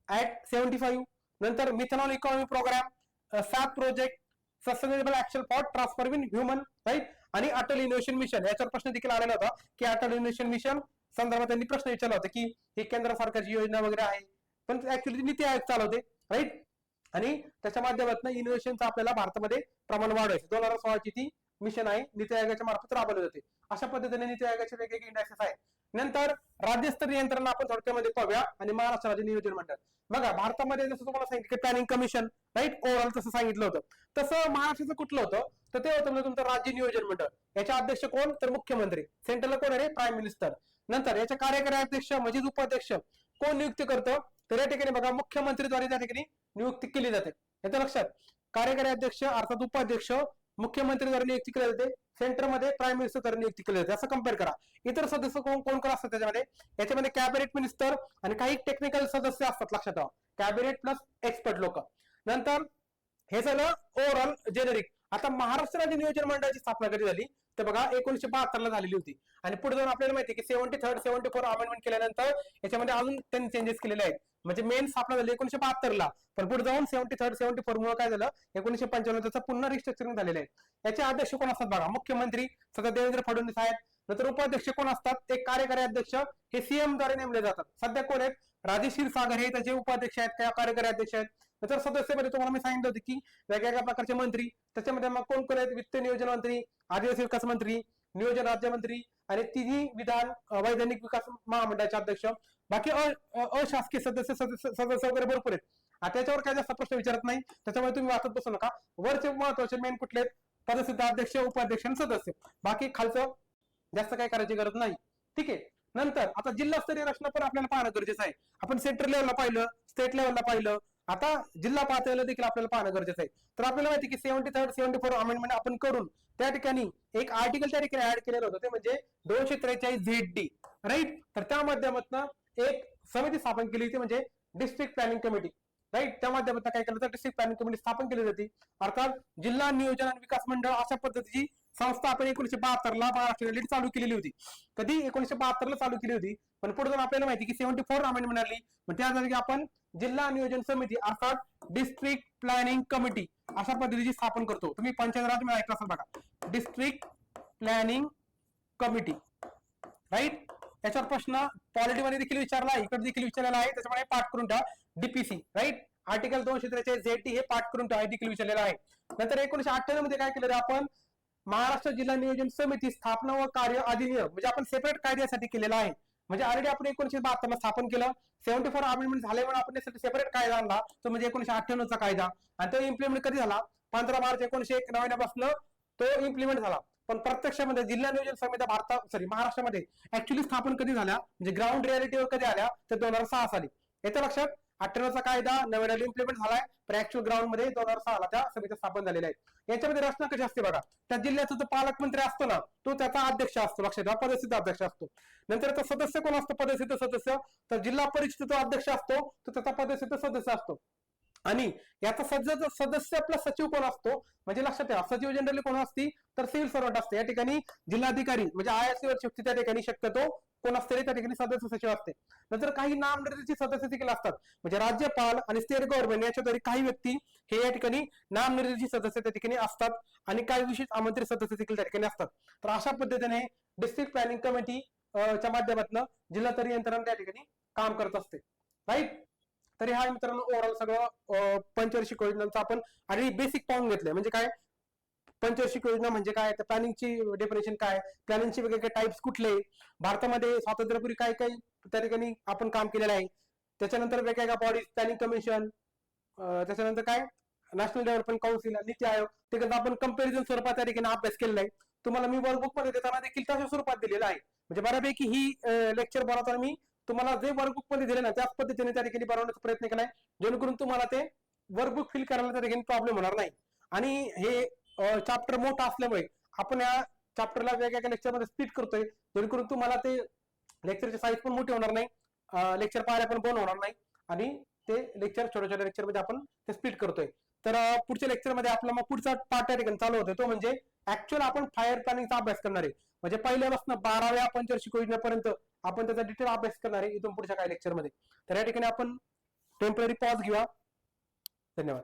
at 75, नंतर methanol economy programme, SAP project, sustainable action for transforming human, right. आणि अटल इनोव्हेशन मिशन, याच्यावर प्रश्न देखील आलेला होता की अटल इनोव्हेशन मिशन संदर्भात त्यांनी प्रश्न विचारला होता की ही केंद्र सरकारची योजना वगैरे आहे, पण ऍक्च्युअली नीती आयोग चालवते, राईट. आणि त्याच्या माध्यमातून इनोव्हेशनचं आपल्याला भारतामध्ये प्रमाण वाढवायचं. 2016ची ती मिशन आहे, नीती आयोगाच्या मार्फत राबवली जाते. अशा पद्धतीने नीती आयोगाचे वेगवेगळे इंडेक्सेस आहेत. नंतर राज्यस्तरीय यंत्रणा आपण थोडक्यामध्ये पाहूया आणि महाराष्ट्र राज्य नियोजन मंडळ. बघा भारतामध्ये जसं तुम्हाला सांगितलं की प्लॅनिंग कमिशन, राईट, ओव्हरऑल तसं सांगितलं होतं. तसं महाराष्ट्राचं कुठलं होतं तर ते होतं म्हणजे तुमचं राज्य नियोजन मंडळ. याचे अध्यक्ष कोण तर मुख्यमंत्री. सेंट्रलला कोण आहे प्राईम मिनिस्टर. नंतर याचे कार्यकारी अध्यक्ष म्हणजे उपाध्यक्ष कोण नियुक्ती करतं तर या ठिकाणी बघा मुख्यमंत्रीद्वारे त्या ठिकाणी नियुक्ती केली जाते. याचं लक्षात, कार्यकारी अध्यक्ष अर्थात उपाध्यक्ष मुख्यमंत्रीद्वारे नियुक्ती केली जाते, सेंटरमध्ये प्राईम मिनिस्टरद्वारे नियुक्ती केली जाते. असं कम्पेअर करा. इतर सदस्य कोण कोण कोण असतात त्याच्यामध्ये, याच्यामध्ये कॅबिनेट मिनिस्टर आणि काही टेक्निकल सदस्य असतात. लक्षात ठेवा, कॅबिनेट प्लस एक्सपर्ट लोक. नंतर हे झालं ओव्हरऑल जेनेरिक. आता महाराष्ट्र राज्य नियोजन मंडळाची स्थापना कधी झाली तर बघा 1972 ला झालेली होती. आणि पुढे जाऊन आपल्याला माहिती आहे की 73rd 74 अमेंडमेंट केल्यानंतर याच्यामध्ये अजून 10 चेंजेस केलेले आहेत. म्हणजे मेन स्थापना झाली 1972 ला, पण पुढे जाऊन 73rd 74 मुळे काय झालं 1995 त्याचं पुन्हा रिस्ट्रक्चरिंग झालेलं आहे. याचे अध्यक्ष कोण असतात बघा, मुख्यमंत्री सध्या देवेंद्र फडणवीस आहेत. नंतर उपाध्यक्ष कोण असतात, एक कार्यकारी अध्यक्ष, हे सीएम द्वारे नेमले जातात. सध्या कोण आहेत, राजेश क्षीरसागर हे त्याचे उपाध्यक्ष आहेत, त्या कार्यकारी अध्यक्ष आहेत. नंतर सदस्यामध्ये तुम्हाला मी सांगितलं होतं की वेगवेगळ्या प्रकारचे मंत्री, त्याच्यामध्ये मग कोण कोण आहेत, वित्त नियोजन मंत्री, आदिवासी विकास मंत्री, नियोजन राज्यमंत्री आणि तिन्ही विधान वैधानिक विकास महामंडळाचे अध्यक्ष. बाकी अशासकीय सदस्य वगैरे भरपूर आहेत. आता त्याच्यावर काय जास्त प्रश्न विचारत नाही, त्याच्यामुळे तुम्ही वाचत बसू नका. वरचे महत्वाचे मेन कुठले आहेत, पदसिद्ध अध्यक्ष, उपाध्यक्ष आणि सदस्य. बाकी खालचं जास्त काय करायची गरज नाही. ठीक आहे. नंतर आता जिल्हास्तरीय रचना पण आपल्याला पाहणं गरजेचं आहे. आपण सेंट्रल लेवलला पाहिलं, स्टेट लेवलला पाहिलं, आता जिल्हा पातळीला देखील आपल्याला पाहणं गरजेचं आहे. तर आपल्याला माहिती की 73rd 74 अमेंडमेंट आपण करून त्या ठिकाणी एक आर्टिकल त्या ठिकाणी ऍड केलेलं होतं, ते म्हणजे 243 ZD, राईट. तर त्या माध्यमातून एक समिती स्थापन केली होती, म्हणजे डिस्ट्रिक्ट प्लॅनिंग कमिटी, राईट. त्या माध्यमातून काय केलं तर डिस्ट्रिक्ट प्लॅनिंग कमिटी स्थापन केली जाते. अर्थात जिल्हा नियोजन आणि विकास मंडळ अशा पद्धतीची संस्था आपण 1972 ला महाराष्ट्र चालू केलेली होती. कधी 1972 ला चालू केली होती, पण पुढे जाऊन आपल्याला माहिती की 74 अमेंडमेंट आली. पण त्या जागी आपण जिल्हा नियोजन समिती अर्थात डिस्ट्रिक्ट प्लॅनिंग कमिटी अशा पद्धतीची स्थापन करतो. तुम्ही पंचायत राज मध्ये ऐकलं असेल बघा, डिस्ट्रिक्ट प्लॅनिंग कमिटी, राईट. याच्यावर प्रश्न पॉलिटीमध्ये देखील विचारला, इकडे देखील विचारलेला आहे, त्याच्यामुळे पाठ करून ठेवा. डीपीसी, राईट, आर्टिकल 243 ZD हे पाठ करून ठेवा, देखील विचारलेला आहे. नंतर 1998 मध्ये काय केलं आपण, महाराष्ट्र जिल्हा नियोजन समिती स्थापना व कार्य अधिनियम, म्हणजे आपण सेपरेट कायद्यासाठी केलेला आहे. म्हणजे ऑलरेडी आपण 1972 ला स्थापन केलं, 74 अमेंडमेंट झाल्यामुळे आपण सेपरेट कायदा आणला, तो म्हणजे 1998 चा कायदा. आणि तो इम्प्लिमेंट कधी झाला, 15 मार्च 1991 पासून तो इम्प्लिमेंट झाला. पण प्रत्यक्षामध्ये जिल्हा नियोजन समिती महाराष्ट्रामध्ये ऍक्च्युअली स्थापन कधी झाल्या, म्हणजे ग्राउंड रियालिटीवर कधी आल्या तर 2006 साली. येतं लक्षात, 98 चा कायदा 99 इम्प्लिमेंट झालाय, पण ऍक्च्युअल ग्राउंड मध्ये 2006 ला त्या समित्या स्थापन झालेल्या आहेत. याच्यामध्ये रचना कशी असते बघा, त्या जिल्ह्याचा जो पालकमंत्री असतो ना, तो त्याचा अध्यक्ष असतो. लक्षात ठेवा, पदसिद्ध अध्यक्ष असतो. नंतर त्याचा सदस्य कोण असतो, पदसिद्ध सदस्य, तर जिल्हा परिषदेचा अध्यक्ष असतो, तो त्याचा पदसिद्ध सदस्य असतो. आणि याचा सदस्य प्लस सचिव कोण असतो, म्हणजे लक्षात ठेवा, सचिव जनरली कोण असते तर सिव्हिल सर्वंट असते. या ठिकाणी जिल्हाधिकारी म्हणजे IRC वर त्या ठिकाणी शक्यतो कोण असते, त्या ठिकाणी सदस्य सचिव असते. नंतर काही नामनिर्देशित सदस्य देखील असतात, म्हणजे राज्यपाल आणि स्टेट गव्हर्नमेंट याच्याद्वारे काही व्यक्ती हे या ठिकाणी नामनिर्देशित सदस्य त्या ठिकाणी असतात, आणि काही विशेष आमंत्रित सदस्य देखील त्या ठिकाणी असतात. तर अशा पद्धतीने डिस्ट्रिक्ट प्लॅनिंग कमिटी च्या माध्यमातून जिल्हास्तरीय यंत्रणा त्या ठिकाणी काम करत असते, राईट. तरी हा मित्रांनो ओव्हरऑल सगळं पंचवार्षिक योजनांचं आपण आणि बेसिक पाहून घेतलंय. म्हणजे काय पंचवार्षिक योजना म्हणजे काय, तर प्लॅनिंगची डेफिनेशन काय, प्लॅनिंगचे वेगवेगळे टाइप्स कुठले, भारतामध्ये स्वातंत्र्यपूर्वी काय काय त्या ठिकाणी आपण काम केलेलं आहे, त्याच्यानंतर वेगवेगळ्या बॉडीज, प्लॅनिंग कमिशन, त्याच्यानंतर काय national development council, NITI Aayog, ते आपण कंपॅरिझन स्वरूपात त्या ठिकाणी अभ्यास केलेला आहे. तुम्हाला मी वर्कबुक मध्ये देताना देखील तशा स्वरूपात दिलेलं आहे. म्हणजे बऱ्यापैकी ही लेक्चर बनवताना मी तुम्हाला जे वर्कबुक मध्ये दिले ना त्याच पद्धतीने त्या ठिकाणी बनवण्याचा प्रयत्न केलाय, जेणेकरून तुम्हाला ते वर्कबुक फिल करायला त्या ठिकाणी प्रॉब्लेम होणार नाही. आणि हे चॅप्टर मोठा असल्यामुळे आपण या चॅप्टरला वेगवेगळ्या लेक्चरमध्ये स्प्लिट करतोय, जेणेकरून तुम्हाला ते लेक्चरची साईज पण मोठी होणार नाही, लेक्चर पाहायला पण बोर होणार नाही, आणि ते लेक्चर छोट्या छोट्या लेक्चरमध्ये आपण ते स्प्लिट करतोय. तर पुढच्या लेक्चरमध्ये आपला मग पुढचा पार्ट त्या ठिकाणी चालू होतोय, तो म्हणजे ऍक्च्युअल आपण फायर प्लॅनिंगचा अभ्यास करणार आहे. म्हणजे पहिल्यापासून 12व्या पंचवार्षिक योजनेपर्यंत आपण त्याचा डिटेल अभ्यास करणार आहे इथून पुढच्या काही लेक्चरमध्ये. तर या ठिकाणी आपण टेम्पररी पॉज घेऊया. धन्यवाद.